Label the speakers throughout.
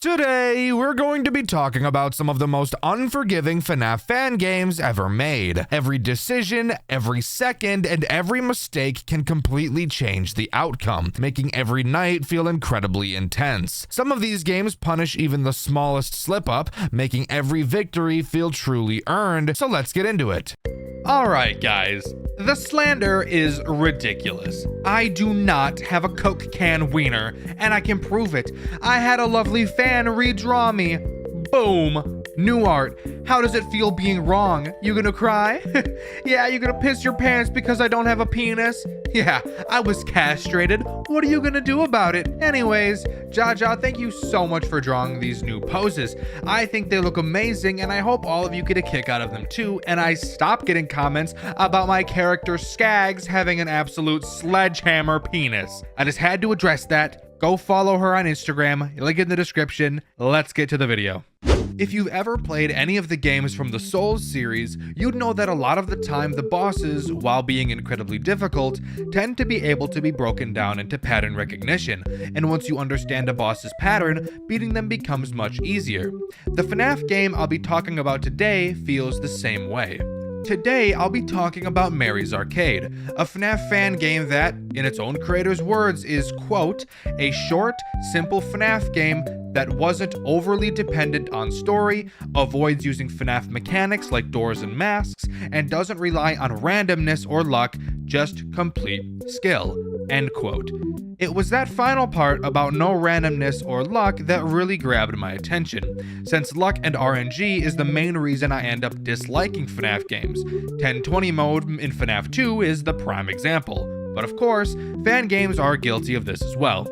Speaker 1: Today, we're going to be talking about some of the most unforgiving FNAF fan games ever made. Every decision, every second, and every mistake can completely change the outcome, making every night feel incredibly intense. Some of these games punish even the smallest slip-up, making every victory feel truly earned, so let's get into it.
Speaker 2: Alright guys, the slander is ridiculous. I do not have a Coke can wiener, and I can prove it. I had a lovely fan redraw me. Boom. New art. How does it feel being wrong? You gonna cry? Yeah, you gonna piss your pants because I don't have a penis? Yeah, I was castrated. What are you gonna do about it? Anyways, Jaja, thank you so much for drawing these new poses. I think they look amazing, and I hope all of you get a kick out of them too, and I stop getting comments about my character Skags having an absolute sledgehammer penis. I just had to address that. Go follow her on Instagram, link in the description. Let's get to the video. If you've ever played any of the games from the Souls series, you'd know that a lot of the time the bosses, while being incredibly difficult, tend to be able to be broken down into pattern recognition, and once you understand a boss's pattern, beating them becomes much easier. The FNAF game I'll be talking about today feels the same way. Today, I'll be talking about Mary's Arcade, a FNAF fan game that, in its own creator's words, is, quote, a short, simple FNAF game that wasn't overly dependent on story, avoids using FNAF mechanics like doors and masks, and doesn't rely on randomness or luck, just complete skill, end quote. It was that final part about no randomness or luck that really grabbed my attention, since luck and RNG is the main reason I end up disliking FNAF games. 1020 mode in FNAF 2 is the prime example, but of course, fan games are guilty of this as well.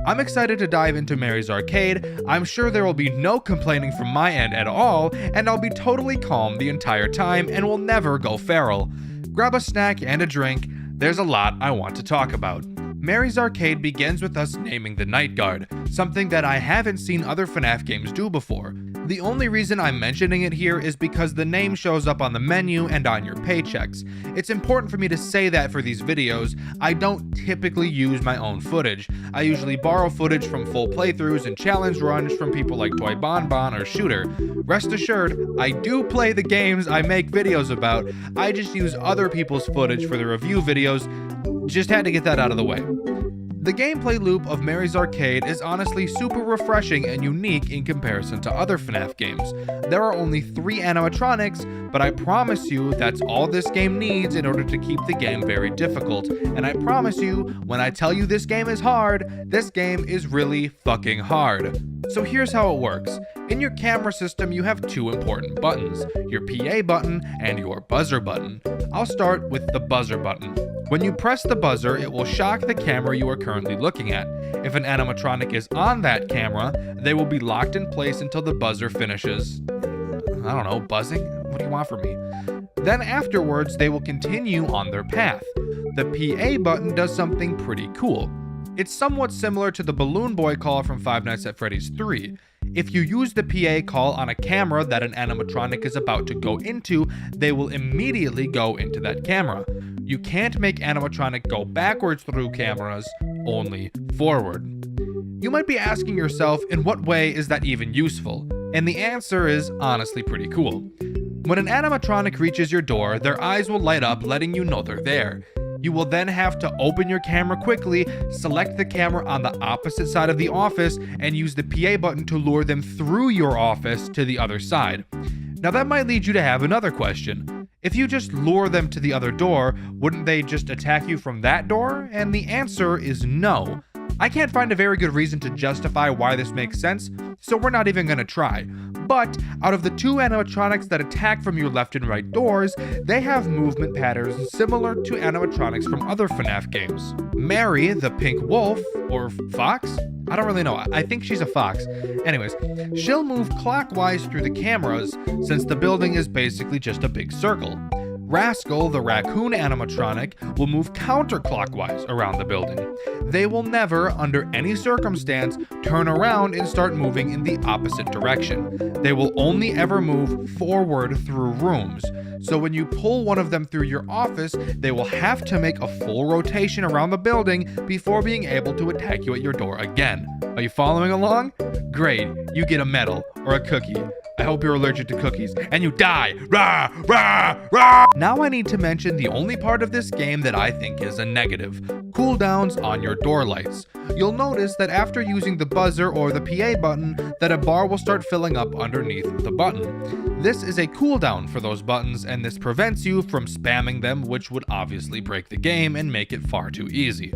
Speaker 2: I'm excited to dive into Mary's Arcade. I'm sure there will be no complaining from my end at all, and I'll be totally calm the entire time and will never go feral. Grab a snack and a drink, there's a lot I want to talk about. Mary's Arcade begins with us naming the Night Guard, something that I haven't seen other FNAF games do before. The only reason I'm mentioning it here is because the name shows up on the menu and on your paychecks. It's important for me to say that for these videos. I don't typically use my own footage. I usually borrow footage from full playthroughs and challenge runs from people like Toy Bonbon or Shooter. Rest assured, I do play the games I make videos about. I just use other people's footage for the review videos. Just had to get that out of the way. The gameplay loop of Mary's Arcade is honestly super refreshing and unique in comparison to other FNAF games. There are only 3 animatronics, but I promise you that's all this game needs in order to keep the game very difficult. And I promise you, when I tell you this game is hard, this game is really fucking hard. So here's how it works. In your camera system, you have 2 important buttons, your PA button and your buzzer button. I'll start with the buzzer button. When you press the buzzer, it will shock the camera you are currently looking at. If an animatronic is on that camera, they will be locked in place until the buzzer finishes, I don't know, buzzing? What do you want from me? Then afterwards, they will continue on their path. The PA button does something pretty cool. It's somewhat similar to the Balloon Boy call from Five Nights at Freddy's 3. If you use the PA call on a camera that an animatronic is about to go into, they will immediately go into that camera. You can't make animatronic go backwards through cameras, only forward. You might be asking yourself, in what way is that even useful? And the answer is honestly pretty cool. When an animatronic reaches your door, their eyes will light up, letting you know they're there. You will then have to open your camera quickly, select the camera on the opposite side of the office, and use the PA button to lure them through your office to the other side. Now that might lead you to have another question. If you just lure them to the other door, wouldn't they just attack you from that door? And the answer is no. I can't find a very good reason to justify why this makes sense, so we're not even gonna try. But out of the 2 animatronics that attack from your left and right doors, they have movement patterns similar to animatronics from other FNAF games. Mary, the pink wolf, or fox? I don't really know, I think she's a fox. Anyways, she'll move clockwise through the cameras, since the building is basically just a big circle. Rascal, the raccoon animatronic, will move counterclockwise around the building. They will never, under any circumstance, turn around and start moving in the opposite direction. They will only ever move forward through rooms. So when you pull one of them through your office, they will have to make a full rotation around the building before being able to attack you at your door again. Are you following along? Great, you get a medal or a cookie. I hope you're allergic to cookies and you die. Rah, rah, rah. Now I need to mention the only part of this game that I think is a negative: cooldowns on your door lights. You'll notice that after using the buzzer or the PA button, that a bar will start filling up underneath the button. This is a cooldown for those buttons, and this prevents you from spamming them, which would obviously break the game and make it far too easy.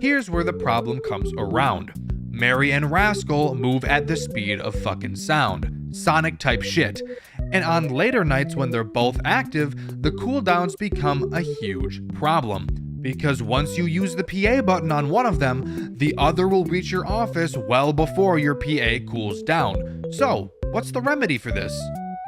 Speaker 2: Here's where the problem comes around. Mary and Rascal move at the speed of fucking sound. Sonic type shit. And on later nights when they're both active, the cooldowns become a huge problem. Because once you use the PA button on one of them, the other will reach your office well before your PA cools down. So, what's the remedy for this?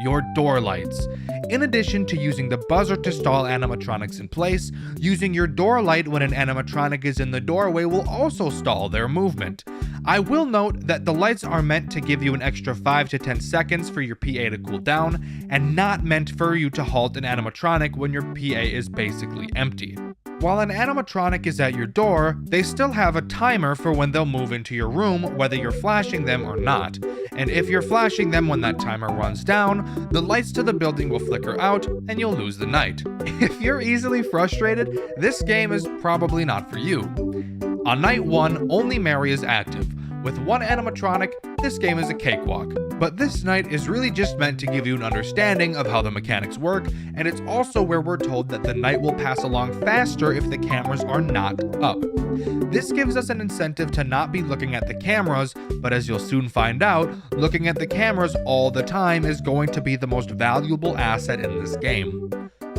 Speaker 2: Your door lights. In addition to using the buzzer to stall animatronics in place, using your door light when an animatronic is in the doorway will also stall their movement. I will note that the lights are meant to give you an extra 5 to 10 seconds for your PA to cool down, and not meant for you to halt an animatronic when your PA is basically empty. While an animatronic is at your door, they still have a timer for when they'll move into your room, whether you're flashing them or not. And if you're flashing them when that timer runs down, the lights to the building will flicker out and you'll lose the night. If you're easily frustrated, this game is probably not for you. On night 1, only Mary is active. With one animatronic, this game is a cakewalk. But this night is really just meant to give you an understanding of how the mechanics work, and it's also where we're told that the night will pass along faster if the cameras are not up. This gives us an incentive to not be looking at the cameras, but as you'll soon find out, looking at the cameras all the time is going to be the most valuable asset in this game.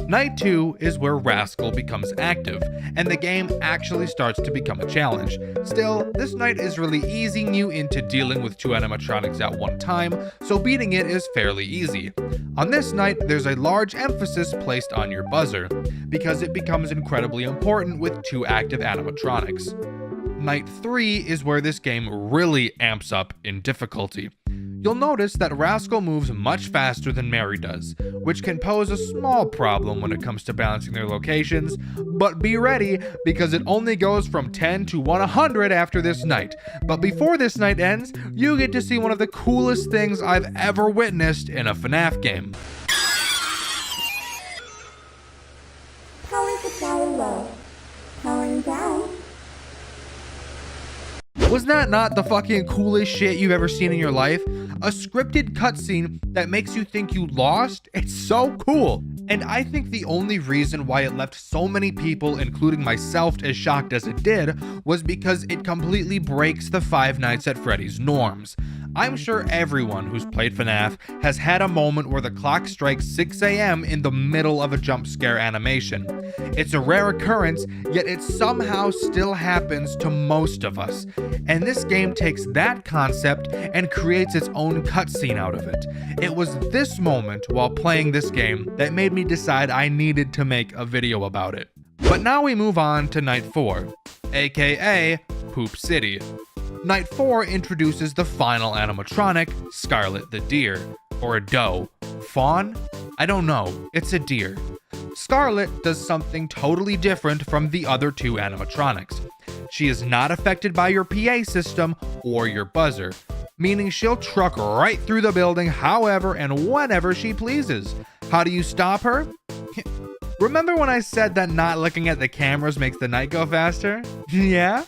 Speaker 2: Night 2 is where Rascal becomes active, and the game actually starts to become a challenge. Still, this night is really easing you into dealing with 2 animatronics at one time, so beating it is fairly easy. On this night, there's a large emphasis placed on your buzzer, because it becomes incredibly important with 2 active animatronics. Night 3 is where this game really amps up in difficulty. You'll notice that Rascal moves much faster than Mary does, which can pose a small problem when it comes to balancing their locations, but be ready because it only goes from 10 to 100 after this night. But before this night ends, you get to see one of the coolest things I've ever witnessed in a FNAF game.
Speaker 3: Power supply low. Powering down.
Speaker 2: Was that not the fucking coolest shit you've ever seen in your life? A scripted cutscene that makes you think you lost? It's so cool. And I think the only reason why it left so many people, including myself, as shocked as it did, was because it completely breaks the Five Nights at Freddy's norms. I'm sure everyone who's played FNAF has had a moment where the clock strikes 6 a.m. in the middle of a jump scare animation. It's a rare occurrence, yet it somehow still happens to most of us. And this game takes that concept and creates its own cutscene out of it. It was this moment while playing this game that made me decide I needed to make a video about it. But now we move on to Night 4, aka Poop City. Night 4 introduces the final animatronic, Scarlet the deer. Or a doe. Fawn? I don't know. It's a deer. Scarlet does something totally different from the other 2 animatronics. She is not affected by your PA system or your buzzer, meaning she'll truck right through the building however and whenever she pleases. How do you stop her? Remember when I said that not looking at the cameras makes the night go faster? Yeah?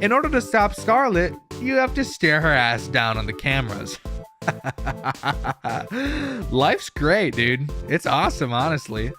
Speaker 2: In order to stop Scarlet, you have to stare her ass down on the cameras. Life's great, dude. It's awesome, honestly.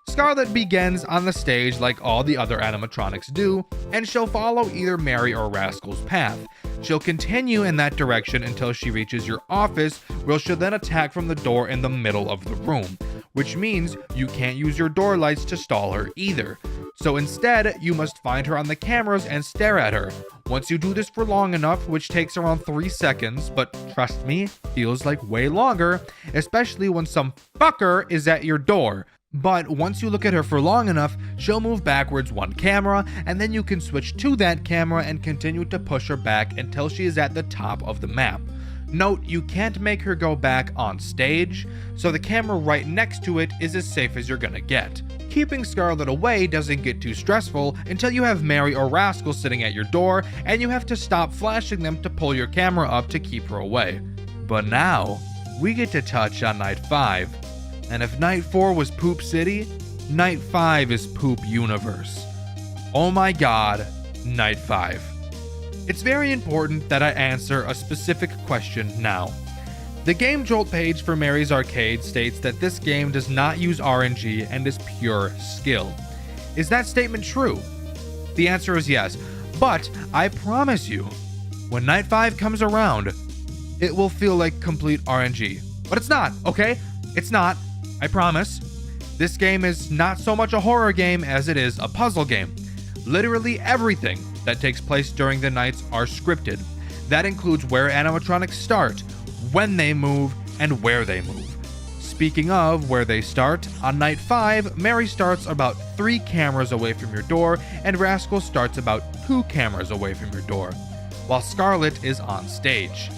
Speaker 2: Scarlet begins on the stage like all the other animatronics do, and she'll follow either Mary or Rascal's path. She'll continue in that direction until she reaches your office, where she'll then attack from the door in the middle of the room, which means you can't use your door lights to stall her either. So instead, you must find her on the cameras and stare at her. Once you do this for long enough, which takes around 3 seconds, but trust me, feels like way longer, especially when some fucker is at your door. But once you look at her for long enough, she'll move backwards one camera, and then you can switch to that camera and continue to push her back until she is at the top of the map. Note, you can't make her go back on stage, so the camera right next to it is as safe as you're gonna get. Keeping Scarlet away doesn't get too stressful until you have Mary or Rascal sitting at your door, and you have to stop flashing them to pull your camera up to keep her away. But now, we get to touch on Night 5. And if Night 4 was Poop City, Night 5 is Poop Universe. Oh my god, Night 5. It's very important that I answer a specific question now. The Game Jolt page for Mary's Arcade states that this game does not use RNG and is pure skill. Is that statement true? The answer is yes, but I promise you, when Night 5 comes around, it will feel like complete RNG. But it's not, okay? It's not. I promise. This game is not so much a horror game as it is a puzzle game. Literally everything that takes place during the nights are scripted. That includes where animatronics start, when they move, and where they move. Speaking of where they start, on Night 5, Mary starts about 3 cameras away from your door, and Rascal starts about 2 cameras away from your door, while Scarlet is on stage.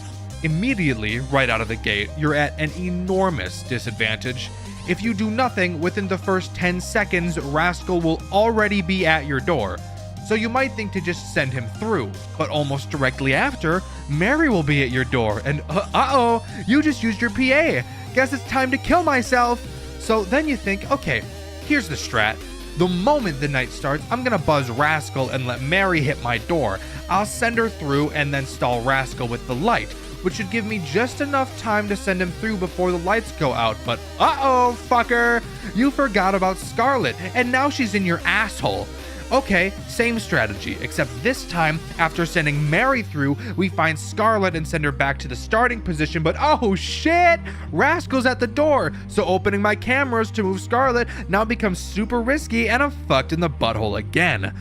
Speaker 2: Immediately, right out of the gate, you're at an enormous disadvantage. If you do nothing, within the first 10 seconds, Rascal will already be at your door. So you might think to just send him through, but almost directly after, Mary will be at your door, and uh-oh, you just used your PA. Guess it's time to kill myself. So then you think, okay, here's the strat. The moment the night starts, I'm gonna buzz Rascal and let Mary hit my door. I'll send her through and then stall Rascal with the light, which should give me just enough time to send him through before the lights go out. But uh-oh, fucker, you forgot about Scarlet, and now she's in your asshole. Okay, same strategy, except this time, after sending Mary through, we find Scarlet and send her back to the starting position, but oh shit! Rascal's at the door, so opening my cameras to move Scarlet now becomes super risky, and I'm fucked in the butthole again.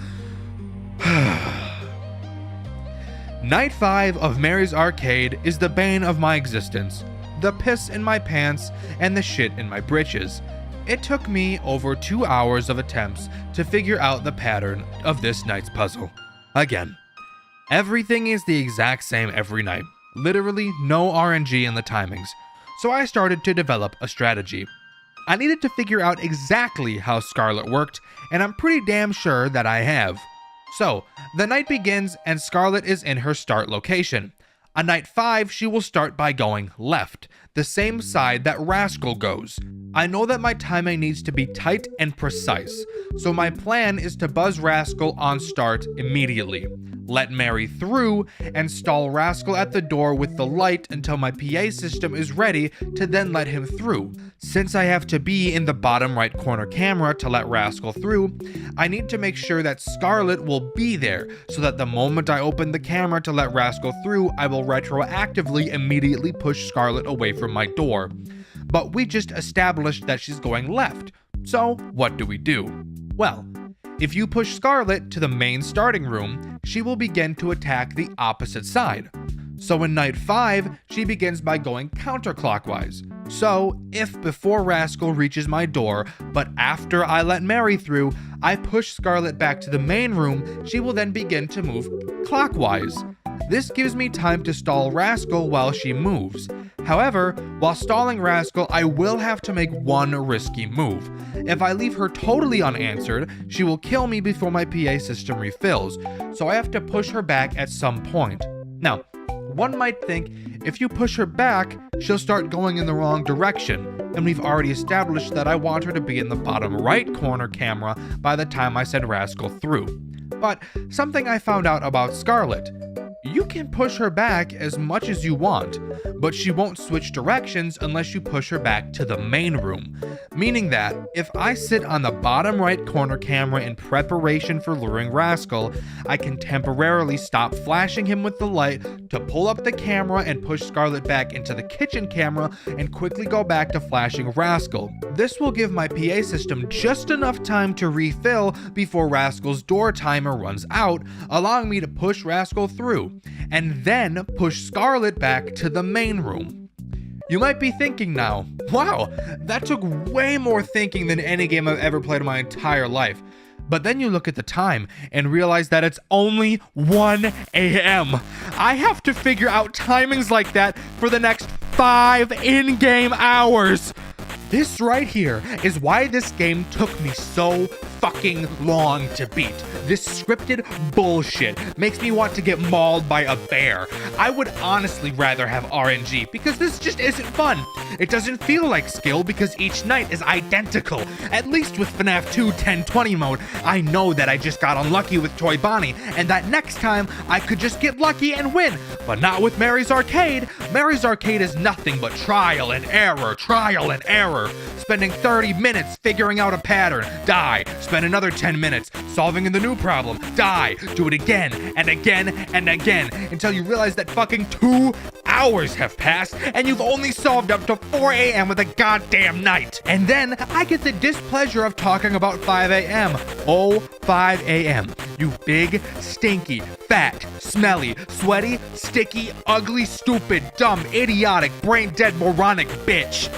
Speaker 2: Night 5 of Mary's Arcade is the bane of my existence, the piss in my pants, and the shit in my britches. It took me over 2 hours of attempts to figure out the pattern of this night's puzzle. Again, everything is the exact same every night, literally no RNG in the timings, so I started to develop a strategy. I needed to figure out exactly how Scarlet worked, and I'm pretty damn sure that I have. So, the night begins and Scarlet is in her start location. On Night 5, she will start by going left, the same side that Rascal goes. I know that my timing needs to be tight and precise, so my plan is to buzz Rascal on start immediately, let Mary through, and stall Rascal at the door with the light until my PA system is ready to then let him through. Since I have to be in the bottom right corner camera to let Rascal through, I need to make sure that Scarlet will be there, so that the moment I open the camera to let Rascal through, I will retroactively immediately push Scarlet away from my door. But we just established that she's going left, so what do we do? Well, if you push Scarlet to the main starting room, she will begin to attack the opposite side. So in Night 5, she begins by going counterclockwise. So, if before Rascal reaches my door, but after I let Mary through, I push Scarlet back to the main room, she will then begin to move clockwise. This gives me time to stall Rascal while she moves. However, while stalling Rascal, I will have to make one risky move. If I leave her totally unanswered, she will kill me before my PA system refills, so I have to push her back at some point. Now, one might think, if you push her back, she'll start going in the wrong direction, and we've already established that I want her to be in the bottom right corner camera by the time I send Rascal through. But something I found out about Scarlet: you can push her back as much as you want, but she won't switch directions unless you push her back to the main room. Meaning that, if I sit on the bottom right corner camera in preparation for luring Rascal, I can temporarily stop flashing him with the light to pull up the camera and push Scarlet back into the kitchen camera and quickly go back to flashing Rascal. This will give my PA system just enough time to refill before Rascal's door timer runs out, allowing me to push Rascal through, and then push Scarlet back to the main room. You might be thinking now, wow, that took way more thinking than any game I've ever played in my entire life. But then you look at the time and realize that it's only 1 a.m. I have to figure out timings like that for the next 5 in-game hours. This right here is why this game took me so fucking long to beat. This scripted bullshit makes me want to get mauled by a bear. I would honestly rather have RNG because this just isn't fun. It doesn't feel like skill because each night is identical. At least with FNAF 2 10/20 mode, I know that I just got unlucky with Toy Bonnie and that next time I could just get lucky and win. But not with Mary's Arcade. Mary's Arcade is nothing but trial and error, spending 30 minutes figuring out a pattern, die, spend another 10 minutes solving the new problem, die, do it again and again and again until you realize that fucking 2 hours have passed and you've only solved up to 4 a.m. with a goddamn night. And then I get the displeasure of talking about 5 a.m. Oh, 5 a.m. You big, stinky, fat, smelly, sweaty, sticky, ugly, stupid, dumb, idiotic, brain-dead, moronic bitch.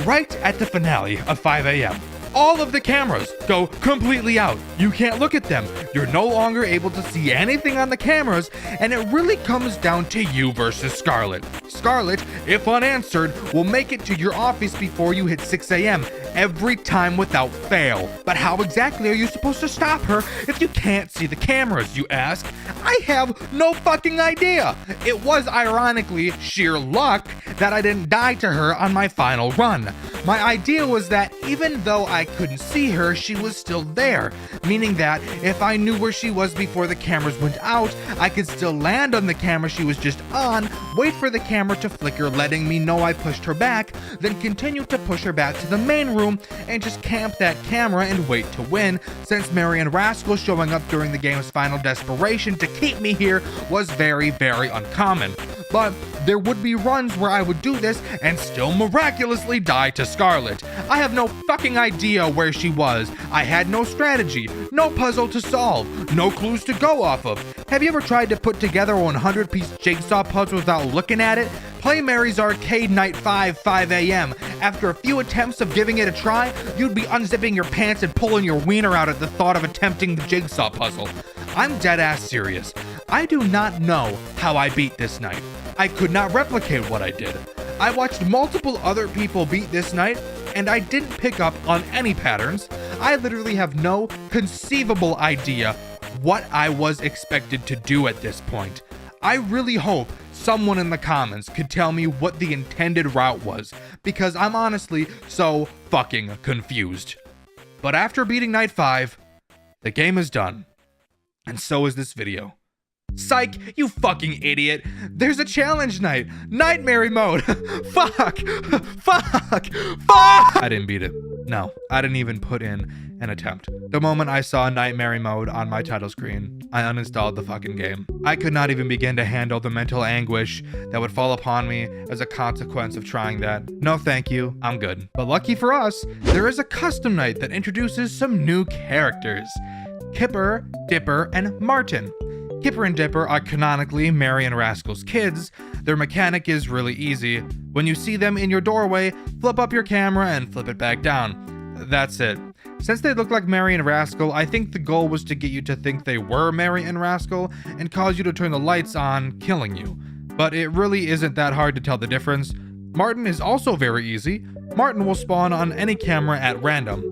Speaker 2: Right at the finale of 5 a.m., all of the cameras go completely out. You can't look at them. You're no longer able to see anything on the cameras, and it really comes down to you versus Scarlet. Scarlet, if unanswered, will make it to your office before you hit 6 a.m. every time without fail. But how exactly are you supposed to stop her if you can't see the cameras, you ask? I have no fucking idea. It was ironically sheer luck that I didn't die to her on my final run. My idea was that even though I couldn't see her, she was still there, meaning that if I knew where she was before the cameras went out, I could still land on the camera she was just on, wait for the camera to flicker letting me know I pushed her back, then continue to push her back to the main room and just camp that camera and wait to win, since Mary and Rascal showing up during the game's final desperation to keep me here was very, very uncommon. But there would be runs where I would do this and still miraculously die to Scarlet. I have no fucking idea where she was. I had no strategy, no puzzle to solve, no clues to go off of. Have you ever tried to put together a 100-piece jigsaw puzzle without looking at it? Play Mary's Arcade Night 5 a.m. After a few attempts of giving it a try, you'd be unzipping your pants and pulling your wiener out at the thought of attempting the jigsaw puzzle. I'm dead ass serious. I do not know how I beat this night. I could not replicate what I did. I watched multiple other people beat this night, and I didn't pick up on any patterns. I literally have no conceivable idea what I was expected to do at this point. I really hope someone in the comments could tell me what the intended route was, because I'm honestly so fucking confused. But after beating Night 5, the game is done. And so is this video. Psych, you fucking idiot. There's a challenge night. Nightmare mode. Fuck. I didn't beat it. No, I didn't even put in an attempt. The moment I saw Nightmare mode on my title screen, I uninstalled the fucking game. I could not even begin to handle the mental anguish that would fall upon me as a consequence of trying that. No thank you, I'm good. But lucky for us, there is a custom night that introduces some new characters. Kipper, Dipper, and Martin. Kipper and Dipper are canonically Mary and Rascal's kids. Their mechanic is really easy. When you see them in your doorway, flip up your camera and flip it back down. That's it. Since they look like Mary and Rascal, I think the goal was to get you to think they were Mary and Rascal and cause you to turn the lights on, killing you. But it really isn't that hard to tell the difference. Martin is also very easy. Martin will spawn on any camera at random.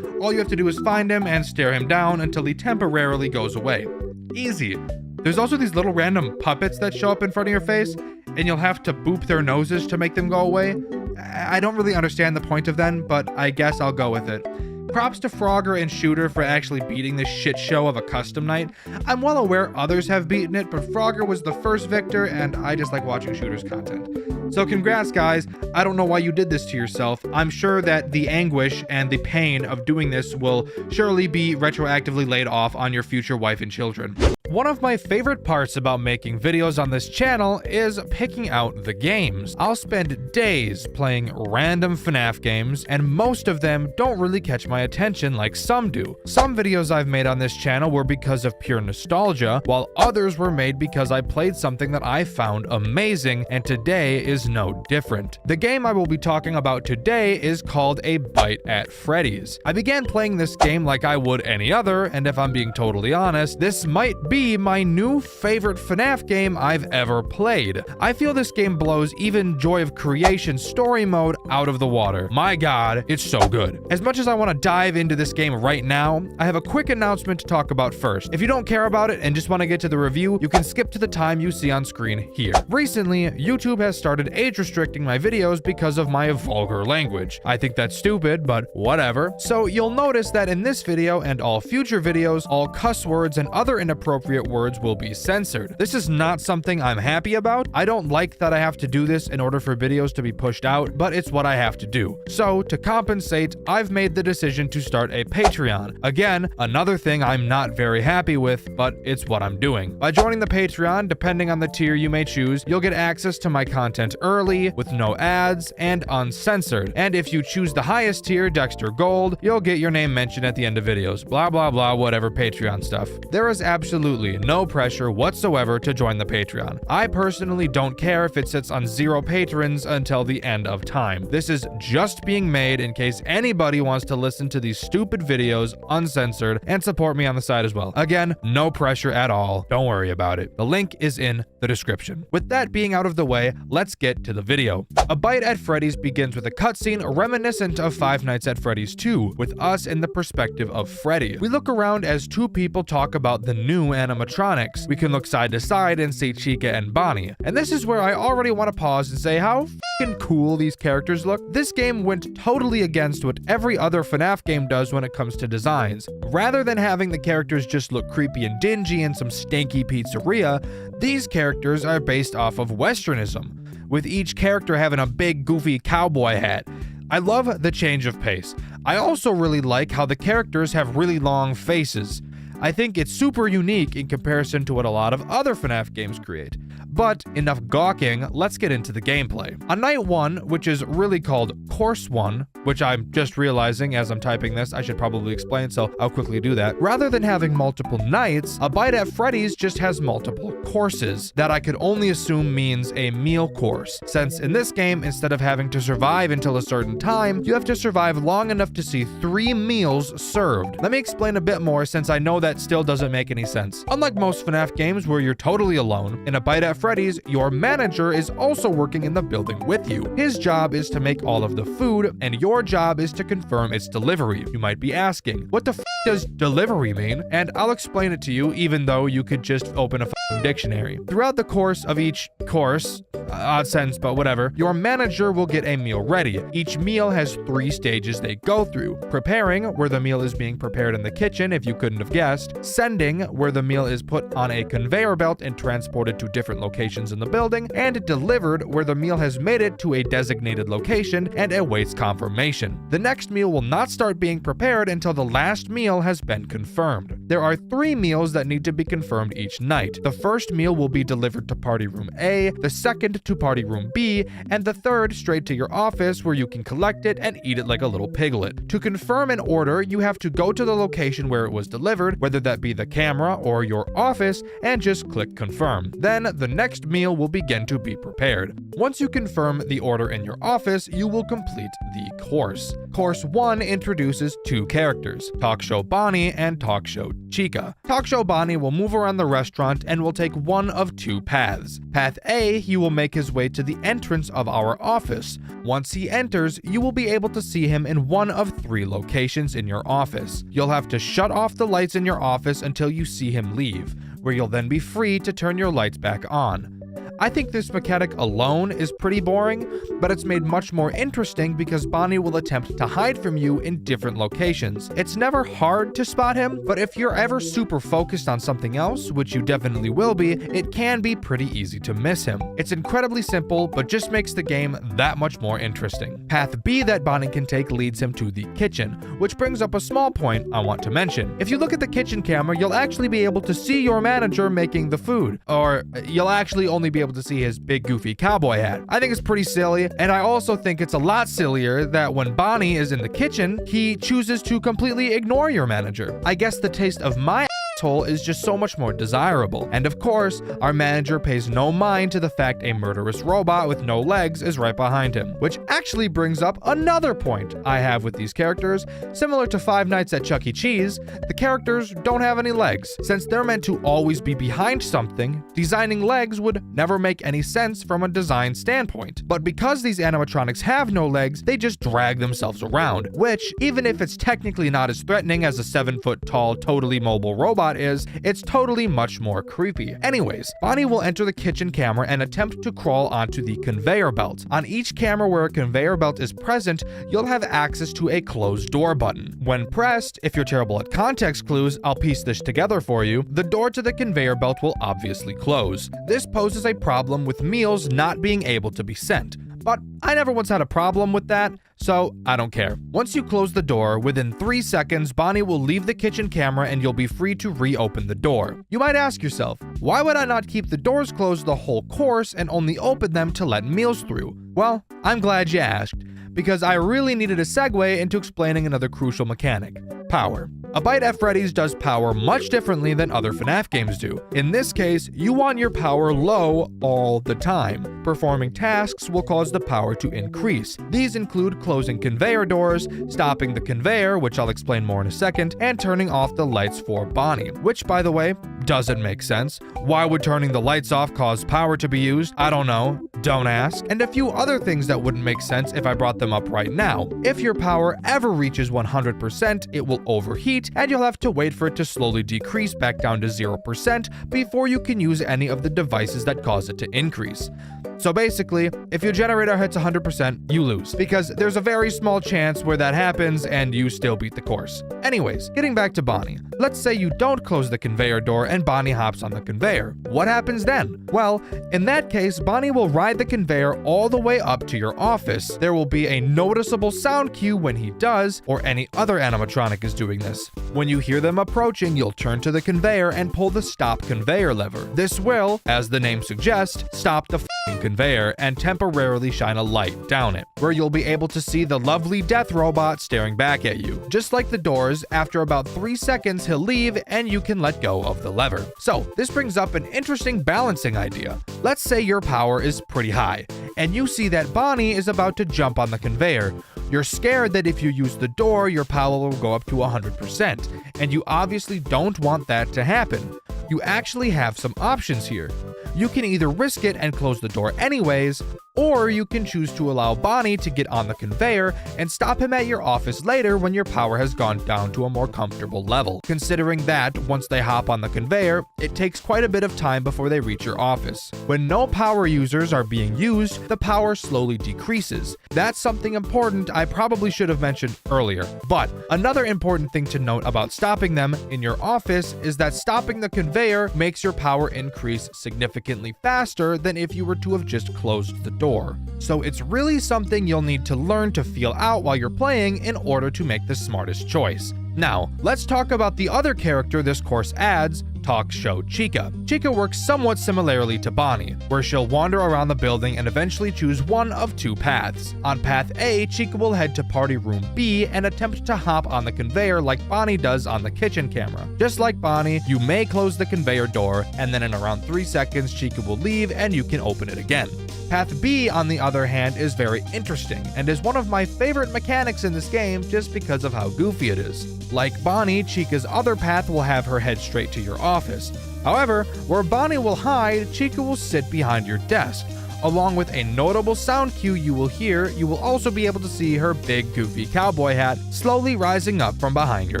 Speaker 2: All you have to do is find him and stare him down until he temporarily goes away. Easy. There's also these little random puppets that show up in front of your face, and you'll have to boop their noses to make them go away. I don't really understand the point of them, but I guess I'll go with it. Props to Frogger and Shooter for actually beating this shit show of a custom night. I'm well aware others have beaten it, but Frogger was the first victor, and I just like watching Shooter's content. So congrats, guys. I don't know why you did this to yourself. I'm sure that the anguish and the pain of doing this will surely be retroactively laid off on your future wife and children. One of my favorite parts about making videos on this channel is picking out the games. I'll spend days playing random FNAF games, and most of them don't really catch my attention like some do. Some videos I've made on this channel were because of pure nostalgia, while others were made because I played something that I found amazing, and today is no different. The game I will be talking about today is called A Bite at Freddy's. I began playing this game like I would any other, and if I'm being totally honest, this might be my new favorite FNAF game I've ever played. I feel this game blows even Joy of Creation story mode out of the water. My god, it's so good. As much as I want to dive into this game right now, I have a quick announcement to talk about first. If you don't care about it and just want to get to the review, you can skip to the time you see on screen here. Recently, YouTube has started age restricting my videos because of my vulgar language. I think that's stupid, but whatever. So you'll notice that in this video and all future videos, all cuss words and other inappropriate words will be censored. This is not something I'm happy about. I don't like that I have to do this in order for videos to be pushed out, but it's what I have to do. So to compensate, I've made the decision to start a Patreon. Again, another thing I'm not very happy with, but it's what I'm doing. By joining the Patreon, depending on the tier you may choose, you'll get access to my content early, with no ads, and uncensored. And if you choose the highest tier, Dxtr Gold, you'll get your name mentioned at the end of videos. Blah, blah, blah, whatever Patreon stuff. There is absolutely no pressure whatsoever to join the Patreon. I personally don't care if it sits on 0 patrons until the end of time. This is just being made in case anybody wants to listen to these stupid videos uncensored and support me on the side as well. Again, no pressure at all. Don't worry about it. The link is in the description. With that being out of the way, let's get to the video. A Bite at Freddy's begins with a cutscene reminiscent of Five Nights at Freddy's 2, with us in the perspective of Freddy. We look around as two people talk about the new animatronics. We can look side to side and see Chica and Bonnie. And this is where I already want to pause and say how f***ing cool these characters look. This game went totally against what every other FNAF game does when it comes to designs. Rather than having the characters just look creepy and dingy in some stanky pizzeria, these characters are based off of Westernism, with each character having a big goofy cowboy hat. I love the change of pace. I also really like how the characters have really long faces. I think it's super unique in comparison to what a lot of other FNAF games create. But enough gawking, let's get into the gameplay. On night 1, which is really called Course 1, which I'm just realizing as I'm typing this, I should probably explain, so I'll quickly do that. Rather than having multiple nights, A Bite at Freddy's just has multiple courses that I could only assume means a meal course, since in this game, instead of having to survive until a certain time, you have to survive long enough to see 3 meals served. Let me explain a bit more, since I know that still doesn't make any sense. Unlike most FNAF games where you're totally alone, in A Bite at Freddy's, your manager is also working in the building with you. His job is to make all of the food, and your job is to confirm its delivery. You might be asking, what the f does delivery mean? And I'll explain it to you, even though you could just open a dictionary. Throughout the course of each course, odd sentence, but whatever, your manager will get a meal ready. Each meal has 3 stages they go through. Preparing, where the meal is being prepared in the kitchen, if you couldn't have guessed. Sending, where the meal is put on a conveyor belt and transported to different locations in the building. And delivered, where the meal has made it to a designated location and awaits confirmation. The next meal will not start being prepared until the last meal has been confirmed. There are 3 meals that need to be confirmed each night. The first meal will be delivered to Party Room A, the second to Party Room B, and the third straight to your office where you can collect it and eat it like a little piglet. To confirm an order, you have to go to the location where it was delivered, whether that be the camera or your office, and just click confirm. Then the next meal will begin to be prepared. Once you confirm the order in your office, you will complete the course. Course 1 introduces 2 characters, Talk Show Bonnie and Talk Show Chica. Talk Show Bonnie will move around the restaurant and will take one of 2 paths. Path A, he will make his way to the entrance of our office. Once he enters, you will be able to see him in one of 3 locations in your office. You'll have to shut off the lights in your office until you see him leave, where you'll then be free to turn your lights back on. I think this mechanic alone is pretty boring, but it's made much more interesting because Bonnie will attempt to hide from you in different locations. It's never hard to spot him, but if you're ever super focused on something else, which you definitely will be, it can be pretty easy to miss him. It's incredibly simple, but just makes the game that much more interesting. Path B that Bonnie can take leads him to the kitchen, which brings up a small point I want to mention. If you look at the kitchen camera, you'll actually be able to see your manager making the food, or you'll actually only be able to see his big goofy cowboy hat. I think it's pretty silly, and I also think it's a lot sillier that when Bonnie is in the kitchen, he chooses to completely ignore your manager. I guess the taste of my asshole is just so much more desirable. And of course, our manager pays no mind to the fact a murderous robot with no legs is right behind him, which actually brings up another point I have with these characters. Similar to Five Nights at Chuck E. Cheese, the characters don't have any legs. Since they're meant to always be behind something, designing legs would never make any sense from a design standpoint. But because these animatronics have no legs, they just drag themselves around, which, even if it's technically not as threatening as a 7-foot tall, totally mobile robot is, it's totally much more creepy. Anyways, Bonnie will enter the kitchen camera and attempt to crawl onto the conveyor belt. On each camera where a conveyor belt is present, you'll have access to a close door button. When pressed, if you're terrible at context clues, I'll piece this together for you, the door to the conveyor belt will obviously close. This poses a problem with meals not being able to be sent, but I never once had a problem with that, so I don't care. Once you close the door, within 3 seconds, Bonnie will leave the kitchen camera and you'll be free to reopen the door. You might ask yourself, why would I not keep the doors closed the whole course and only open them to let meals through? Well, I'm glad you asked, because I really needed a segue into explaining another crucial mechanic: power. A Bite at Freddy's does power much differently than other FNAF games do. In this case, you want your power low all the time. Performing tasks will cause the power to increase. These include closing conveyor doors, stopping the conveyor, which I'll explain more in a second, and turning off the lights for Bonnie, which, by the way, doesn't make sense. Why would turning the lights off cause power to be used? I don't know. Don't ask. And a few other things that wouldn't make sense if I brought them up right now. If your power ever reaches 100%, it will overheat, and you'll have to wait for it to slowly decrease back down to 0% before you can use any of the devices that cause it to increase. So basically, if your generator hits 100%, you lose, because there's a very small chance where that happens and you still beat the course. Anyways, getting back to Bonnie. Let's say you don't close the conveyor door and Bonnie hops on the conveyor. What happens then? Well, in that case, Bonnie will ride the conveyor all the way up to your office. There will be a noticeable sound cue when he does, or any other animatronic is doing this. When you hear them approaching, you'll turn to the conveyor and pull the stop conveyor lever. This will, as the name suggests, stop the conveyor and temporarily shine a light down it, where you'll be able to see the lovely death robot staring back at you. Just like the doors, after about 3 seconds he'll leave and you can let go of the lever. So this brings up an interesting balancing idea. Let's say your power is pretty high and you see that Bonnie is about to jump on the conveyor. You're scared that if you use the door, your power will go up to 100%, and you obviously don't want that to happen. You actually have some options here. You can either risk it and close the door anyways, or you can choose to allow Bonnie to get on the conveyor and stop him at your office later when your power has gone down to a more comfortable level. Considering that, once they hop on the conveyor, it takes quite a bit of time before they reach your office. When no power users are being used, the power slowly decreases. That's something important I probably should have mentioned earlier. But another important thing to note about stopping them in your office is that stopping the conveyor makes your power increase significantly faster than if you were to have just closed the door. So it's really something you'll need to learn to feel out while you're playing in order to make the smartest choice. Now, let's talk about the other character this course adds, Talk Show Chica. Chica works somewhat similarly to Bonnie, where she'll wander around the building and eventually choose one of two paths. On path A, Chica will head to party room B and attempt to hop on the conveyor like Bonnie does on the kitchen camera. Just like Bonnie, you may close the conveyor door, and then in around 3 seconds, Chica will leave and you can open it again. Path B, on the other hand, is very interesting and is one of my favorite mechanics in this game just because of how goofy it is. Like Bonnie, Chica's other path will have her head straight to your office. However, where Bonnie will hide, Chica will sit behind your desk. Along with a notable sound cue you will hear, you will also be able to see her big goofy cowboy hat slowly rising up from behind your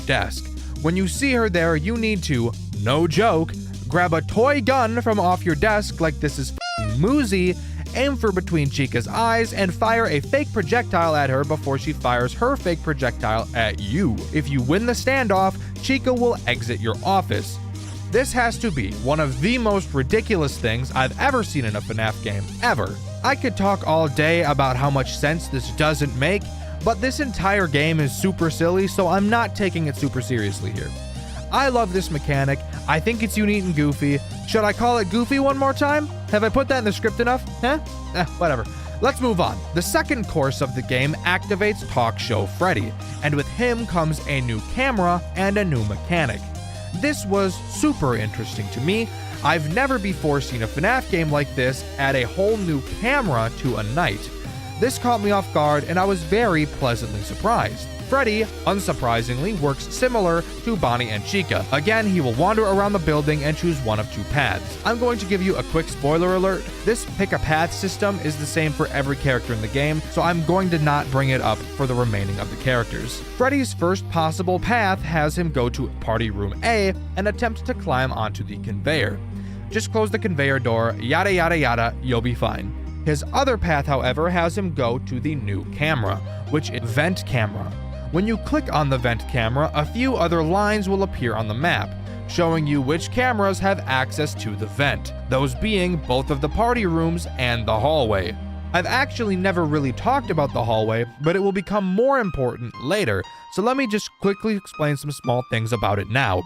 Speaker 2: desk. When you see her there, you need to, no joke, grab a toy gun from off your desk like this is Muzi, aim for between Chica's eyes, and fire a fake projectile at her before she fires her fake projectile at you. If you win the standoff, Chica will exit your office. This has to be one of the most ridiculous things I've ever seen in a FNAF game, ever. I could talk all day about how much sense this doesn't make, but this entire game is super silly, so I'm not taking it super seriously here. I love this mechanic. I think it's unique and goofy. Should I call it goofy one more time? Have I put that in the script enough? Whatever. Let's move on. The second course of the game activates Talk Show Freddy, and with him comes a new camera and a new mechanic. This was super interesting to me. I've never before seen a FNAF game like this add a whole new camera to a night. This caught me off guard and I was very pleasantly surprised. Freddy, unsurprisingly, works similar to Bonnie and Chica. Again, he will wander around the building and choose one of two paths. I'm going to give you a quick spoiler alert. This pick a path system is the same for every character in the game, so I'm going to not bring it up for the remaining of the characters. Freddy's first possible path has him go to Party Room A and attempt to climb onto the conveyor. Just close the conveyor door, yada yada yada, you'll be fine. His other path, however, has him go to the new camera, which is Vent Camera. When you click on the vent camera, a few other lines will appear on the map, showing you which cameras have access to the vent, those being both of the party rooms and the hallway. I've actually never really talked about the hallway, but it will become more important later, so let me just quickly explain some small things about it now.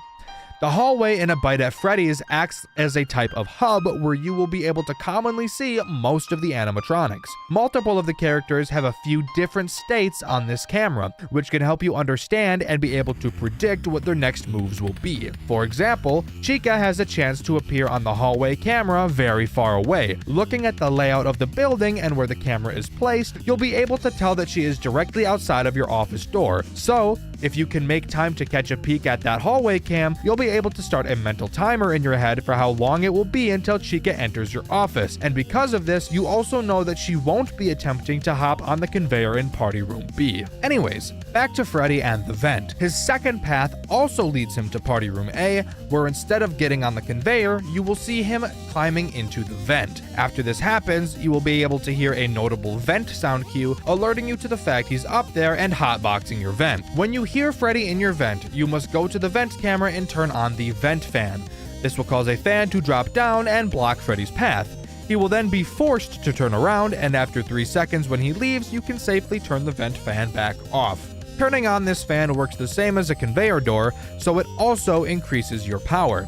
Speaker 2: The hallway in A Bite at Freddy's acts as a type of hub where you will be able to commonly see most of the animatronics. Multiple of the characters have a few different states on this camera, which can help you understand and be able to predict what their next moves will be. For example, Chica has a chance to appear on the hallway camera very far away. Looking at the layout of the building and where the camera is placed, you'll be able to tell that she is directly outside of your office door. So, if you can make time to catch a peek at that hallway cam, you'll be able to start a mental timer in your head for how long it will be until Chica enters your office. And because of this, you also know that she won't be attempting to hop on the conveyor in Party Room B. Anyways, back to Freddy and the vent. His second path also leads him to Party Room A, where instead of getting on the conveyor, you will see him climbing into the vent. After this happens, you will be able to hear a notable vent sound cue, alerting you to the fact he's up there and hotboxing your vent. When you hear Freddy in your vent, you must go to the vent camera and turn on the vent fan. This will cause a fan to drop down and block Freddy's path. He will then be forced to turn around, and after 3 seconds when he leaves, you can safely turn the vent fan back off. Turning on this fan works the same as a conveyor door, so it also increases your power.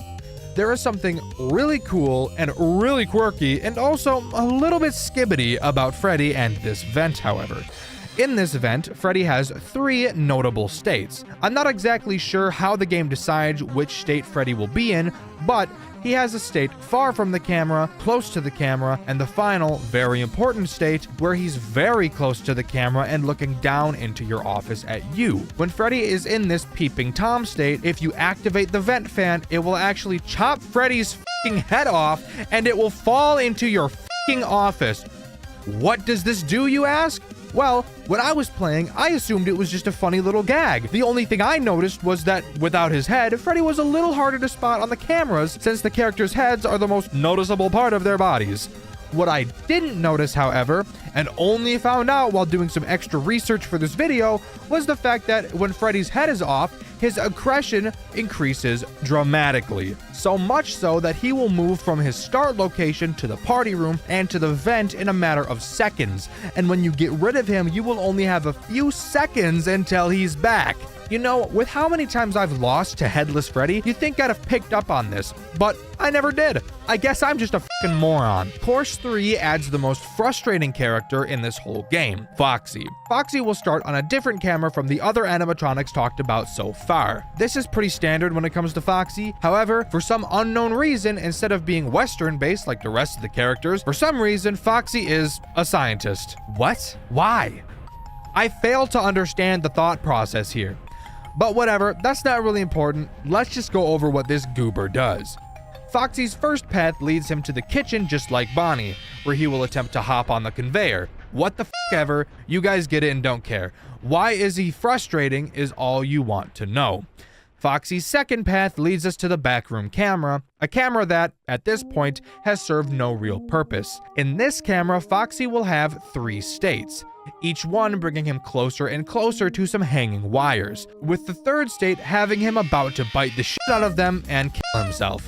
Speaker 2: There is something really cool and really quirky and also a little bit skibbity about Freddy and this vent, however. In this vent, Freddy has 3 notable states. I'm not exactly sure how the game decides which state Freddy will be in, but he has a state far from the camera, close to the camera, and the final, very important state where he's very close to the camera and looking down into your office at you. When Freddy is in this peeping Tom state, if you activate the vent fan, it will actually chop Freddy's f***ing head off and it will fall into your f***ing office. What does this do, you ask? Well, when I was playing, I assumed it was just a funny little gag. The only thing I noticed was that without his head, Freddy was a little harder to spot on the cameras since the characters' heads are the most noticeable part of their bodies. What I didn't notice, however, and only found out while doing some extra research for this video, was the fact that when Freddy's head is off, his aggression increases dramatically. So much so that he will move from his start location to the party room and to the vent in a matter of seconds. And when you get rid of him, you will only have a few seconds until he's back. You know, with how many times I've lost to Headless Freddy, you'd think I'd have picked up on this, but I never did. I guess I'm just a fucking moron. Course 3 adds the most frustrating character in this whole game, Foxy. Foxy will start on a different camera from the other animatronics talked about so far. This is pretty standard when it comes to Foxy. However, for some unknown reason, instead of being Western based like the rest of the characters, for some reason, Foxy is a scientist. What? Why? I fail to understand the thought process here. But whatever, that's not really important. Let's just go over what this goober does. Foxy's first path leads him to the kitchen just like Bonnie, where he will attempt to hop on the conveyor. What the f ever, you guys get it and don't care. Why is he frustrating is all you want to know. Foxy's second path leads us to the backroom camera, a camera that, at this point, has served no real purpose. In this camera, Foxy will have 3 states, each one bringing him closer and closer to some hanging wires, with the third state having him about to bite the shit out of them and kill himself.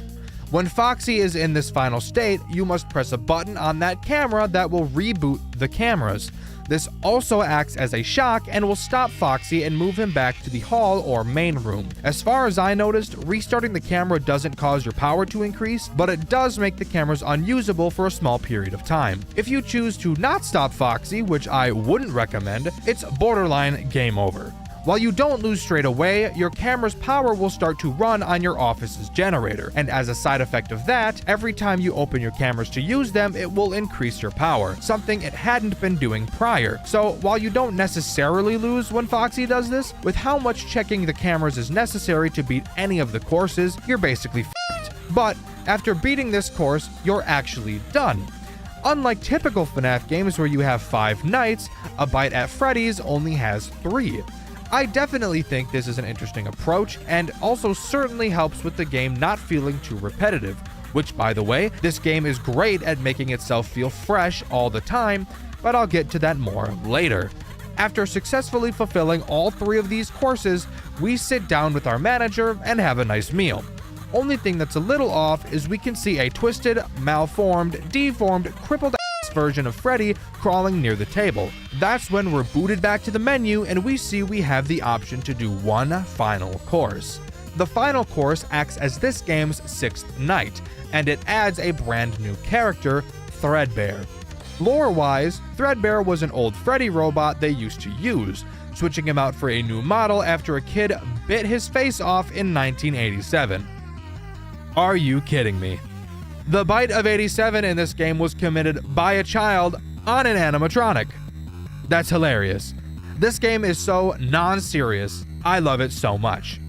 Speaker 2: When Foxy is in this final state, you must press a button on that camera that will reboot the cameras. This also acts as a shock and will stop Foxy and move him back to the hall or main room. As far as I noticed, restarting the camera doesn't cause your power to increase, but it does make the cameras unusable for a small period of time. If you choose to not stop Foxy, which I wouldn't recommend, it's borderline game over. While you don't lose straight away, your camera's power will start to run on your office's generator, and as a side effect of that, every time you open your cameras to use them, it will increase your power, something it hadn't been doing prior. So while you don't necessarily lose when Foxy does this, with how much checking the cameras is necessary to beat any of the courses, you're basically f***ed. But after beating this course, you're actually done. Unlike typical FNAF games where you have 5 nights, A Bite at Freddy's only has 3. I definitely think this is an interesting approach, and also certainly helps with the game not feeling too repetitive, which, by the way, this game is great at making itself feel fresh all the time, but I'll get to that more later. After successfully fulfilling all 3 of these courses, we sit down with our manager and have a nice meal. Only thing that's a little off is we can see a twisted, malformed, deformed, crippled version of Freddy crawling near the table. That's when we're booted back to the menu and we see we have the option to do one final course. The final course acts as this game's 6th night, and it adds a brand new character, Threadbare. Lore-wise, Threadbare was an old Freddy robot they used to use, switching him out for a new model after a kid bit his face off in 1987. Are you kidding me? The bite of 87 in this game was committed by a child on an animatronic. That's hilarious. This game is so non-serious. I love it so much.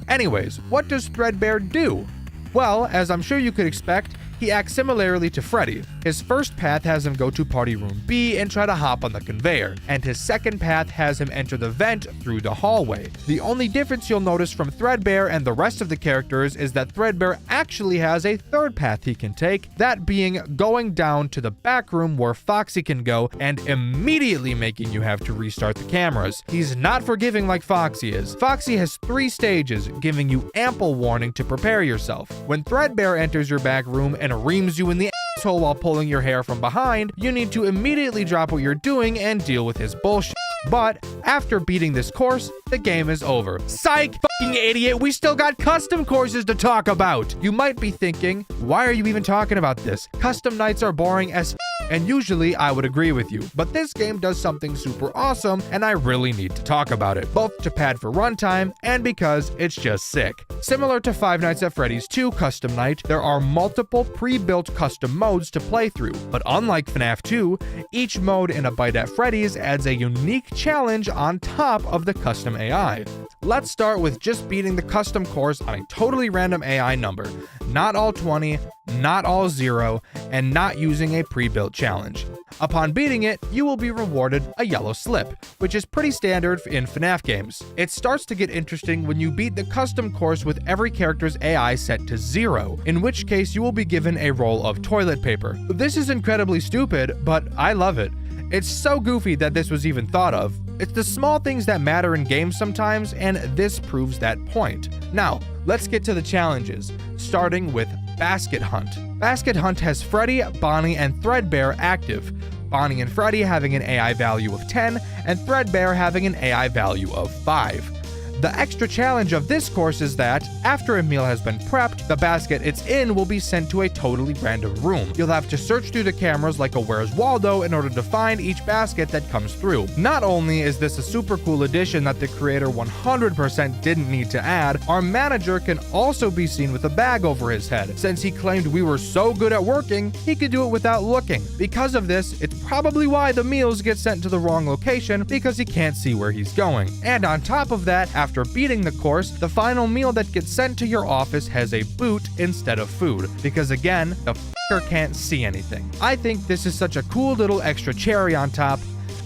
Speaker 2: Anyways, what does Threadbare do? Well, as I'm sure you could expect, he acts similarly to Freddy. His first path has him go to Party Room B and try to hop on the conveyor, and his second path has him enter the vent through the hallway. The only difference you'll notice from Threadbare and the rest of the characters is that Threadbare actually has a third path he can take, that being going down to the back room where Foxy can go and immediately making you have to restart the cameras. He's not forgiving like Foxy is. Foxy has 3 stages, giving you ample warning to prepare yourself. When Threadbare enters your back room and reams you in the asshole while pulling your hair from behind, you need to immediately drop what you're doing and deal with his bullshit. But after beating this course, the game is over. Psych, fucking idiot, we still got custom courses to talk about. You might be thinking, why are you even talking about this? Custom nights are boring as and usually I would agree with you, but this game does something super awesome and I really need to talk about it, both to pad for runtime and because it's just sick. Similar to Five Nights at Freddy's 2 Custom Night, there are multiple pre-built custom modes to play through, but unlike FNAF 2, each mode in A Bite at Freddy's adds a unique challenge on top of the custom AI. Let's start with just beating the custom course on a totally random AI number, not all 20, not all 0, and not using a pre-built challenge. Upon beating it, you will be rewarded a yellow slip, which is pretty standard in FNAF games. It starts to get interesting when you beat the custom course with every character's AI set to 0, in which case you will be given a roll of toilet paper. This is incredibly stupid, but I love it. It's so goofy that this was even thought of. It's the small things that matter in games sometimes, and this proves that point. Now, let's get to the challenges, starting with Basket Hunt. Basket Hunt has Freddy, Bonnie, and Threadbare active. Bonnie and Freddy having an AI value of 10, and Threadbare having an AI value of 5. The extra challenge of this course is that, after a meal has been prepped, the basket it's in will be sent to a totally random room. You'll have to search through the cameras like a Where's Waldo in order to find each basket that comes through. Not only is this a super cool addition that the creator 100% didn't need to add, our manager can also be seen with a bag over his head. Since he claimed we were so good at working, he could do it without looking. Because of this, it's probably why the meals get sent to the wrong location, because he can't see where he's going. And on top of that, after beating the course, the final meal that gets sent to your office has a boot instead of food, because again, the f***er can't see anything. I think this is such a cool little extra cherry on top.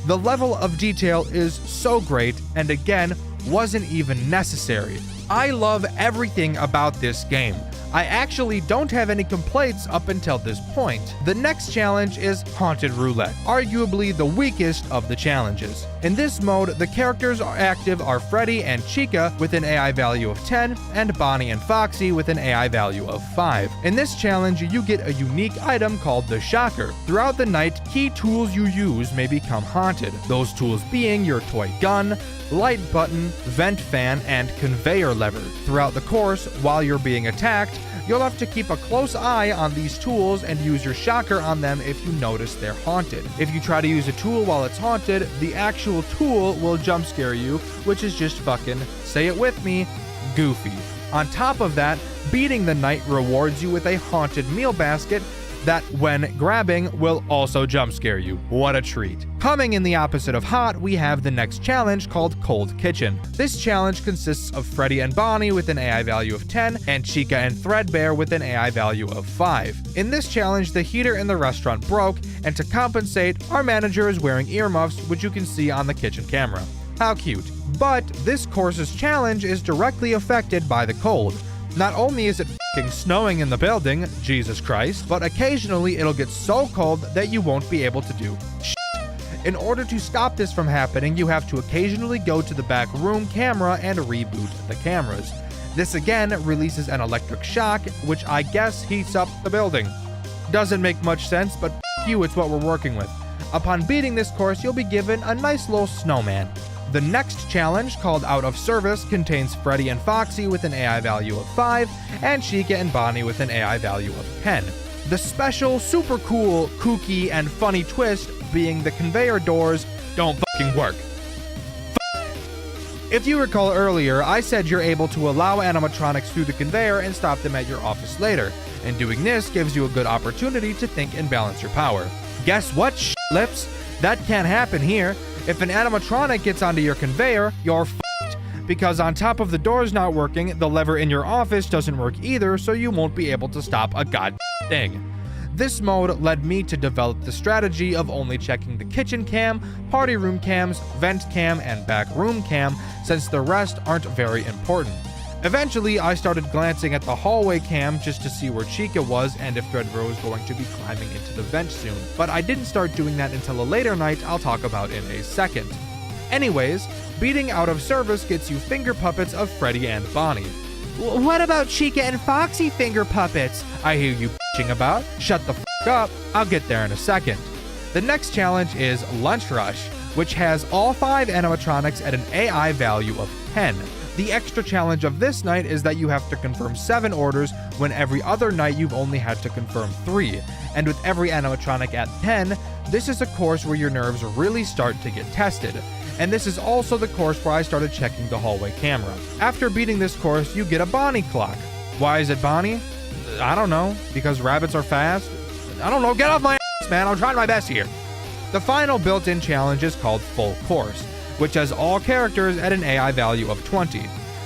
Speaker 2: The level of detail is so great, and again, wasn't even necessary. I love everything about this game. I actually don't have any complaints up until this point. The next challenge is Haunted Roulette, arguably the weakest of the challenges. In this mode, the characters active are Freddy and Chica with an AI value of 10, and Bonnie and Foxy with an AI value of 5. In this challenge, you get a unique item called the Shocker. Throughout the night, key tools you use may become haunted, those tools being your toy gun, light button, vent fan, and conveyor lever. Throughout the course, while you're being attacked, you'll have to keep a close eye on these tools and use your shocker on them if you notice they're haunted. If you try to use a tool while it's haunted, the actual tool will jump scare you, which is just fucking, say it with me, goofy. On top of that, beating the night rewards you with a haunted meal basket that, when grabbing, will also jump scare you. What a treat. Coming in the opposite of hot, we have the next challenge called Cold Kitchen. This challenge consists of Freddy and Bonnie with an AI value of 10, and Chica and Threadbare with an AI value of 5. In this challenge, the heater in the restaurant broke, and to compensate, our manager is wearing earmuffs, which you can see on the kitchen camera. How cute. But this course's challenge is directly affected by the cold. Not only is it f***ing snowing in the building, Jesus Christ, but occasionally it'll get so cold that you won't be able to do shit. In order to stop this from happening, you have to occasionally go to the back room camera and reboot the cameras. This again releases an electric shock, which I guess heats up the building. Doesn't make much sense, but f*** you, it's what we're working with. Upon beating this course, you'll be given a nice little snowman. The next challenge, called Out of Service, contains Freddy and Foxy with an AI value of 5, and Chica and Bonnie with an AI value of 10. The special, super cool, kooky, and funny twist being the conveyor doors don't fucking work. If you recall earlier, I said you're able to allow animatronics through the conveyor and stop them at your office later, and doing this gives you a good opportunity to think and balance your power. Guess what, lips? That can't happen here. If an animatronic gets onto your conveyor, you're f***ed. Because on top of the doors not working, the lever in your office doesn't work either, so you won't be able to stop a god thing. This mode led me to develop the strategy of only checking the kitchen cam, party room cams, vent cam, and back room cam, since the rest aren't very important. Eventually, I started glancing at the hallway cam just to see where Chica was and if Threadbare was going to be climbing into the vent soon, but I didn't start doing that until a later night I'll talk about in a second. Anyways, beating Out of Service gets you finger puppets of Freddy and Bonnie. What about Chica and Foxy finger puppets? I hear you bitching about. Shut the f*** up, I'll get there in a second. The next challenge is Lunch Rush, which has all 5 animatronics at an AI value of 10. The extra challenge of this night is that you have to confirm 7 orders when every other night you've only had to confirm 3. And with every animatronic at 10, this is a course where your nerves really start to get tested. And this is also the course where I started checking the hallway camera. After beating this course, you get a Bonnie clock. Why is it Bonnie? I don't know. Because rabbits are fast? I don't know. Get off my ass, man. I'm trying my best here. The final built-in challenge is called Full Course, which has all characters at an AI value of 20.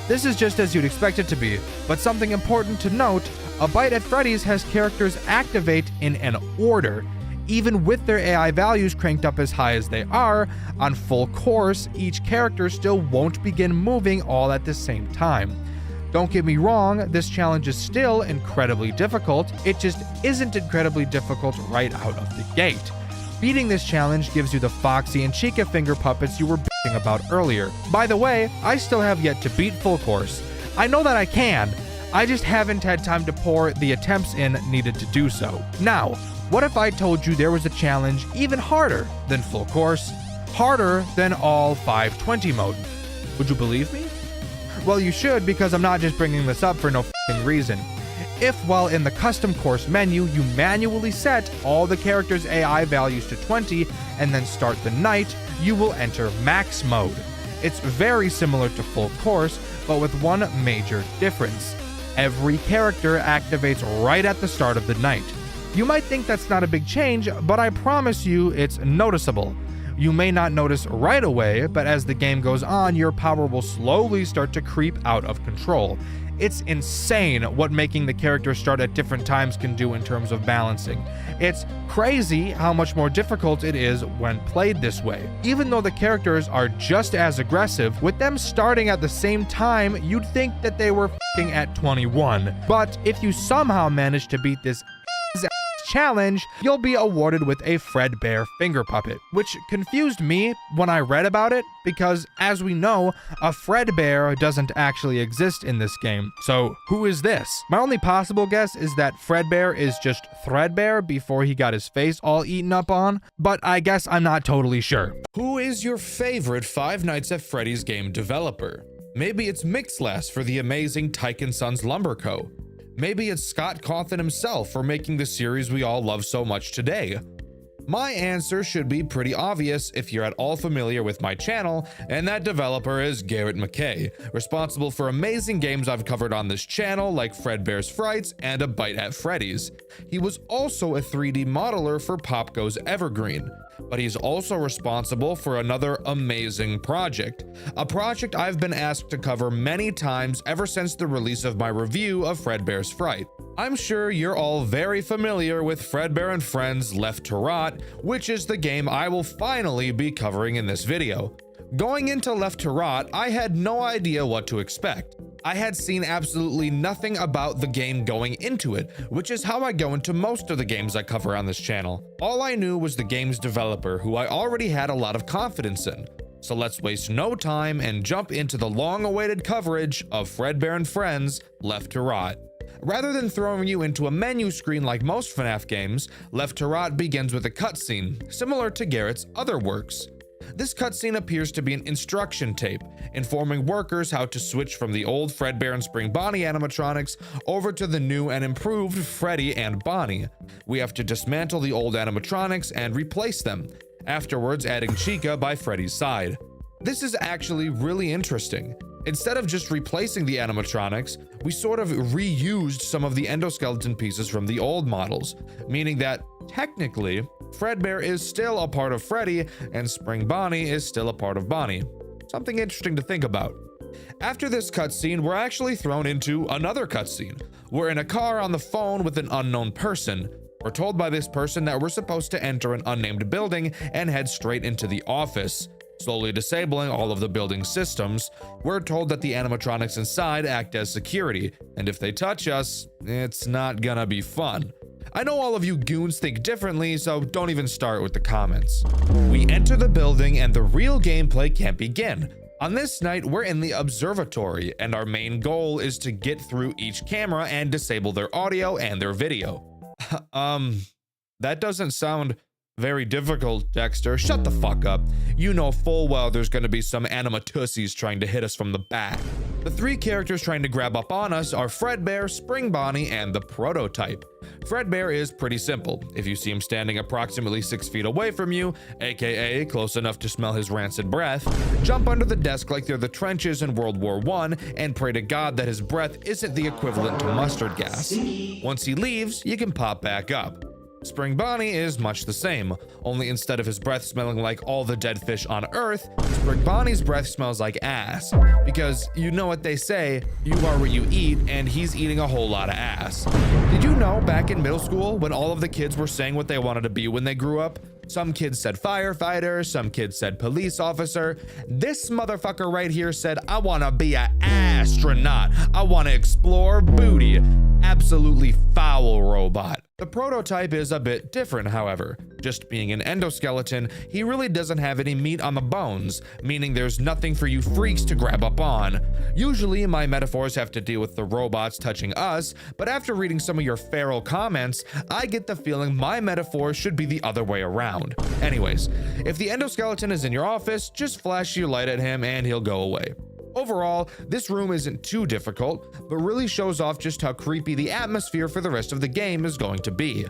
Speaker 2: This is just as you'd expect it to be, but something important to note, A Bite at Freddy's has characters activate in an order. Even with their AI values cranked up as high as they are, on Full Course, each character still won't begin moving all at the same time. Don't get me wrong, this challenge is still incredibly difficult, it just isn't incredibly difficult right out of the gate. Beating this challenge gives you the Foxy and Chica finger puppets you were bitching about earlier. By the way, I still have yet to beat Full Course. I know that I can, I just haven't had time to pour the attempts in needed to do so. Now, what if I told you there was a challenge even harder than Full Course? Harder than all 520 mode? Would you believe me? Well, you should, because I'm not just bringing this up for no f***ing reason. If, while in the custom course menu, you manually set all the characters' AI values to 20 and then start the night, you will enter max mode. It's very similar to Full Course, but with one major difference. Every character activates right at the start of the night. You might think that's not a big change, but I promise you it's noticeable. You may not notice right away, but as the game goes on, your power will slowly start to creep out of control. It's insane what making the characters start at different times can do in terms of balancing. It's crazy how much more difficult it is when played this way. Even though the characters are just as aggressive, with them starting at the same time, you'd think that they were f***ing at 21. But if you somehow manage to beat this challenge, you'll be awarded with a Fredbear finger puppet, which confused me when I read about it because, as we know, a Fredbear doesn't actually exist in this game. So who is this? My only possible guess is that Fredbear is just Threadbare before he got his face all eaten up on, but I guess I'm not totally sure.
Speaker 1: Who is your favorite Five Nights at Freddy's game developer? Maybe it's Mixlass for the amazing Tyke & Sons Lumber Co. Maybe it's Scott Cawthon himself for making the series we all love so much today. My answer should be pretty obvious if you're at all familiar with my channel, and that developer is Garrett McKay, responsible for amazing games I've covered on this channel like Fredbear's Frights and A Bite at Freddy's. He was also a 3D modeler for Pop Goes Evergreen, but he's also responsible for another amazing project, a project I've been asked to cover many times ever since the release of my review of Fredbear's Fright. I'm sure you're all very familiar with Fredbear and Friends Left to Rot, which is the game I will finally be covering in this video. Going into Left to Rot, I had no idea what to expect. I had seen absolutely nothing about the game going into it, which is how I go into most of the games I cover on this channel. All I knew was the game's developer, who I already had a lot of confidence in. So let's waste no time and jump into the long-awaited coverage of Fredbear and Friends Left to Rot. Rather than throwing you into a menu screen like most FNAF games, Left to Rot begins with a cutscene, similar to Garrett's other works. This cutscene appears to be an instruction tape, informing workers how to switch from the old Fredbear and Spring Bonnie animatronics over to the new and improved Freddy and Bonnie. We have to dismantle the old animatronics and replace them, afterwards adding Chica by Freddy's side. This is actually really interesting. Instead of just replacing the animatronics, we sort of reused some of the endoskeleton pieces from the old models, meaning that, technically, Fredbear is still a part of Freddy and Spring Bonnie is still a part of Bonnie. Something interesting to think about. After this cutscene, we're actually thrown into another cutscene. We're in a car on the phone with an unknown person. We're told by this person that we're supposed to enter an unnamed building and head straight into the office. Slowly disabling all of the building's systems, we're told that the animatronics inside act as security, and if they touch us, it's not gonna be fun. I know all of you goons think differently, so don't even start with the comments. We enter the building and the real gameplay can't begin. On this night, we're in the observatory, and our main goal is to get through each camera and disable their audio and their video. That doesn't sound very difficult, Dxtr. Shut the fuck up. You know full well there's gonna be some animatussies trying to hit us from the back. The three characters trying to grab up on us are Fredbear, Spring Bonnie, and the prototype. Fredbear is pretty simple. If you see him standing approximately 6 feet away from you, aka close enough to smell his rancid breath, jump under the desk like they're the trenches in World War I and pray to God that his breath isn't the equivalent to mustard gas. Once he leaves, you can pop back up. Spring Bonnie is much the same, only instead of his breath smelling like all the dead fish on Earth, Spring Bonnie's breath smells like ass. Because you know what they say, you are what you eat, and he's eating a whole lot of ass. Did you know back in middle school when all of the kids were saying what they wanted to be when they grew up? Some kids said firefighter, some kids said police officer. This motherfucker right here said, I wanna be an astronaut. I wanna explore booty. Absolutely foul robot. The prototype is a bit different, however. Just being an endoskeleton, he really doesn't have any meat on the bones, meaning there's nothing for you freaks to grab up on. Usually, my metaphors have to deal with the robots touching us, but after reading some of your feral comments, I get the feeling my metaphor should be the other way around. Anyways, if the endoskeleton is in your office, just flash your light at him and he'll go away. Overall, this room isn't too difficult, but really shows off just how creepy the atmosphere for the rest of the game is going to be.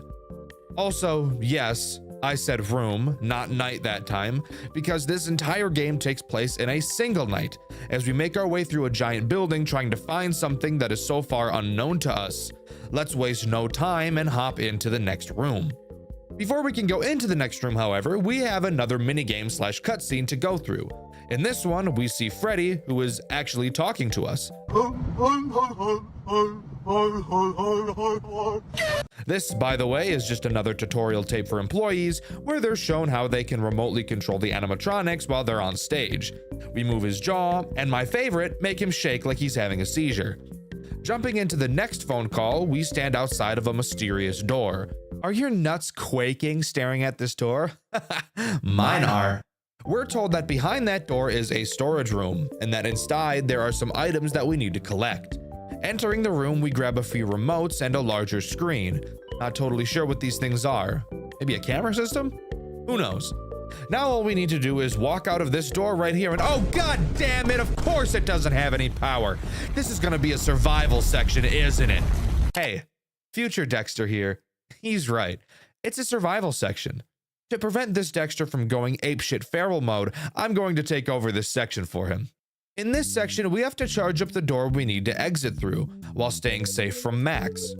Speaker 1: Also, yes, I said room, not night that time, because this entire game takes place in a single night, as we make our way through a giant building trying to find something that is so far unknown to us. Let's waste no time and hop into the next room. Before we can go into the next room, however, we have another minigame/cutscene to go through. In this one, we see Freddy, who is actually talking to us. This, by the way, is just another tutorial tape for employees where they're shown how they can remotely control the animatronics while they're on stage. We move his jaw, and my favorite, make him shake like he's having a seizure. Jumping into the next phone call, we stand outside of a mysterious door. Are your nuts quaking staring at this door? Mine are. We're told that behind that door is a storage room, and that inside there are some items that we need to collect. Entering the room, we grab a few remotes and a larger screen. Not totally sure what these things are. Maybe a camera system? Who knows? Now all we need to do is walk out of this door right here and oh god damn it, of course it doesn't have any power. This is gonna be a survival section, isn't it? Hey, future Dxtr here. He's right. It's a survival section. To prevent this Dxtr from going apeshit feral mode, I'm going to take over this section for him. In this section, we have to charge up the door we need to exit through, while staying safe from Max.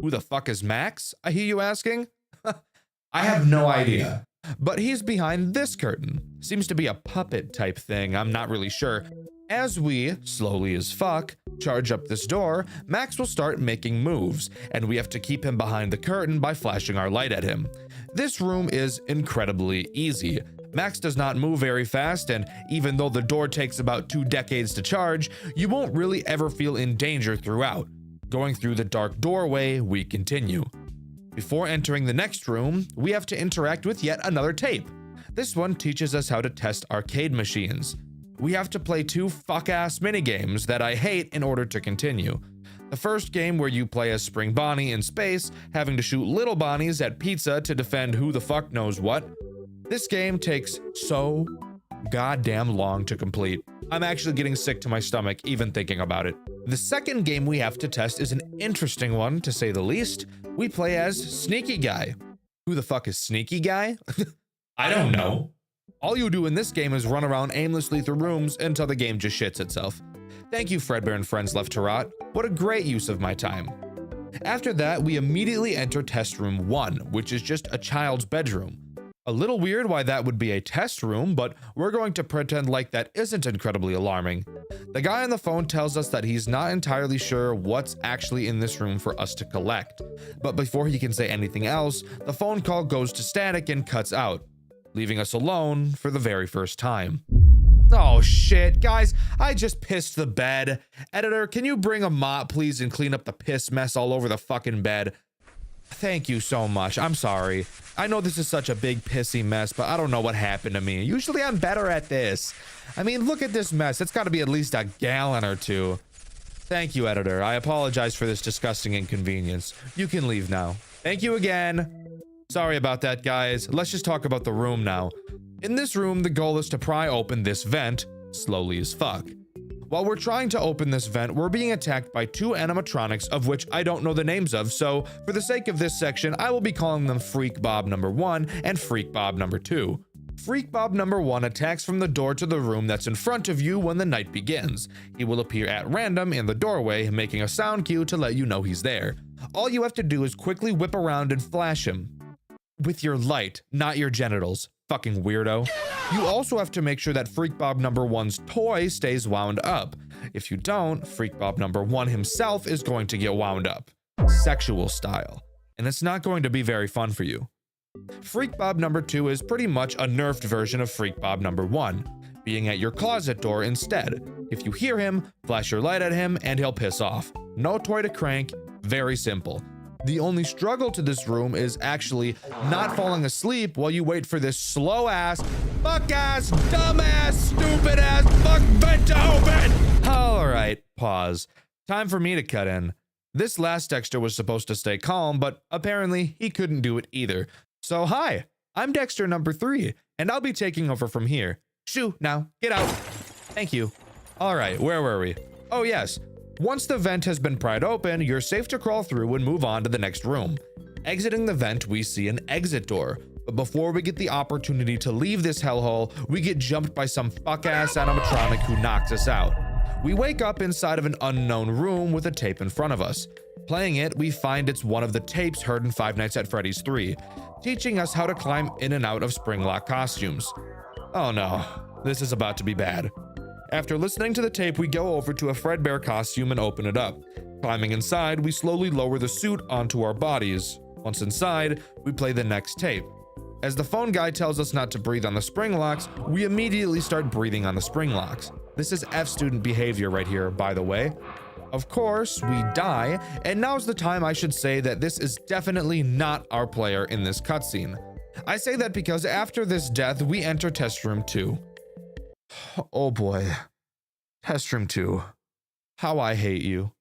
Speaker 1: Who the fuck is Max, I hear you asking? I have no idea. But he's behind this curtain. Seems to be a puppet type thing, I'm not really sure. As we, slowly as fuck, charge up this door, Max will start making moves, and we have to keep him behind the curtain by flashing our light at him. This room is incredibly easy. Max does not move very fast, and even though the door takes about 2 decades to charge, you won't really ever feel in danger throughout. Going through the dark doorway, we continue. Before entering the next room, we have to interact with yet another tape. This one teaches us how to test arcade machines. We have to play 2 fuck-ass minigames that I hate in order to continue. The first game where you play as Spring Bonnie in space, having to shoot little Bonnies at pizza to defend who the fuck knows what. This game takes so goddamn long to complete. I'm actually getting sick to my stomach even thinking about it. The second game we have to test is an interesting one, to say the least. We play as Sneaky Guy. Who the fuck is Sneaky Guy? I don't know. All you do in this game is run around aimlessly through rooms until the game just shits itself. Thank you, Fredbear and Friends Left to Rot. What a great use of my time. After that, we immediately enter test room 1, which is just a child's bedroom. A little weird why that would be a test room, but we're going to pretend like that isn't incredibly alarming. The guy on the phone tells us that he's not entirely sure what's actually in this room for us to collect. But before he can say anything else, the phone call goes to static and cuts out, leaving us alone for the very first time. Oh shit, guys, I just pissed the bed. Editor, can you bring a mop please and clean up the piss mess all over the fucking bed? Thank you so much. I'm sorry. I know this is such a big pissy mess, but I don't know what happened to me. Usually I'm better at this. I mean, look at this mess. It's got to be at least a gallon or 2. Thank you, editor. I apologize for this disgusting inconvenience. You can leave now. Thank you again. Sorry about that, guys. Let's just talk about the room now. In this room, the goal is to pry open this vent, slowly as fuck. While we're trying to open this vent, we're being attacked by 2 animatronics of which I don't know the names of, so for the sake of this section, I will be calling them Freak Bob number 1 and Freak Bob number 2. Freak Bob number 1 attacks from the door to the room that's in front of you when the night begins. He will appear at random in the doorway, making a sound cue to let you know he's there. All you have to do is quickly whip around and flash him. With your light, not your genitals. Fucking weirdo. You also have to make sure that Freak Bob number 1's toy stays wound up. If you don't, Freak Bob number 1 himself is going to get wound up. Sexual style. And it's not going to be very fun for you. Freak Bob number 2 is pretty much a nerfed version of Freak Bob number 1, being at your closet door instead. If you hear him, flash your light at him and he'll piss off. No toy to crank, very simple. The only struggle to this room is actually not falling asleep while you wait for this slow ass, fuck ass, dumb ass, stupid ass, fuck vent to open. All right, pause. Time for me to cut in. This last Dxtr was supposed to stay calm, but apparently he couldn't do it either. So hi, I'm Dxtr number 3, and I'll be taking over from here. Shoo, now, get out. Thank you. All right, where were we? Oh yes. Once the vent has been pried open, you're safe to crawl through and move on to the next room. Exiting the vent, we see an exit door. But before we get the opportunity to leave this hellhole, we get jumped by some fuck-ass animatronic who knocks us out. We wake up inside of an unknown room with a tape in front of us. Playing it, we find it's one of the tapes heard in Five Nights at Freddy's 3, teaching us how to climb in and out of Springlock costumes. Oh no. This is about to be bad. After listening to the tape, we go over to a Fredbear costume and open it up. Climbing inside, we slowly lower the suit onto our bodies. Once inside, we play the next tape. As the phone guy tells us not to breathe on the spring locks, we immediately start breathing on the spring locks. This is F student behavior right here, by the way. Of course, we die, and now's the time I should say that this is definitely not our player in this cutscene. I say that because after this death, we enter test room 2. Oh boy. Test room 2. How I hate you.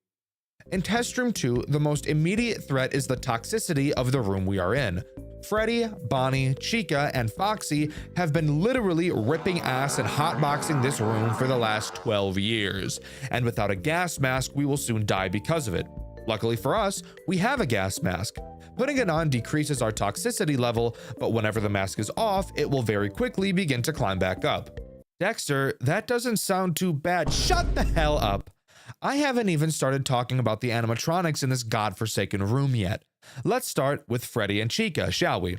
Speaker 1: In test room 2, the most immediate threat is the toxicity of the room we are in. Freddy, Bonnie, Chica, and Foxy have been literally ripping ass and hotboxing this room for the last 12 years. And without a gas mask, we will soon die because of it. Luckily for us, we have a gas mask. Putting it on decreases our toxicity level, but whenever the mask is off, it will very quickly begin to climb back up. Dexter, that doesn't sound too bad. Shut the hell up. I haven't even started talking about the animatronics in this godforsaken room yet. Let's start with Freddy and Chica, shall we?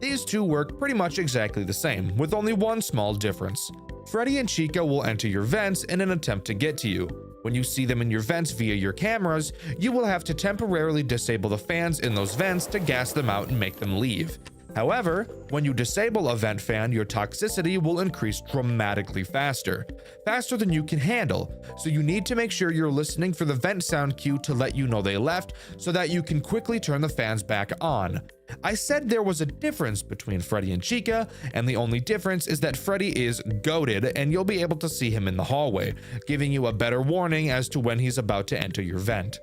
Speaker 1: These two work pretty much exactly the same, with only one small difference. Freddy and Chica will enter your vents in an attempt to get to you. When you see them in your vents via your cameras, you will have to temporarily disable the fans in those vents to gas them out and make them leave. However, when you disable a vent fan, your toxicity will increase dramatically faster than you can handle, so you need to make sure you're listening for the vent sound cue to let you know they left so that you can quickly turn the fans back on. I said there was a difference between Freddy and Chica, and the only difference is that Freddy is goated and you'll be able to see him in the hallway, giving you a better warning as to when he's about to enter your vent.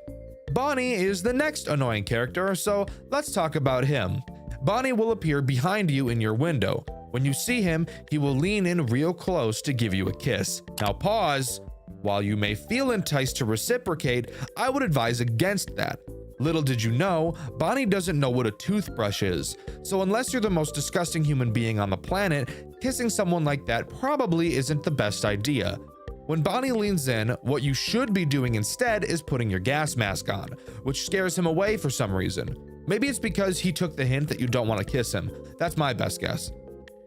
Speaker 1: Bonnie is the next annoying character, so let's talk about him. Bonnie will appear behind you in your window. When you see him, he will lean in real close to give you a kiss. Now pause. While you may feel enticed to reciprocate, I would advise against that. Little did you know, Bonnie doesn't know what a toothbrush is. So unless you're the most disgusting human being on the planet, kissing someone like that probably isn't the best idea. When Bonnie leans in, what you should be doing instead is putting your gas mask on, which scares him away for some reason. Maybe it's because he took the hint that you don't want to kiss him. That's my best guess.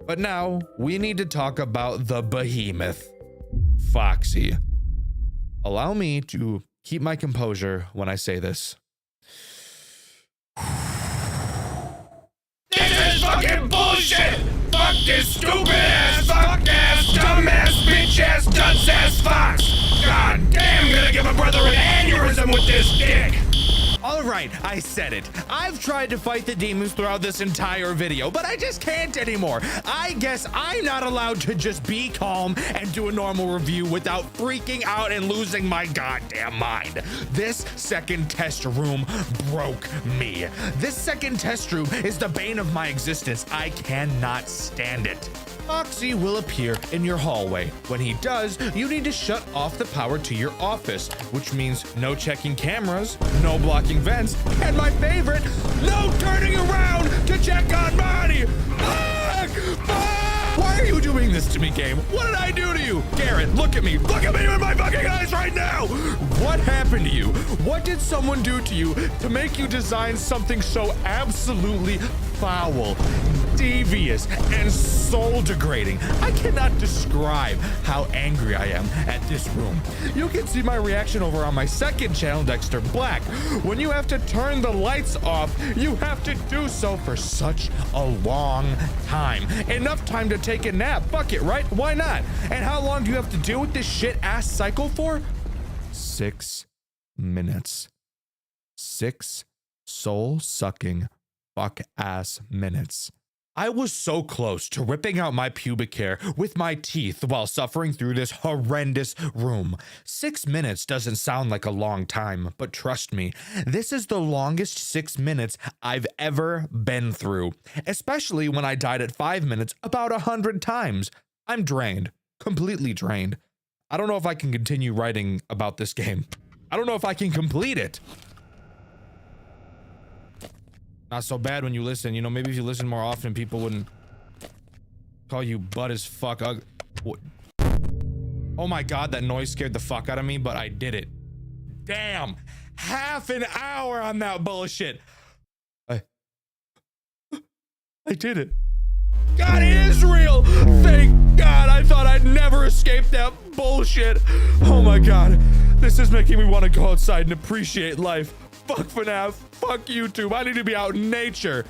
Speaker 1: But now, we need to talk about the behemoth, Foxy. Allow me to keep my composure when I say this.
Speaker 4: This is fucking bullshit! Fuck this stupid ass, fuck ass, dumb ass, bitch ass, dunce ass fox! God damn, I'm gonna give a brother an aneurysm with this dick!
Speaker 1: Alright, I said it. I've tried to fight the demons throughout this entire video, but I just can't anymore. I guess I'm not allowed to just be calm and do a normal review without freaking out and losing my goddamn mind. This second test room broke me. This second test room is the bane of my existence. I cannot stand it. Foxy will appear in your hallway. When he does, you need to shut off the power to your office, which means no checking cameras, no blocking vents, and my favorite, no turning around to check on Bonnie. Why are you doing this to me, game? What did I do to you? Garrett, look at me. Look at me with my fucking eyes right now. What happened to you? What did someone do to you to make you design something so absolutely foul, devious, and soul degrading? I cannot describe how angry I am at this room. You can see my reaction over on my second channel, Dxtr Black. When you have to turn the lights off, you have to do so for such a long time. Enough time to take a nap. Fuck it, right? Why not? And how long do you have to deal with this shit ass cycle for? 6 minutes. 6 soul-sucking fuck-ass minutes. I was so close to ripping out my pubic hair with my teeth while suffering through this horrendous room. 6 minutes doesn't sound like a long time, but trust me, this is the longest 6 minutes I've ever been through, especially when I died at 5 minutes about 100 times. I'm drained, completely drained. I don't know if I can continue writing about this game. I don't know if I can complete it. Not so bad when you listen. You know, maybe if you listen more often, people wouldn't call you butt as fuck. Oh my god, that noise scared the fuck out of me, but I did it. Damn, half an hour on that bullshit. I did it. God is real. Thank God, I thought I'd never escape that bullshit. Oh my God, this is making me want to go outside and appreciate life. Fuck FNAF, fuck YouTube, I need to be out in nature.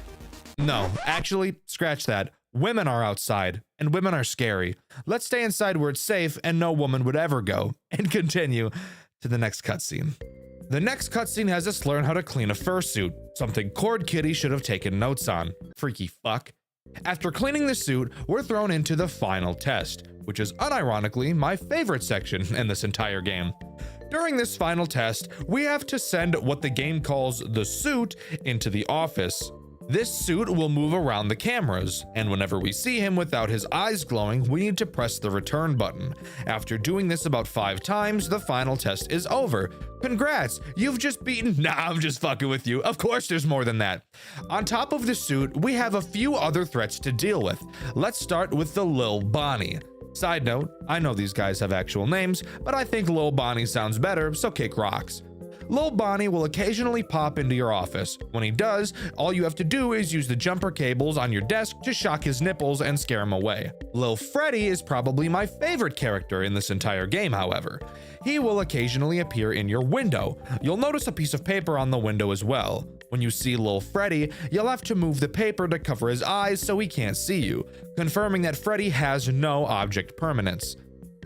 Speaker 1: No, actually, scratch that. Women are outside, and women are scary. Let's stay inside where it's safe and no woman would ever go, and continue to the next cutscene. The next cutscene has us learn how to clean a fursuit, something Cord Kitty should have taken notes on. Freaky fuck. After cleaning the suit, we're thrown into the final test, which is unironically my favorite section in this entire game. During this final test, we have to send what the game calls the suit into the office. This suit will move around the cameras, and whenever we see him without his eyes glowing, we need to press the return button. After doing this about 5 times, the final test is over. Congrats, you've just beaten— Nah, I'm just fucking with you. Of course there's more than that. On top of the suit, we have a few other threats to deal with. Let's start with the Lil Bonnie. Side note, I know these guys have actual names, but I think Lil Bonnie sounds better, so kick rocks. Lil Bonnie will occasionally pop into your office. When he does, all you have to do is use the jumper cables on your desk to shock his nipples and scare him away. Lil Freddy is probably my favorite character in this entire game, however. He will occasionally appear in your window. You'll notice a piece of paper on the window as well. When you see Lil Freddy, you'll have to move the paper to cover his eyes so he can't see you, confirming that Freddy has no object permanence.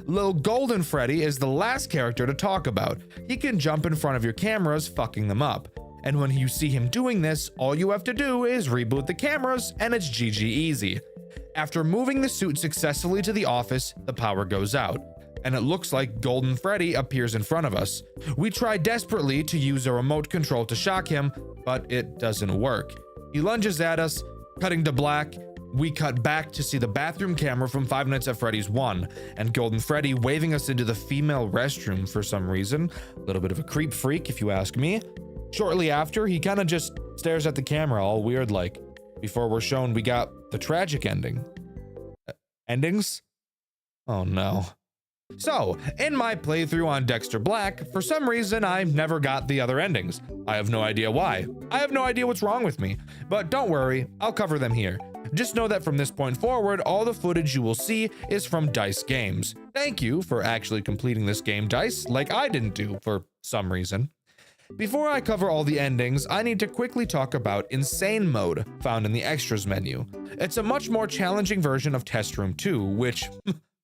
Speaker 1: Lil Golden Freddy is the last character to talk about. He can jump in front of your cameras, fucking them up. And when you see him doing this, all you have to do is reboot the cameras and it's GG easy. After moving the suit successfully to the office, the power goes out, and it looks like Golden Freddy appears in front of us. We try desperately to use a remote control to shock him, but it doesn't work. He lunges at us, cutting to black. We cut back to see the bathroom camera from 5 Nights at Freddy's 1, and Golden Freddy waving us into the female restroom for some reason. A little bit of a creep freak, if you ask me. Shortly after, he kind of just stares at the camera all weird like, before we're shown we got the tragic ending. Endings? Oh no. So, in my playthrough on Dxtr Black, for some reason I never got the other endings. I have no idea why. I have no idea what's wrong with me, but don't worry, I'll cover them here. Just know that from this point forward, all the footage you will see is from Dice Games. Thank you for actually completing this game, Dice, like I didn't do for some reason. Before I cover all the endings, I need to quickly talk about Insane Mode, found in the Extras menu. It's a much more challenging version of Test Room 2, which,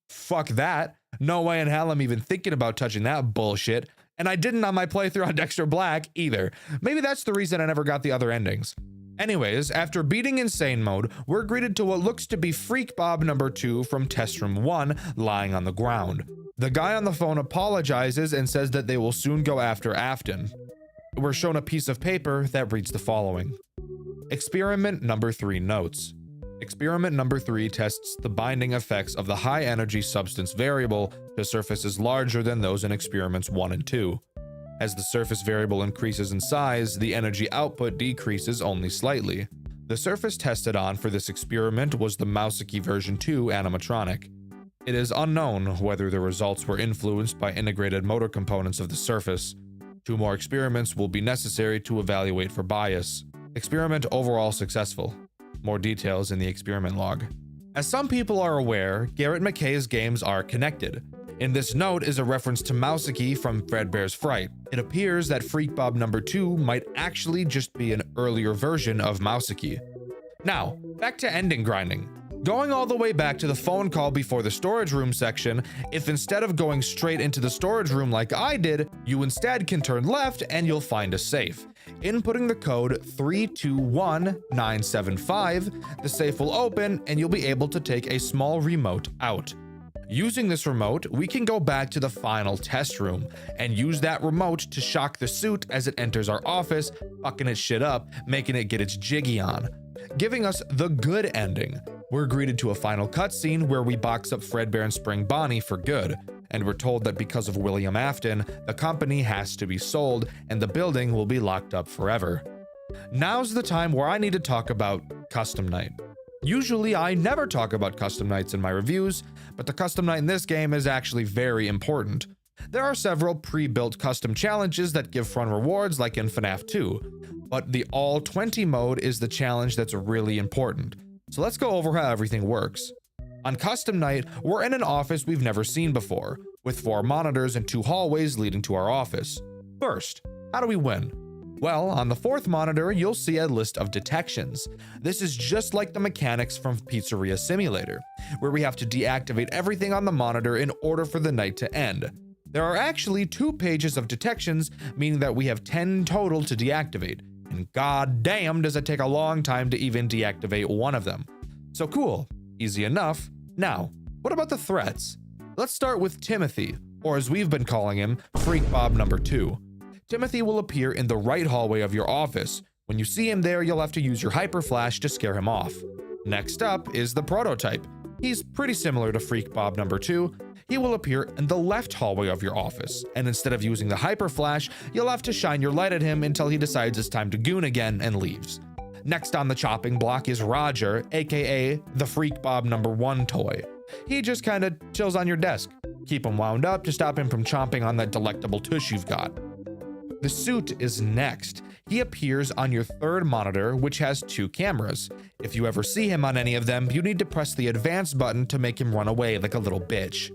Speaker 1: fuck that. No way in hell I'm even thinking about touching that bullshit, and I didn't on my playthrough on Dxtr Black either. Maybe that's the reason I never got the other endings. Anyways, after beating Insane Mode, we're greeted to what looks to be Freak Bob number 2 from Test Room 1 lying on the ground. The guy on the phone apologizes and says that they will soon go after Afton. We're shown a piece of paper that reads the following. Experiment number 3 notes. Experiment number 3 tests the binding effects of the high energy substance variable to surfaces larger than those in experiments 1 and 2. As the surface variable increases in size, the energy output decreases only slightly. The surface tested on for this experiment was the Mouseki version 2 animatronic. It is unknown whether the results were influenced by integrated motor components of the surface. 2 more experiments will be necessary to evaluate for bias. Experiment overall successful. More details in the experiment log. As some people are aware, Garrett McKay's games are connected. In this note is a reference to Mouseki from Fredbear's Fright. It appears that Freak Bob number 2 might actually just be an earlier version of Mouseki. Now, back to ending grinding. Going all the way back to the phone call before the storage room section, if instead of going straight into the storage room like I did, you instead can turn left and you'll find a safe. Inputting the code 321975, the safe will open and you'll be able to take a small remote out. Using this remote, we can go back to the final test room and use that remote to shock the suit as it enters our office, fucking its shit up, making it get its jiggy on, giving us the good ending. We're greeted to a final cutscene where we box up Fredbear and Spring Bonnie for good, and we're told that because of William Afton, the company has to be sold and the building will be locked up forever. Now's the time where I need to talk about Custom Night. Usually I never talk about custom nights in my reviews, but the custom night in this game is actually very important. There are several pre-built custom challenges that give fun rewards like in FNAF 2, but the all 20 mode is the challenge that's really important. So let's go over how everything works. On custom night, we're in an office we've never seen before, with 4 monitors and 2 hallways leading to our office. First, how do we win? Well, on the 4th monitor, you'll see a list of detections. This is just like the mechanics from Pizzeria Simulator, where we have to deactivate everything on the monitor in order for the night to end. There are actually 2 pages of detections, meaning that we have 10 total to deactivate, and goddamn does it take a long time to even deactivate one of them. So cool, easy enough. Now, what about the threats? Let's start with Timothy, or as we've been calling him, Freak Bob number 2. Timothy will appear in the right hallway of your office. When you see him there, you'll have to use your hyper flash to scare him off. Next up is the prototype. He's pretty similar to Freak Bob number 2. He will appear in the left hallway of your office, and instead of using the hyper flash, you'll have to shine your light at him until he decides it's time to goon again and leaves. Next on the chopping block is Roger, aka the Freak Bob number 1 toy. He just kinda chills on your desk. Keep him wound up to stop him from chomping on that delectable tush you've got. The suit is next. He appears on your 3rd monitor, which has 2 cameras. If you ever see him on any of them, you need to press the advance button to make him run away like a little bitch.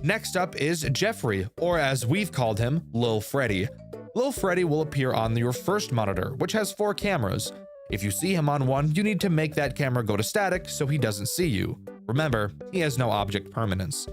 Speaker 1: Next up is Jeffrey, or as we've called him, Lil Freddy. Lil Freddy will appear on your 1st monitor, which has 4 cameras. If you see him on one, you need to make that camera go to static so he doesn't see you. Remember, he has no object permanence.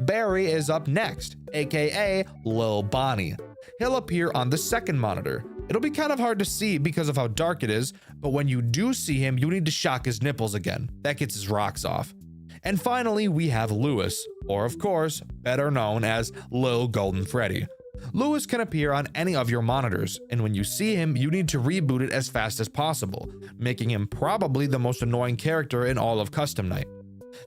Speaker 1: Barry is up next, aka Lil Bonnie. He'll appear on the 2nd monitor. It'll be kind of hard to see because of how dark it is, but when you do see him, you need to shock his nipples again. That gets his rocks off. And finally, we have Lewis, or of course, better known as Lil Golden Freddy. Lewis can appear on any of your monitors, and when you see him, you need to reboot it as fast as possible, making him probably the most annoying character in all of Custom Night.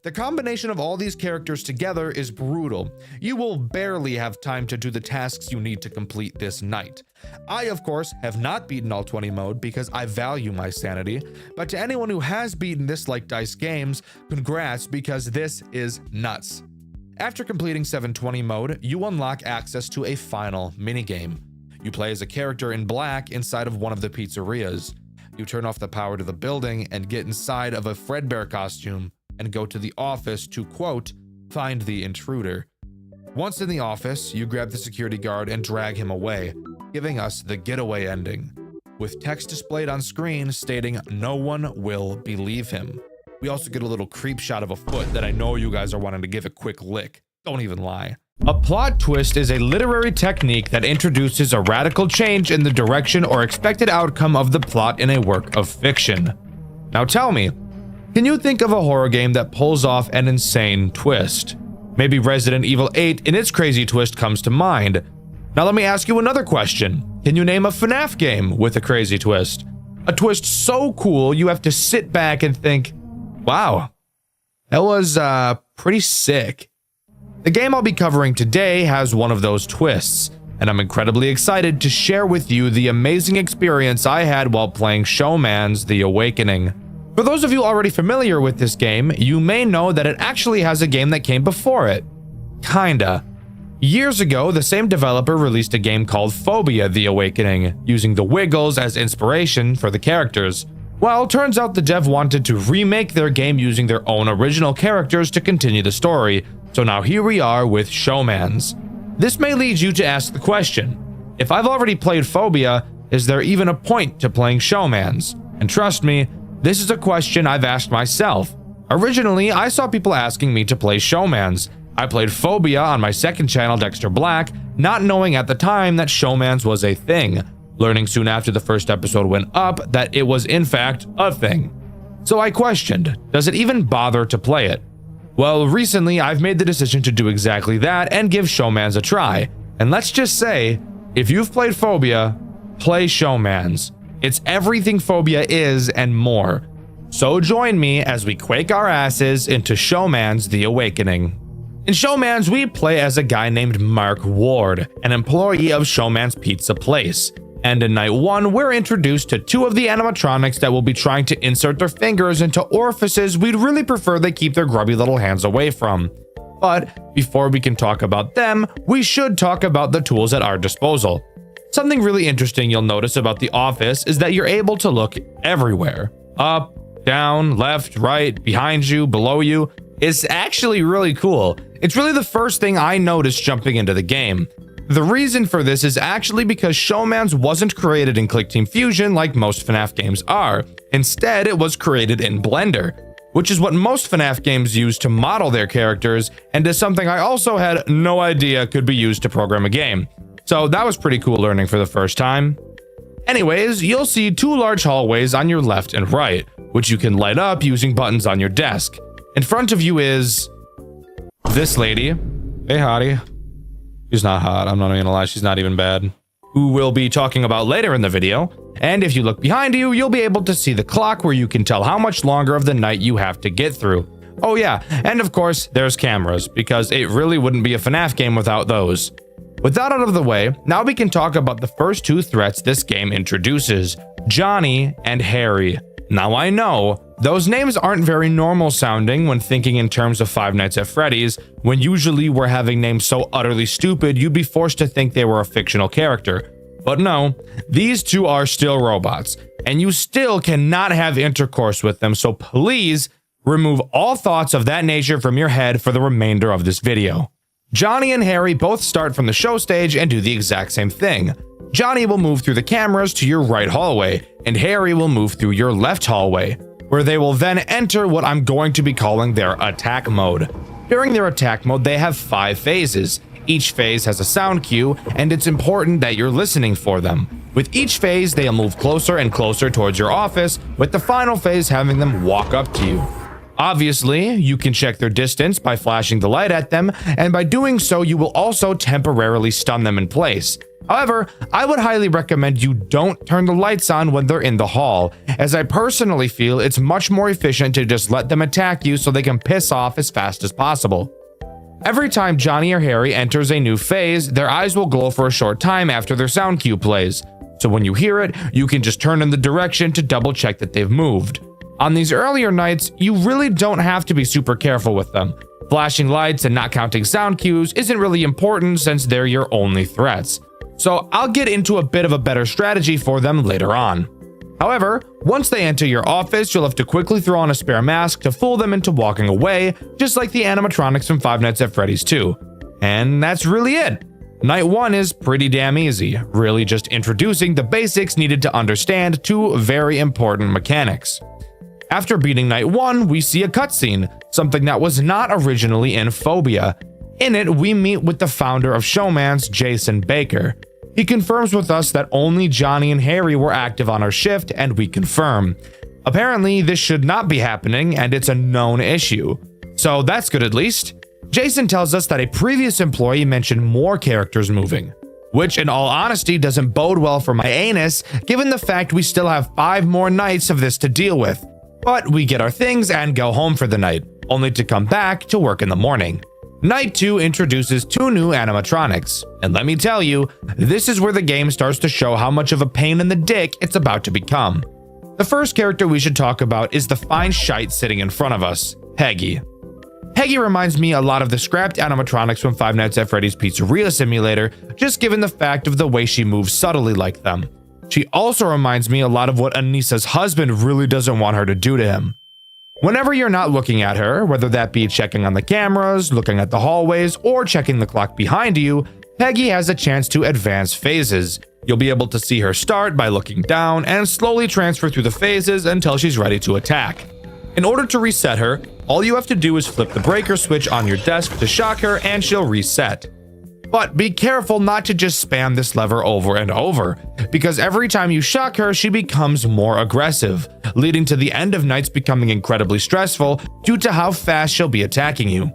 Speaker 1: The combination of all these characters together is brutal. You will barely have time to do the tasks you need to complete this night. I, of course, have not beaten all 20 mode because I value my sanity, but to anyone who has beaten this like Dice Games, congrats because this is nuts. After completing 720 mode, you unlock access to a final minigame. You play as a character in black inside of one of the pizzerias. You turn off the power to the building and get inside of a Fredbear costume and go to the office to, quote, find the intruder. Once in the office, you grab the security guard and drag him away, giving us the getaway ending, with text displayed on screen stating no one will believe him. We also get a little creep shot of a foot that I know you guys are wanting to give a quick lick. Don't even lie. A plot twist is a literary technique that introduces a radical change in the direction or expected outcome of the plot in a work of fiction. Now tell me, can you think of a horror game that pulls off an insane twist? Maybe Resident Evil 8 in its crazy twist comes to mind. Now let me ask you another question. Can you name a FNAF game with a crazy twist? A twist so cool you have to sit back and think, wow, that was pretty sick. The game I'll be covering today has one of those twists, and I'm incredibly excited to share with you the amazing experience I had while playing Showman's The Awakening. For those of you already familiar with this game, you may know that it actually has a game that came before it. Kinda. Years ago, the same developer released a game called Phobia: The Awakening, using the Wiggles as inspiration for the characters. Well, turns out the dev wanted to remake their game using their own original characters to continue the story, so now here we are with Showman's. This may lead you to ask the question, if I've already played Phobia, is there even a point to playing Showman's? And trust me, this is a question I've asked myself. Originally, I saw people asking me to play Showman's. I played Phobia on my 2nd channel, Dxtr Black, not knowing at the time that Showman's was a thing, learning soon after the first episode went up that it was in fact a thing. So I questioned, does it even bother to play it? Well, recently I've made the decision to do exactly that and give Showman's a try. And let's just say, if you've played Phobia, play Showman's. It's everything Phobia is and more. So join me as we quake our asses into Showman's The Awakening. In Showman's, we play as a guy named Mark Ward, an employee of Showman's Pizza Place. And in night 1, we're introduced to 2 of the animatronics that will be trying to insert their fingers into orifices we'd really prefer they keep their grubby little hands away from. But before we can talk about them, we should talk about the tools at our disposal. Something really interesting you'll notice about the office is that you're able to look everywhere. Up, down, left, right, behind you, below you. is actually really cool. It's really the first thing I noticed jumping into the game. The reason for this is actually because Showman's wasn't created in ClickTeam Fusion like most FNAF games are. Instead, it was created in Blender, which is what most FNAF games use to model their characters, and is something I also had no idea could be used to program a game. So that was pretty cool learning for the first time. Anyways, you'll see two large hallways on your left and right, which you can light up using buttons on your desk. In front of you is this lady. Hey, hottie. She's not hot, I'm not even gonna lie, she's not even bad. Who we'll be talking about later in the video. And if you look behind you, you'll be able to see the clock where you can tell how much longer of the night you have to get through. Oh yeah, and of course, there's cameras, because it really wouldn't be a FNAF game without those. With that out of the way, now we can talk about the first two threats this game introduces, Johnny and Harry. Now I know, those names aren't very normal sounding when thinking in terms of Five Nights at Freddy's, when usually we're having names so utterly stupid you'd be forced to think they were a fictional character. But no, these two are still robots, and you still cannot have intercourse with them, so please remove all thoughts of that nature from your head for the remainder of this video. Johnny and Harry both start from the show stage and do the exact same thing. Johnny will move through the cameras to your right hallway, and Harry will move through your left hallway, where they will then enter what I'm going to be calling their attack mode. During their attack mode, they have 5 phases. Each phase has a sound cue, and it's important that you're listening for them. With each phase, they'll move closer and closer towards your office, with the final phase having them walk up to you. Obviously, you can check their distance by flashing the light at them, and by doing so, you will also temporarily stun them in place. However, I would highly recommend you don't turn the lights on when they're in the hall, as I personally feel it's much more efficient to just let them attack you so they can piss off as fast as possible. Every time Johnny or Harry enters a new phase, their eyes will glow for a short time after their sound cue plays. So when you hear it, you can just turn in the direction to double check that they've moved. On these earlier nights, you really don't have to be super careful with them. Flashing lights and not counting sound cues isn't really important since they're your only threats. So I'll get into a bit of a better strategy for them later on. However, once they enter your office, you'll have to quickly throw on a spare mask to fool them into walking away, just like the animatronics from Five Nights at Freddy's 2. And that's really it. Night 1 is pretty damn easy, really just introducing the basics needed to understand 2 very important mechanics. After beating Night 1, we see a cutscene, something that was not originally in Phobia. In it, we meet with the founder of Showman's, Jason Baker. He confirms with us that only Johnny and Harry were active on our shift, and we confirm. Apparently, this should not be happening, and it's a known issue. So that's good at least. Jason tells us that a previous employee mentioned more characters moving, which in all honesty doesn't bode well for my anus, given the fact we still have 5 more nights of this to deal with. But we get our things and go home for the night, only to come back to work in the morning. Night 2 introduces 2 new animatronics, and let me tell you, this is where the game starts to show how much of a pain in the dick it's about to become. The first character we should talk about is the fine shite sitting in front of us, Peggy. Peggy reminds me a lot of the scrapped animatronics from Five Nights at Freddy's Pizzeria Simulator, just given the fact of the way she moves subtly like them. She also reminds me a lot of what Anissa's husband really doesn't want her to do to him. Whenever you're not looking at her, whether that be checking on the cameras, looking at the hallways, or checking the clock behind you, Peggy has a chance to advance phases. You'll be able to see her start by looking down and slowly transfer through the phases until she's ready to attack. In order to reset her, all you have to do is flip the breaker switch on your desk to shock her and she'll reset. But be careful not to just spam this lever over and over, because every time you shock her, she becomes more aggressive, leading to the end of nights becoming incredibly stressful due to how fast she'll be attacking you.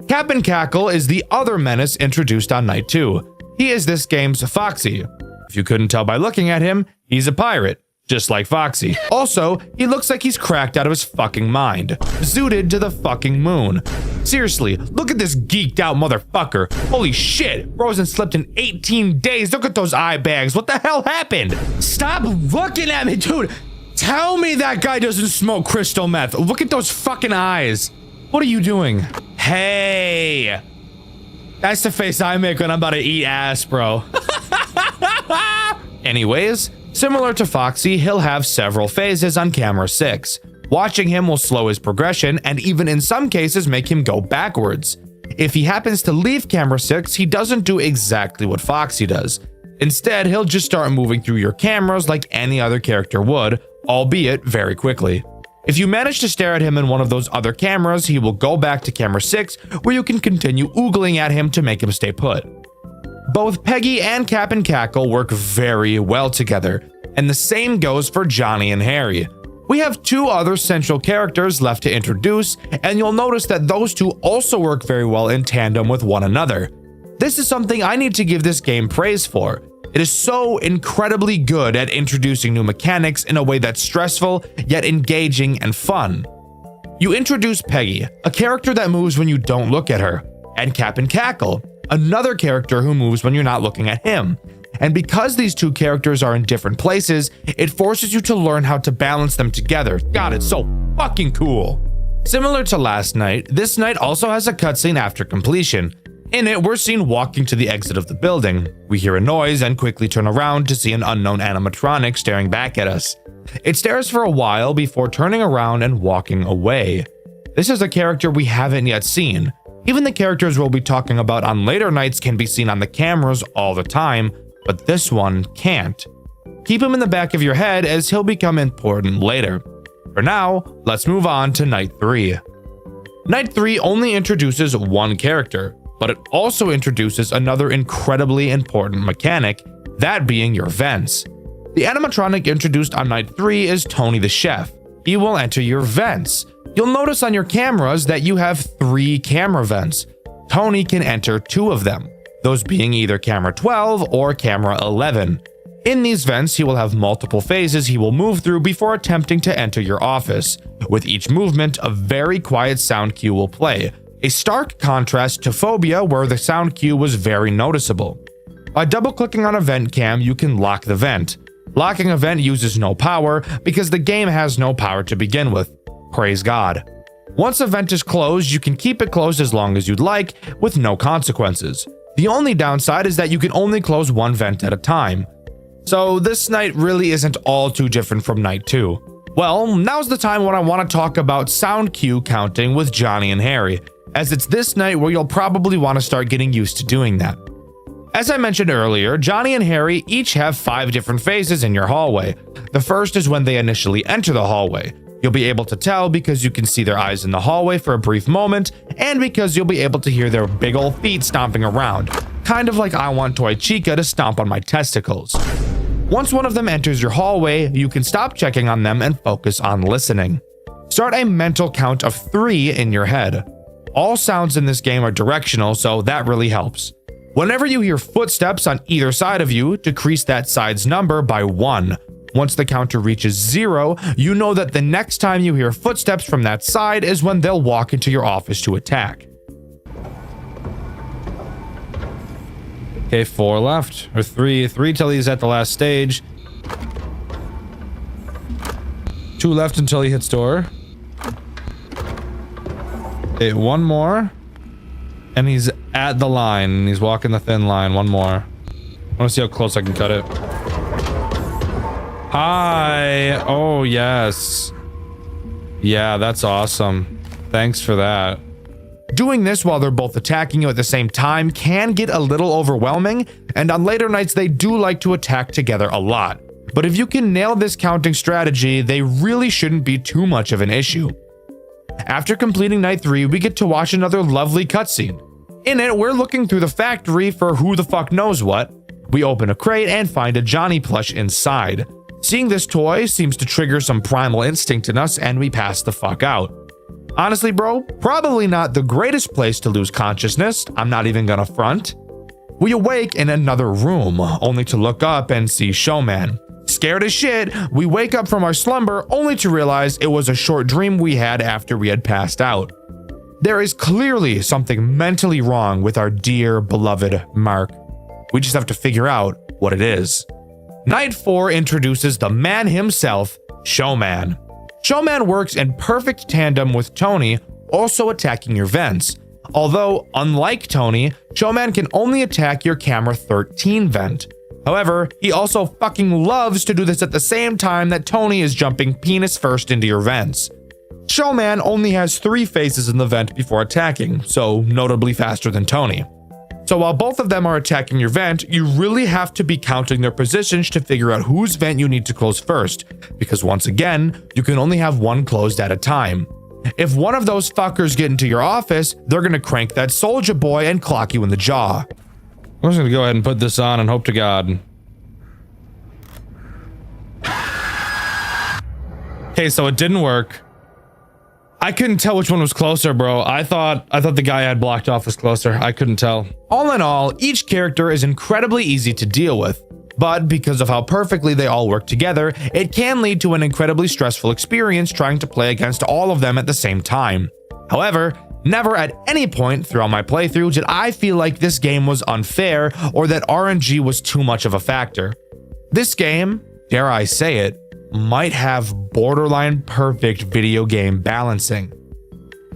Speaker 1: Cap'n Cackle is the other menace introduced on Night 2. He is this game's Foxy. If you couldn't tell by looking at him, he's a pirate, just like Foxy. Also, he looks like he's cracked out of his fucking mind, zooted to the fucking moon. Seriously, look at this geeked out motherfucker. Holy shit, bro hasn't slept in 18 days. Look at those eye bags. What the hell happened? Stop looking at me, dude. Tell me that guy doesn't smoke crystal meth. Look at those fucking eyes. What are you doing? Hey. That's the face I make when I'm about to eat ass, bro. Anyways, similar to Foxy, he'll have several phases on camera 6. Watching him will slow his progression and even in some cases make him go backwards. If he happens to leave camera 6, he doesn't do exactly what Foxy does. Instead, he'll just start moving through your cameras like any other character would, albeit very quickly. If you manage to stare at him in one of those other cameras, he will go back to camera 6, where you can continue oogling at him to make him stay put. Both Peggy and Cap and Cackle work very well together, and the same goes for Johnny and Harry. We have 2 other central characters left to introduce, and you'll notice that those 2 also work very well in tandem with one another. This is something I need to give this game praise for. It is so incredibly good at introducing new mechanics in a way that's stressful, yet engaging and fun. You introduce Peggy, a character that moves when you don't look at her, and Cap and Cackle, another character who moves when you're not looking at him. And because these 2 characters are in different places, it forces you to learn how to balance them together. God, it's so fucking cool. Similar to last night, this night also has a cutscene after completion. In it, we're seen walking to the exit of the building. We hear a noise and quickly turn around to see an unknown animatronic staring back at us. It stares for a while before turning around and walking away. This is a character we haven't yet seen. Even the characters we'll be talking about on later nights can be seen on the cameras all the time, but this one can't. Keep him in the back of your head as he'll become important later. For now, let's move on to Night 3. Night 3 only introduces one character, but it also introduces another incredibly important mechanic, that being your vents. The animatronic introduced on Night 3 is Tony the Chef. He will enter your vents. You'll notice on your cameras that you have 3 camera vents. Tony can enter 2 of them, those being either camera 12 or camera 11. In these vents, he will have multiple phases he will move through before attempting to enter your office. With each movement, a very quiet sound cue will play, a stark contrast to Phobia, where the sound cue was very noticeable. By double-clicking on a vent cam, you can lock the vent. Locking a vent uses no power because the game has no power to begin with. Praise God. Once a vent is closed, you can keep it closed as long as you'd like, with no consequences. The only downside is that you can only close one vent at a time. So this night really isn't all too different from Night 2. Well, now's the time when I want to talk about sound cue counting with Johnny and Harry, as it's this night where you'll probably want to start getting used to doing that. As I mentioned earlier, Johnny and Harry each have 5 different phases in your hallway. The first is when they initially enter the hallway. You'll be able to tell because you can see their eyes in the hallway for a brief moment, and because you'll be able to hear their big ol' feet stomping around, kind of like I want Toy Chica to stomp on my testicles. Once one of them enters your hallway, you can stop checking on them and focus on listening. Start a mental count of 3 in your head. All sounds in this game are directional, so that really helps. Whenever you hear footsteps on either side of you, decrease that side's number by 1. Once the counter reaches 0, you know that the next time you hear footsteps from that side is when they'll walk into your office to attack. Okay, 4 left, or 3 till he's at the last stage. 2 left until he hits door. Okay, 1 more. And he's at the line, and he's walking the thin line. 1 more. I want to see how close I can cut it. Hi. Oh, yes. Yeah, that's awesome. Thanks for that. Doing this while they're both attacking you at the same time can get a little overwhelming, and on later nights they do like to attack together a lot. But if you can nail this counting strategy, they really shouldn't be too much of an issue. After completing Night 3, we get to watch another lovely cutscene. In it, we're looking through the factory for who the fuck knows what. We open a crate and find a Johnny plush inside. Seeing this toy seems to trigger some primal instinct in us, and we pass the fuck out. Honestly, bro, probably not the greatest place to lose consciousness. I'm not even gonna front. We awake in another room, only to look up and see Showman. Scared as shit, we wake up from our slumber only to realize it was a short dream we had after we had passed out. There is clearly something mentally wrong with our dear, beloved Mark. We just have to figure out what it is. Night 4 introduces the man himself, Showman. Showman works in perfect tandem with Tony, also attacking your vents. Although, unlike Tony, Showman can only attack your camera 13 vent. However, he also fucking loves to do this at the same time that Tony is jumping penis first into your vents. Showman only has 3 phases in the vent before attacking, so notably faster than Tony. So while both of them are attacking your vent, you really have to be counting their positions to figure out whose vent you need to close first, because once again, you can only have one closed at a time. If one of those fuckers get into your office, they're gonna crank that soldier boy and clock you in the jaw. I'm just gonna go ahead and put this on and hope to God. Okay, so it didn't work. I couldn't tell which one was closer, bro. I thought the guy I had blocked off was closer. I couldn't tell. All in all, each character is incredibly easy to deal with, but because of how perfectly they all work together, it can lead to an incredibly stressful experience trying to play against all of them at the same time. However, never at any point throughout my playthrough did I feel like this game was unfair or that RNG was too much of a factor. This game, dare I say it, might have borderline perfect video game balancing.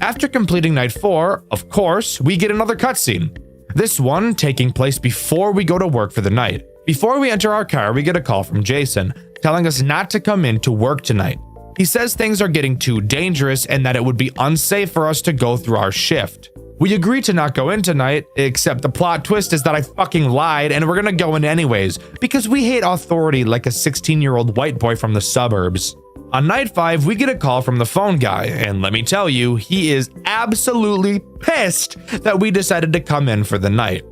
Speaker 1: After completing night 4, of course, we get another cutscene. This one taking place before we go to work for the night. Before we enter our car, we get a call from Jason, telling us not to come in to work tonight. He says things are getting too dangerous and that it would be unsafe for us to go through our shift. We agree to not go in tonight, except the plot twist is that I fucking lied and we're gonna go in anyways, because we hate authority like a 16-year-old white boy from the suburbs. On night 5, we get a call from the phone guy, and let me tell you, he is absolutely pissed that we decided to come in for the night.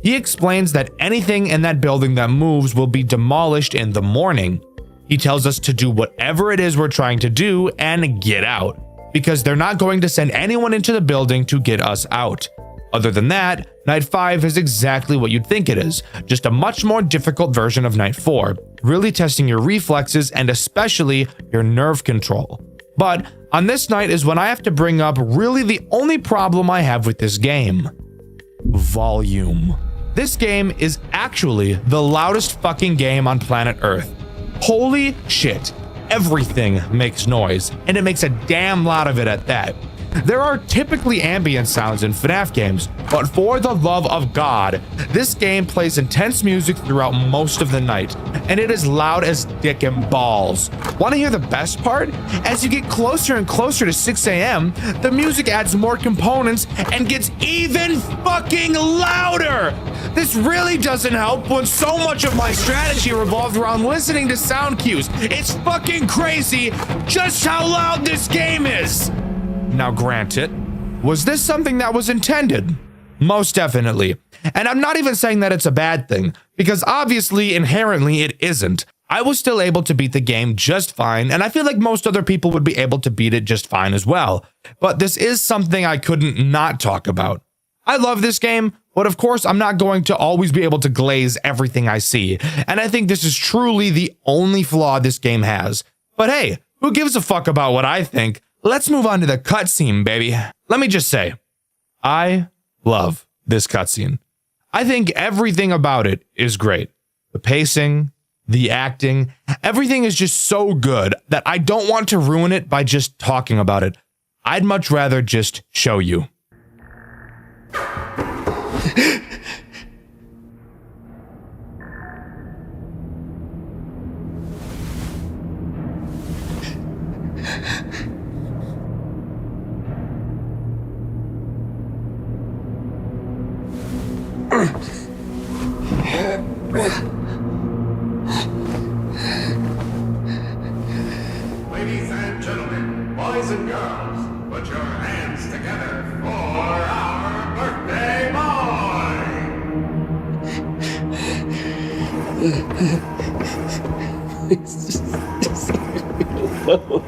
Speaker 1: He explains that anything in that building that moves will be demolished in the morning. He tells us to do whatever it is we're trying to do and get out, because they're not going to send anyone into the building to get us out. Other than that, Night 5 is exactly what you'd think it is, just a much more difficult version of Night 4, really testing your reflexes and especially your nerve control. But on this night is when I have to bring up really the only problem I have with this game. Volume. This game is actually the loudest fucking game on planet Earth. Holy shit. Everything makes noise, and it makes a damn lot of it at that. There are typically ambient sounds in FNAF games, but for the love of God, this game plays intense music throughout most of the night, and it is loud as dick and balls. Want to hear the best part? As you get closer and closer to 6 a.m., the music adds more components and gets even fucking louder! This really doesn't help when so much of my strategy revolved around listening to sound cues. It's fucking crazy just how loud this game is! Now granted, was this something that was intended? Most definitely. And I'm not even saying that it's a bad thing, because obviously, inherently, it isn't. I was still able to beat the game just fine, and I feel like most other people would be able to beat it just fine as well. But this is something I couldn't not talk about. I love this game, but of course I'm not going to always be able to glaze everything I see, and I think this is truly the only flaw this game has. But hey, who gives a fuck about what I think? Let's move on to the cutscene, baby. Let me just say, I love this cutscene. I think everything about it is great. The pacing, the acting, everything is just so good that I don't want to ruin it by just talking about it. I'd much rather just show you.
Speaker 4: Ladies and gentlemen, boys and girls, put your hands together for our birthday boy!
Speaker 5: Just leave me alone.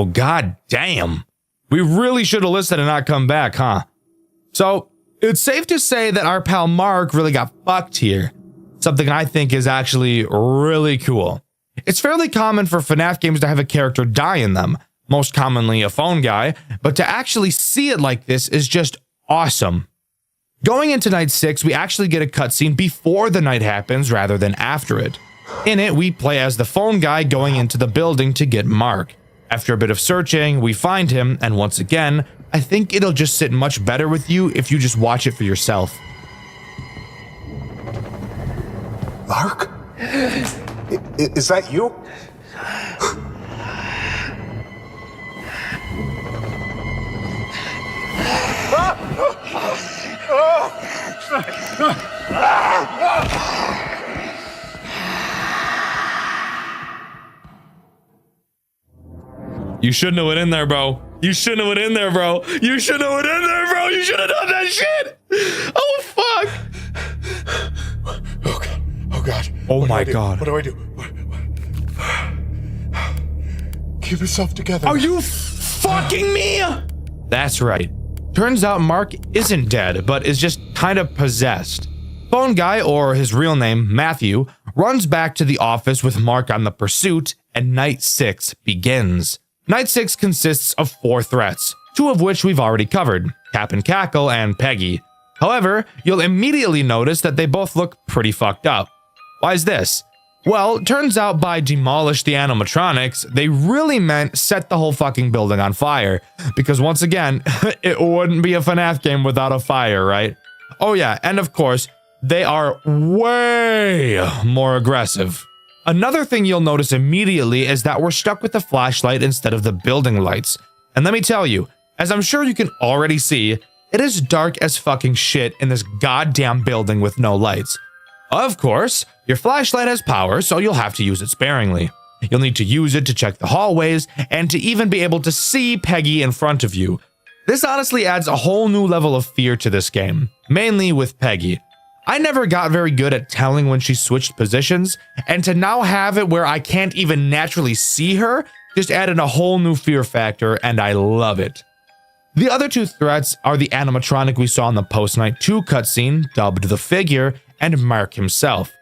Speaker 1: Well, god damn. We really should have listened and not come back, huh? So, it's safe to say that our pal Mark really got fucked here. Something I think is actually really cool. It's fairly common for FNAF games to have a character die in them, most commonly a phone guy, but to actually see it like this is just awesome. Going into night 6, we actually get a cutscene before the night happens rather than after it. In it, we play as the phone guy going into the building to get Mark. After a bit of searching, we find him, and once again, I think it'll just sit much better with you if you just watch it for yourself.
Speaker 6: Mark? Is that you?
Speaker 1: You shouldn't have went in there, bro. You shouldn't have went in there, bro. You shouldn't have went in there, bro. You should have done that shit. Oh, fuck.
Speaker 6: Oh, God. Oh, God.
Speaker 1: Oh, my God.
Speaker 6: What do I do? Keep yourself together.
Speaker 1: Are you fucking me? That's right. Turns out Mark isn't dead, but is just kind of possessed. Phone guy, or his real name, Matthew, runs back to the office with Mark on the pursuit, and night 6 begins. Night 6 consists of 4 threats, 2 of which we've already covered, Cap and Cackle and Peggy. However, you'll immediately notice that they both look pretty fucked up. Why is this? Well, turns out by demolish the animatronics, they really meant set the whole fucking building on fire. Because once again, it wouldn't be a FNAF game without a fire, right? Oh yeah, and of course, they are way more aggressive. Another thing you'll notice immediately is that we're stuck with the flashlight instead of the building lights. And let me tell you, as I'm sure you can already see, it is dark as fucking shit in this goddamn building with no lights. Of course, your flashlight has power, so you'll have to use it sparingly. You'll need to use it to check the hallways and to even be able to see Peggy in front of you. This honestly adds a whole new level of fear to this game, mainly with Peggy. I never got very good at telling when she switched positions, and to now have it where I can't even naturally see her just added a whole new fear factor, and I love it. The other 2 threats are the animatronic we saw in the post-night 2 cutscene, dubbed the Figure, and Mark himself,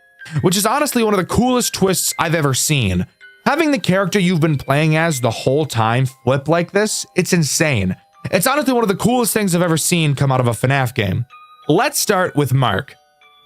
Speaker 1: which is honestly one of the coolest twists I've ever seen. Having the character you've been playing as the whole time flip like this, it's insane. It's honestly one of the coolest things I've ever seen come out of a FNAF game. Let's start with Mark.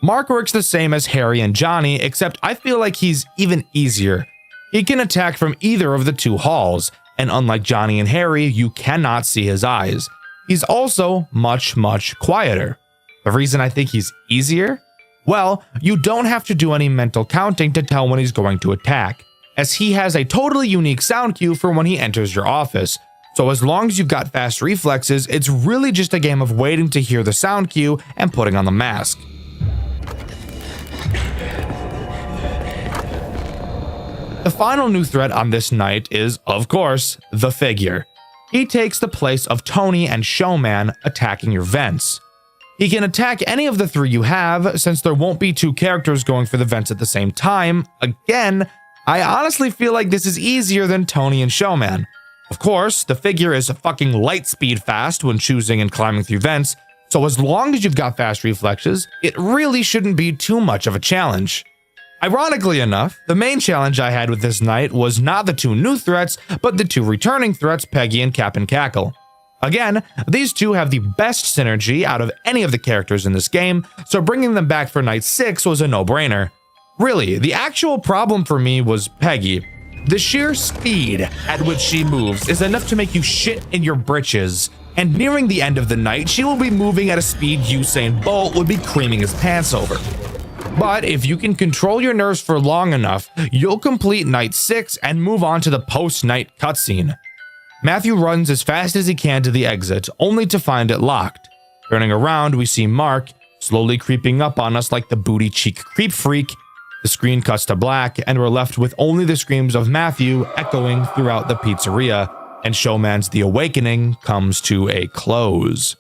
Speaker 1: Mark works the same as Harry and Johnny, except I feel like he's even easier. He can attack from either of the 2 halls, and unlike Johnny and Harry, you cannot see his eyes. He's also much, much quieter. The reason I think he's easier? Well, you don't have to do any mental counting to tell when he's going to attack, as he has a totally unique sound cue for when he enters your office. So as long as you've got fast reflexes, it's really just a game of waiting to hear the sound cue and putting on the mask. The final new threat on this night is, of course, the Figure. He takes the place of Tony and Showman attacking your vents. He can attack any of the 3 you have, since there won't be 2 characters going for the vents at the same time. Again, I honestly feel like this is easier than Tony and Showman. Of course, the Figure is fucking light speed fast when choosing and climbing through vents, so as long as you've got fast reflexes, it really shouldn't be too much of a challenge. Ironically enough, the main challenge I had with this night was not the 2 new threats, but the 2 returning threats, Peggy and Cap and Cackle. Again, these 2 have the best synergy out of any of the characters in this game, so bringing them back for night 6 was a no-brainer. Really, the actual problem for me was Peggy. The sheer speed at which she moves is enough to make you shit in your britches, and nearing the end of the night, she will be moving at a speed Usain Bolt would be creaming his pants over. But if you can control your nerves for long enough, you'll complete night 6 and move on to the post-night cutscene. Matthew runs as fast as he can to the exit, only to find it locked. Turning around, we see Mark, slowly creeping up on us like the booty cheek creep freak. The screen cuts to black, and we're left with only the screams of Matthew echoing throughout the pizzeria, and Showman's The Awakening comes to a close.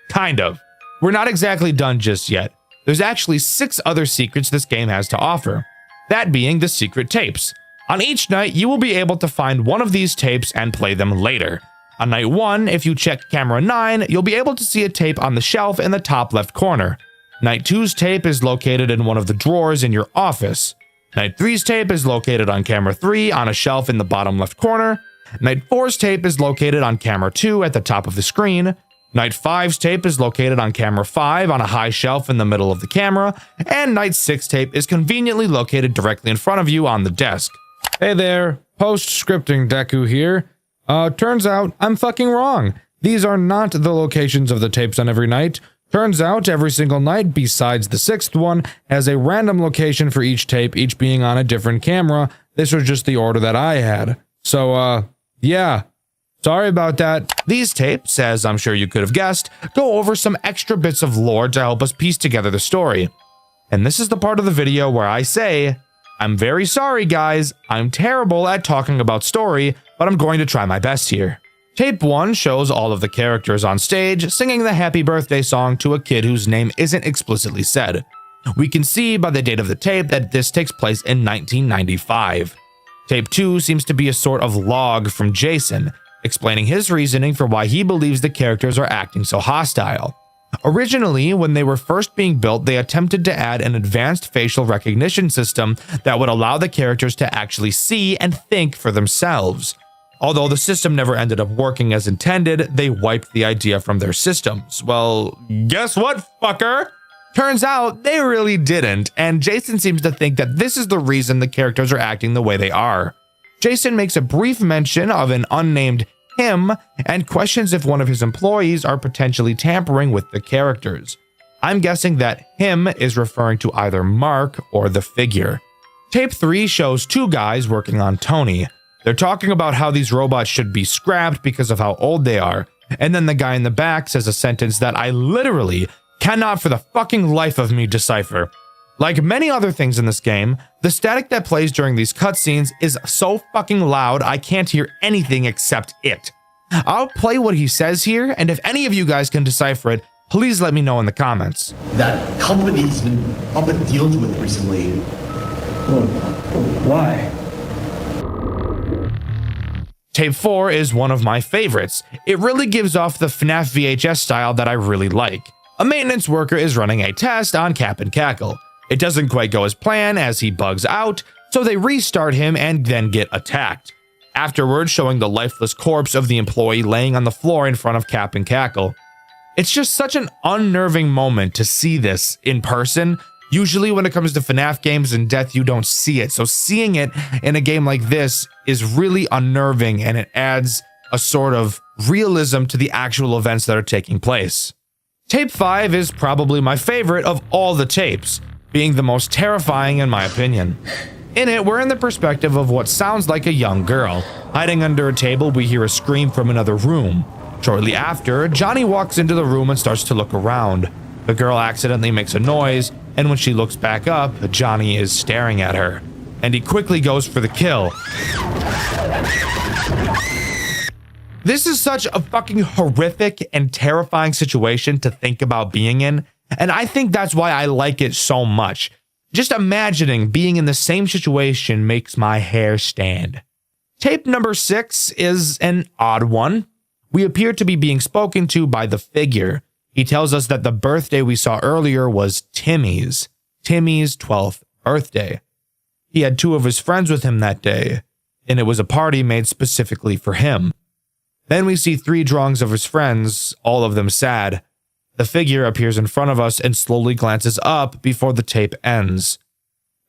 Speaker 1: Kind of. We're not exactly done just yet. There's actually 6 other secrets this game has to offer. That being the secret tapes. On each night, you will be able to find one of these tapes and play them later. On night 1, if you check camera 9, you'll be able to see a tape on the shelf in the top left corner. Night 2's tape is located in one of the drawers in your office. Night 3's tape is located on camera 3 on a shelf in the bottom left corner. Night 4's tape is located on camera 2 at the top of the screen. Night 5's tape is located on camera 5 on a high shelf in the middle of the camera. And Night 6 tape is conveniently located directly in front of you on the desk. Hey there, post-scripting Deku here. Turns out I'm fucking wrong. These are not the locations of the tapes on every night. Turns out every single night, besides the 6th one, has a random location for each tape, each being on a different camera. This was just the order that I had. So, yeah. Sorry about that. These tapes, as I'm sure you could have guessed, go over some extra bits of lore to help us piece together the story. And this is the part of the video where I say, I'm very sorry guys, I'm terrible at talking about story, but I'm going to try my best here. Tape 1 shows all of the characters on stage singing the happy birthday song to a kid whose name isn't explicitly said. We can see by the date of the tape that this takes place in 1995. Tape 2 seems to be a sort of log from Jason, explaining his reasoning for why he believes the characters are acting so hostile. Originally, when they were first being built, they attempted to add an advanced facial recognition system that would allow the characters to actually see and think for themselves. Although the system never ended up working as intended, they wiped the idea from their systems. Well, guess what, fucker? Turns out they really didn't, and Jason seems to think that this is the reason the characters are acting the way they are. Jason makes a brief mention of an unnamed him and questions if one of his employees are potentially tampering with the characters. I'm guessing that him is referring to either Mark or the figure. Tape 3 shows two guys working on Tony. They're talking about how these robots should be scrapped because of how old they are, and then the guy in the back says a sentence that I literally cannot for the fucking life of me decipher. Like many other things in this game, the static that plays during these cutscenes is so fucking loud I can't hear anything except it. I'll play what he says here, and if any of you guys can decipher it, please let me know in the comments.
Speaker 7: That company's been up in deals with recently. Why?
Speaker 1: Tape 4 is one of my favorites. It really gives off the FNAF VHS style that I really like. A maintenance worker is running a test on Cap and Cackle. It doesn't quite go as planned as he bugs out, so they restart him and then get attacked. Afterwards, showing the lifeless corpse of the employee laying on the floor in front of Cap and Cackle. It's just such an unnerving moment to see this in person. Usually when it comes to FNAF games and death, you don't see it. So seeing it in a game like this is really unnerving, and it adds a sort of realism to the actual events that are taking place. Tape 5 is probably my favorite of all the tapes, being the most terrifying in my opinion. In it, we're in the perspective of what sounds like a young girl. Hiding under a table, we hear a scream from another room. Shortly after, Johnny walks into the room and starts to look around. The girl accidentally makes a noise, and when she looks back up, Johnny is staring at her. And he quickly goes for the kill. This is such a fucking horrific and terrifying situation to think about being in, and I think that's why I like it so much. Just imagining being in the same situation makes my hair stand. Tape number 6 is an odd one. We appear to be being spoken to by the figure. He tells us that the birthday we saw earlier was Timmy's 12th birthday. He had 2 of his friends with him that day, and it was a party made specifically for him. Then we see 3 drawings of his friends, all of them sad. The figure appears in front of us and slowly glances up before the tape ends.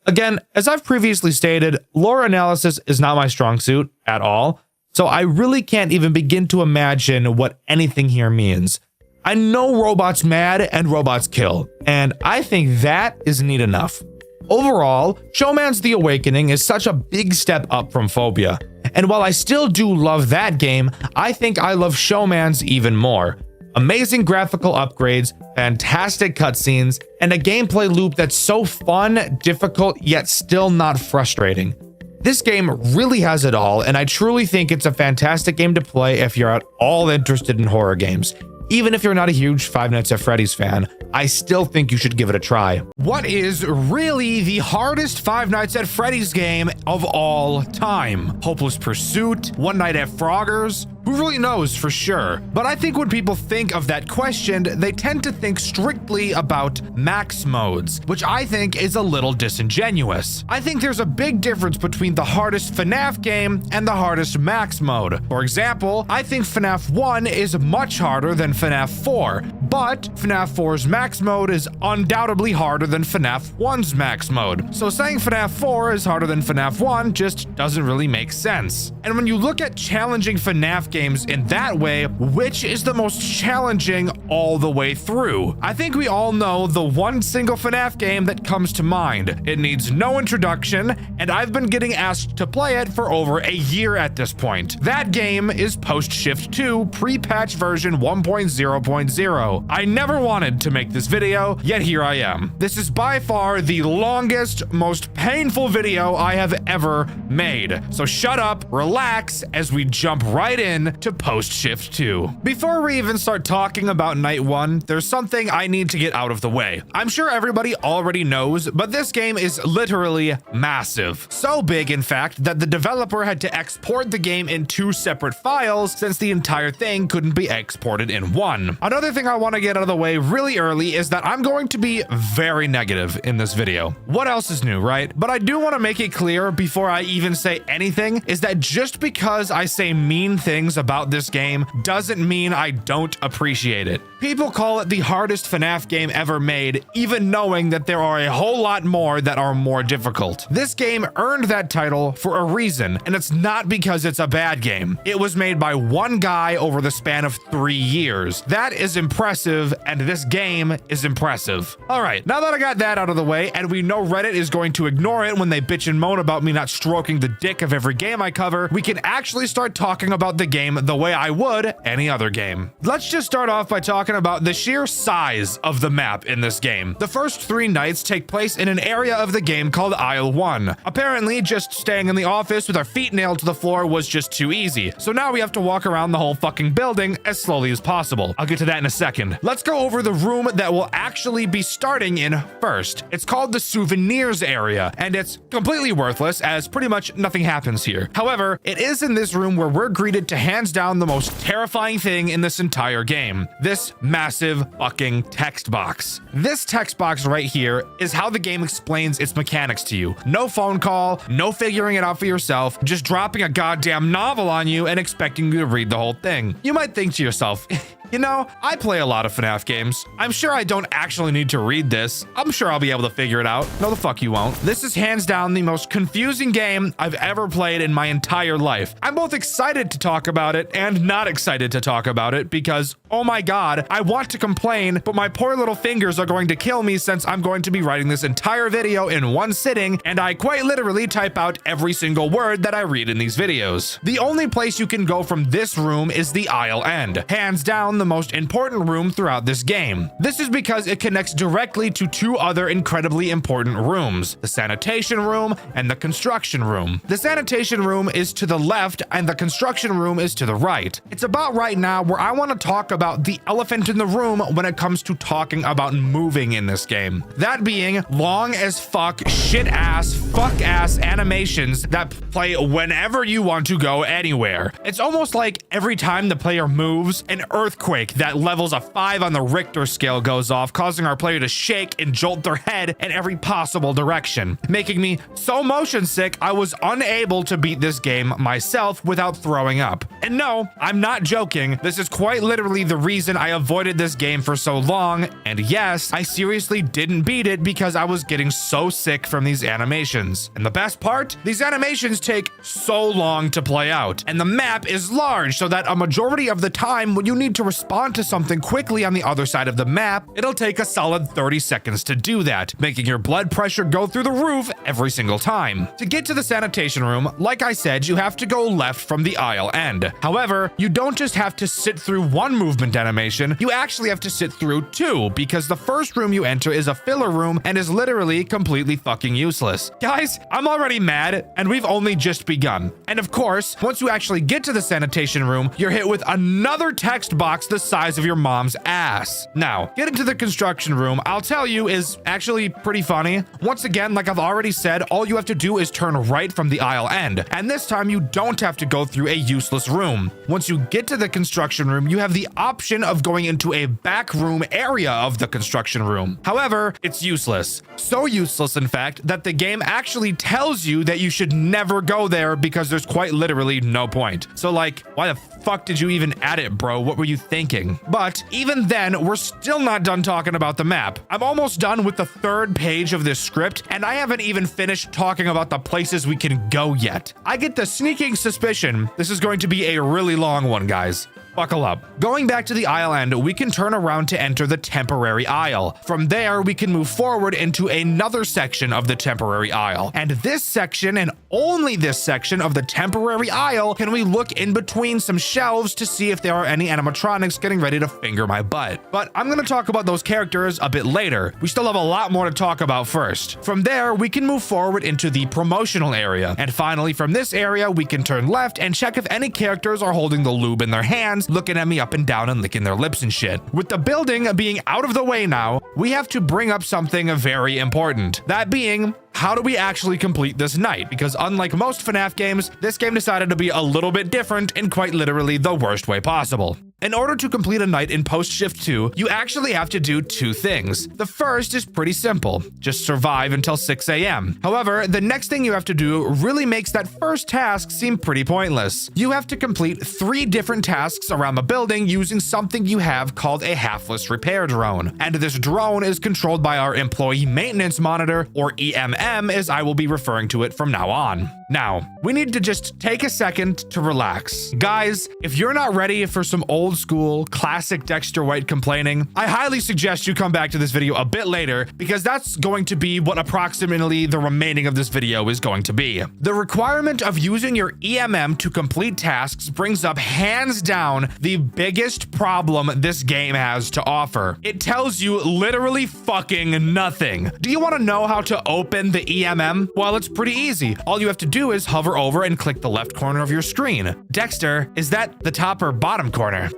Speaker 1: Again, as I've previously stated, lore analysis is not my strong suit at all, so I really can't even begin to imagine what anything here means. I know robots mad and robots kill, and I think that is neat enough. Overall, Showman's The Awakening is such a big step up from Phobia, and while I still do love that game, I think I love Showman's even more. Amazing graphical upgrades, fantastic cutscenes, and a gameplay loop that's so fun, difficult, yet still not frustrating. This game really has it all, and I truly think it's a fantastic game to play if you're at all interested in horror games. Even if you're not a huge Five Nights at Freddy's fan, I still think you should give it a try. What is really the hardest Five Nights at Freddy's game of all time? Hopeless Pursuit? One Night at Frogger's? Who really knows for sure? But I think when people think of that question, they tend to think strictly about max modes, which I think is a little disingenuous. I think there's a big difference between the hardest FNAF game and the hardest max mode. For example, I think FNAF 1 is much harder than FNAF 4, but FNAF 4's max mode is undoubtedly harder than FNAF 1's max mode. So saying FNAF 4 is harder than FNAF 1 just doesn't really make sense. And when you look at challenging FNAF games in that way, which is the most challenging all the way through? I think we all know the one single FNAF game that comes to mind. It needs no introduction, and I've been getting asked to play it for over a year at this point. That game is Post Shift 2 pre-patch version 1.0.0. I never wanted to make this video, yet here I am. This is by far the longest, most painful video I have ever made. So shut up, relax, as we jump right in to Post Shift 2. Before we even start talking about Night 1, there's something I need to get out of the way. I'm sure everybody already knows, but this game is literally massive. So big, in fact, that the developer had to export the game in 2 separate files since the entire thing couldn't be exported in one. Another thing I want to get out of the way really early is that I'm going to be very negative in this video. What else is new, right? But I do want to make it clear before I even say anything is that just because I say mean things about this game doesn't mean I don't appreciate it. People call it the hardest FNAF game ever made, even knowing that there are a whole lot more that are more difficult. This game earned that title for a reason, and it's not because it's a bad game. It was made by one guy over the span of 3 years. That is impressive, and this game is impressive. All right, now that I got that out of the way, and we know Reddit is going to ignore it when they bitch and moan about me not stroking the dick of every game I cover, we can actually start talking about the game the way I would any other game. Let's just start off by talking about the sheer size of the map in this game. The first 3 nights take place in an area of the game called Aisle 1. Apparently, just staying in the office with our feet nailed to the floor was just too easy. So now we have to walk around the whole fucking building as slowly as possible. I'll get to that in a second. Let's go over the room that we'll actually be starting in first. It's called the souvenirs area, and it's completely worthless as pretty much nothing happens here. However, it is in this room where we're greeted to hands down the most terrifying thing in this entire game. This massive fucking text box. This text box right here is how the game explains its mechanics to you. No phone call, no figuring it out for yourself, just dropping a goddamn novel on you and expecting you to read the whole thing. You might think to yourself, you know, I play a lot of FNAF games. I'm sure I don't actually need to read this. I'm sure I'll be able to figure it out. No, the fuck you won't. This is hands down the most confusing game I've ever played in my entire life. I'm both excited to talk about it and not excited to talk about it because, oh my god, I want to complain, but my poor little fingers are going to kill me since I'm going to be writing this entire video in one sitting, and I quite literally type out every single word that I read in these videos. The only place you can go from this room is the aisle end. Hands down, the most important room throughout this game. This is because it connects directly to 2 other incredibly important rooms, the sanitation room and the construction room. The sanitation room is to the left and the construction room is to the right. It's about right now where I want to talk about the elephant in the room when it comes to talking about moving in this game. That being long as fuck, shit ass, fuck ass animations that play whenever you want to go anywhere. It's almost like every time the player moves, an earthquake that levels a 5 on the Richter scale goes off, causing our player to shake and jolt their head in every possible direction, making me so motion sick I was unable to beat this game myself without throwing up. And no, I'm not joking. This is quite literally the reason I avoided this game for so long, and yes, I seriously didn't beat it because I was getting so sick from these animations. And the best part? These animations take so long to play out, and the map is large so that a majority of the time when you need to respond to something quickly on the other side of the map, it'll take a solid 30 seconds to do that, making your blood pressure go through the roof every single time. To get to the sanitation room, like I said, you have to go left from the aisle end. However, you don't just have to sit through one movement movement animation, you actually have to sit through 2 because the first room you enter is a filler room and is literally completely fucking useless. Guys, I'm already mad and we've only just begun. And of course, once you actually get to the sanitation room, you're hit with another text box the size of your mom's ass. Now, getting to the construction room, I'll tell you, is actually pretty funny. Once again, like I've already said, all you have to do is turn right from the aisle end, and this time you don't have to go through a useless room. Once you get to the construction room, you have the option of going into a back room area of the construction room. However, it's useless. So useless, in fact, that the game actually tells you that you should never go there because there's quite literally no point. So like, why the fuck did you even add it, bro? What were you thinking? But even then, we're still not done talking about the map. I'm almost done with the 3rd page of this script, and I haven't even finished talking about the places we can go yet. I get the sneaking suspicion this is going to be a really long one, guys. Buckle up. Going back to the aisle end, we can turn around to enter the temporary aisle. From there, we can move forward into another section of the temporary aisle. And this section, and only this section of the temporary aisle, can we look in between some shelves to see if there are any animatronics getting ready to finger my butt. But I'm going to talk about those characters a bit later. We still have a lot more to talk about first. From there, we can move forward into the promotional area. And finally, from this area, we can turn left and check if any characters are holding the lube in their hands, looking at me up and down and licking their lips and shit. With the building being out of the way now, we have to bring up something very important. That being, how do we actually complete this night? Because unlike most FNAF games, this game decided to be a little bit different in quite literally the worst way possible. In order to complete a night in Post Shift 2, you actually have to do 2 things. The first is pretty simple, just survive until 6 a.m. However, the next thing you have to do really makes that first task seem pretty pointless. You have to complete 3 different tasks around the building using something you have called a halfless repair drone. And this drone is controlled by our employee maintenance monitor, or EMM, as I will be referring to it from now on. Now, we need to just take a second to relax. Guys, if you're not ready for some old school, classic Dxtr White complaining, I highly suggest you come back to this video a bit later because that's going to be what approximately the remaining of this video is going to be. The requirement of using your EMM to complete tasks brings up hands down the biggest problem this game has to offer. It tells you literally fucking nothing. Do you want to know how to open the EMM? Well, it's pretty easy. All you have to do is hover over and click the left corner of your screen. Dxtr, is that the top or bottom corner?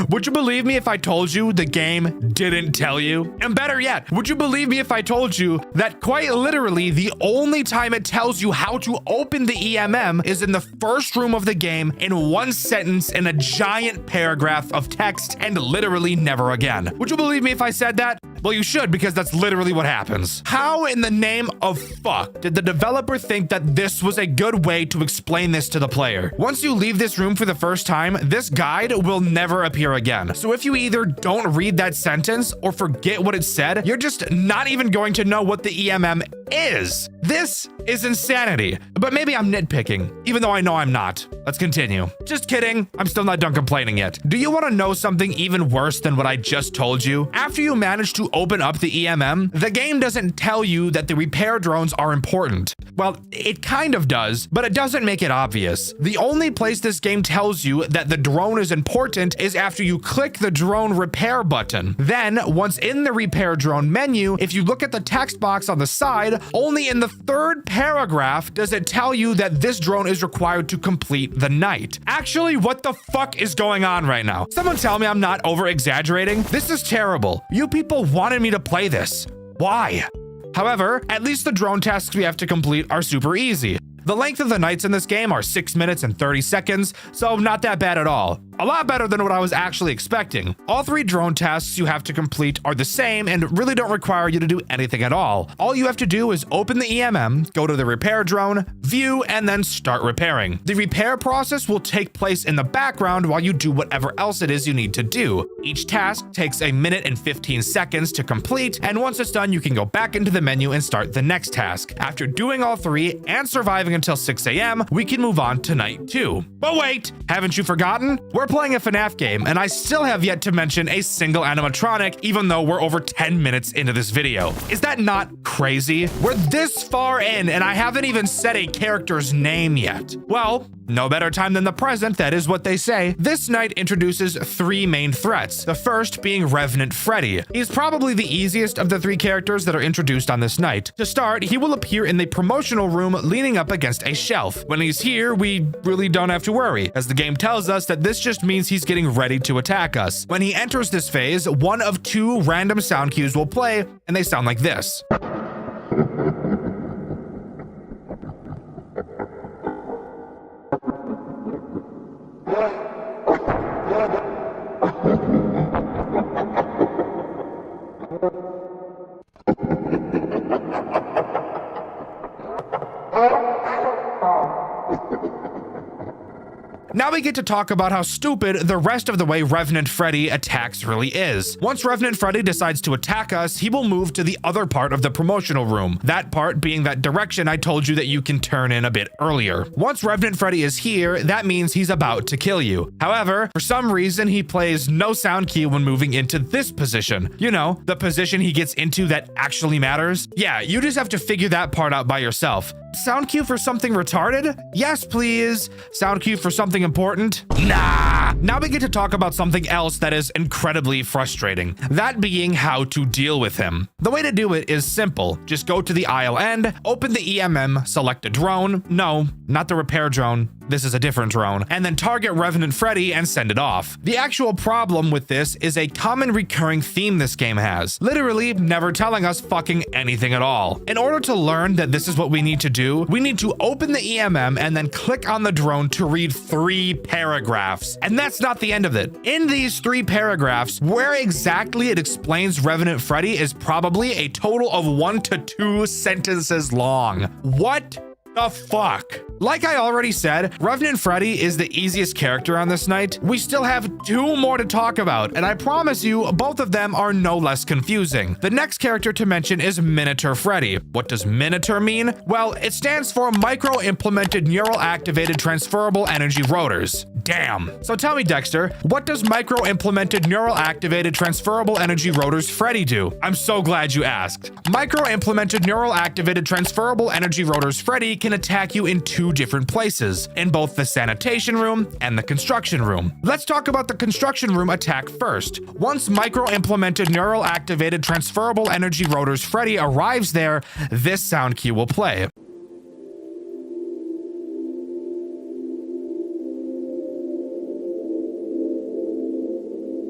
Speaker 1: Would you believe me if I told you the game didn't tell you? And better yet, would you believe me if I told you that quite literally the only time it tells you how to open the EMM is in the first room of the game in 1 sentence in a giant paragraph of text and literally never again? Would you believe me if I said that? Well, you should, because that's literally what happens. How in the name of fuck did the developer think that this was a good way to explain this to the player? Once you leave this room for the first time, this guide will never appear again. So if you either don't read that sentence or forget what it said, you're just not even going to know what the EMM is. This is insanity. But maybe I'm nitpicking, even though I know I'm not. Let's continue. Just kidding. I'm still not done complaining yet. Do you want to know something even worse than what I just told you? After you manage to open up the EMM, the game doesn't tell you that the repair drones are important. Well, it kind of does, but it doesn't make it obvious. The only place this game tells you that the drone is important is after you click the drone repair button. Then, once in the repair drone menu, if you look at the text box on the side, only in the 3rd paragraph does it tell you that this drone is required to complete the night. Actually, what the fuck is going on right now? Someone tell me I'm not over-exaggerating. This is terrible. You people wanted me to play this. Why? However, at least the drone tasks we have to complete are super easy. The length of the nights in this game are 6 minutes and 30 seconds, so not that bad at all. A lot better than what I was actually expecting. All 3 drone tasks you have to complete are the same and really don't require you to do anything at all. All you have to do is open the EMM, go to the repair drone, view, and then start repairing. The repair process will take place in the background while you do whatever else it is you need to do. Each task takes 1 minute and 15 seconds to complete, and once it's done, you can go back into the menu and start the next task. After doing all 3 and surviving until 6 a.m., we can move on to night 2. But wait, haven't you forgotten? We're playing a FNAF game, and I still have yet to mention a single animatronic, even though we're over 10 minutes into this video. Is that not crazy? We're this far in, and I haven't even said a character's name yet. Well, No better time than the present, that is what they say. This night introduces 3 main threats, the first being Revenant Freddy. He's probably the easiest of the 3 characters that are introduced on this night. To start, he will appear in the promotional room leaning up against a shelf. When he's here, we really don't have to worry, as the game tells us that this just means he's getting ready to attack us. When he enters this phase, one of 2 random sound cues will play, and they sound like this. Now we get to talk about how stupid the rest of the way Revenant Freddy attacks really is. Once Revenant Freddy decides to attack us, he will move to the other part of the promotional room, that part being that direction I told you that you can turn in a bit earlier. Once Revenant Freddy is here, that means he's about to kill you. However, for some reason, he plays no sound cue when moving into this position. You know, the position he gets into that actually matters. Yeah, you just have to figure that part out by yourself. Sound cue for something retarded? Yes, please. Sound cue for something important? Nah. Now we get to talk about something else that is incredibly frustrating. That being how to deal with him. The way to do it is simple. Just go to the aisle end, open the EMM, select a drone. No, not the repair drone. This is a different drone. And then target Revenant Freddy and send it off. The actual problem with this is a common recurring theme this game has. Literally never telling us fucking anything at all. In order to learn that this is what we need to do, we need to open the EMM and then click on the drone to read 3 paragraphs. And that's not the end of it. In these 3 paragraphs, where exactly it explains Revenant Freddy is probably a total of 1 to 2 sentences long. What the fuck? Like I already said, Revenant Freddy is the easiest character on this night. We still have 2 more to talk about, and I promise you, both of them are no less confusing. The next character to mention is Minotaur Freddy. What does Minotaur mean? Well, it stands for Micro-Implemented Neural Activated Transferable Energy Rotors. Damn. So tell me, Dexter, what does Micro-Implemented Neural Activated Transferable Energy Rotors Freddy do? I'm so glad you asked. Micro-Implemented Neural Activated Transferable Energy Rotors Freddy can attack you in 2 different places, in both the sanitation room and the construction room. Let's talk about the construction room attack first. Once Micro-Implemented Neural Activated Transferable Energy Rotors Freddy arrives there, this sound cue will play.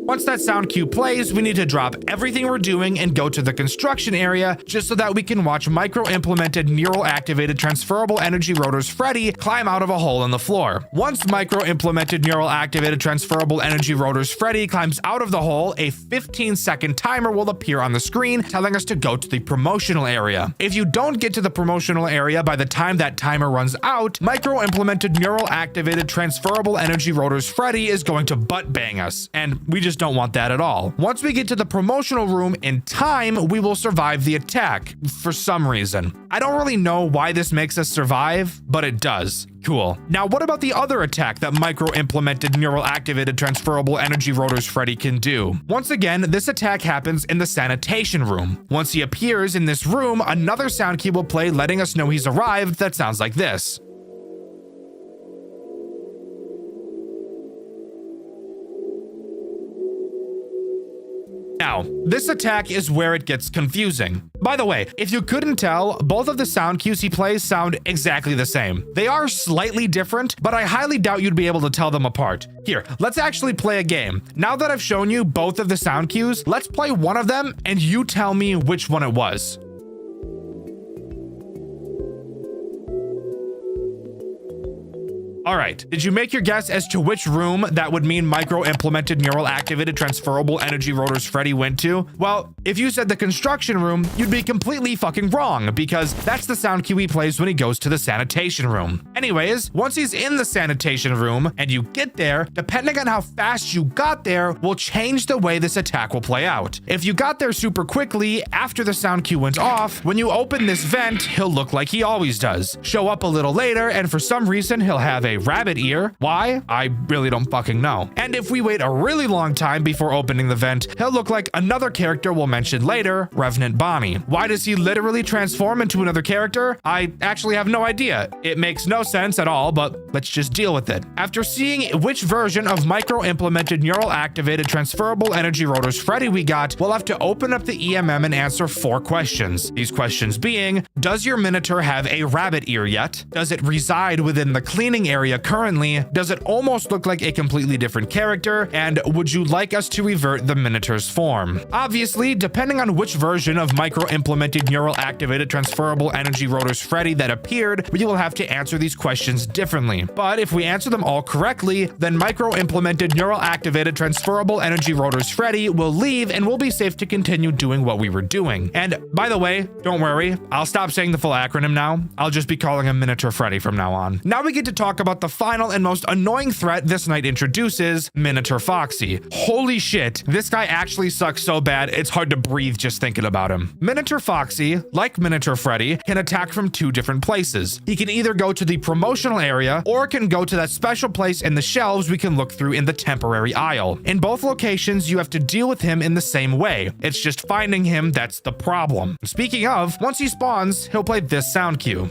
Speaker 1: Once that sound cue plays, we need to drop everything we're doing and go to the construction area just so that we can watch Micro-Implemented Neural Activated Transferable Energy Rotors Freddy climb out of a hole in the floor. Once Micro-Implemented Neural Activated Transferable Energy Rotors Freddy climbs out of the hole, a 15-second timer will appear on the screen telling us to go to the promotional area. If you don't get to the promotional area by the time that timer runs out, Micro-Implemented Neural Activated Transferable Energy Rotors Freddy is going to butt bang us, and we just don't want that at all. Once we get to the promotional room in time, we will survive the attack for some reason. I don't really know why this makes us survive, but it does. Cool. Now, what about the other attack that Micro-Implemented Neural Activated Transferable Energy Rotors Freddy can do? Once again, this attack happens in the sanitation room. Once he appears in this room, another sound cue will play letting us know he's arrived that sounds like this. Now, this attack is where it gets confusing. By the way, if you couldn't tell, both of the sound cues he plays sound exactly the same. They are slightly different, but I highly doubt you'd be able to tell them apart. Here, let's actually play a game. Now that I've shown you both of the sound cues, let's play one of them and you tell me which one it was. All right, did you make your guess as to which room that would mean Micro-Implemented Neural Activated Transferable Energy Rotors Freddy went to? Well, if you said the construction room, you'd be completely fucking wrong, because that's the sound cue he plays when he goes to the sanitation room. Anyways, once he's in the sanitation room and you get there, depending on how fast you got there will change the way this attack will play out. If you got there super quickly after the sound cue went off, when you open this vent, he'll look like he always does. Show up a little later, and for some reason, he'll have a rabbit ear. Why? I really don't fucking know. And if we wait a really long time before opening the vent, he'll look like another character we'll mention later, Revenant Bonnie. Why does he literally transform into another character? I actually have no idea. It makes no sense at all, but let's just deal with it. After seeing which version of micro-implemented neural activated transferable energy rotors Freddy we got, we'll have to open up the EMM and answer 4 questions. These questions being, does your Minotaur have a rabbit ear yet? Does it reside within the cleaning area currently? Does it almost look like a completely different character? And would you like us to revert the Minotaur's form? Obviously, depending on which version of micro-implemented neural activated transferable energy rotors Freddy that appeared, we will have to answer these questions differently. But if we answer them all correctly, then micro-implemented neural activated transferable energy rotors Freddy will leave and we'll be safe to continue doing what we were doing. And by the way, don't worry, I'll stop saying the full acronym now. I'll just be calling him Minotaur Freddy from now on. Now we get to talk about the final and most annoying threat this night introduces, Minotaur Foxy. Holy shit, this guy actually sucks so bad it's hard to breathe just thinking about him. Minotaur Foxy, like Minotaur Freddy, can attack from 2 different places. He can either go to the promotional area or can go to that special place in the shelves we can look through in the temporary aisle. In both locations, you have to deal with him in the same way. It's just finding him that's the problem. Speaking of, once he spawns, he'll play this sound cue.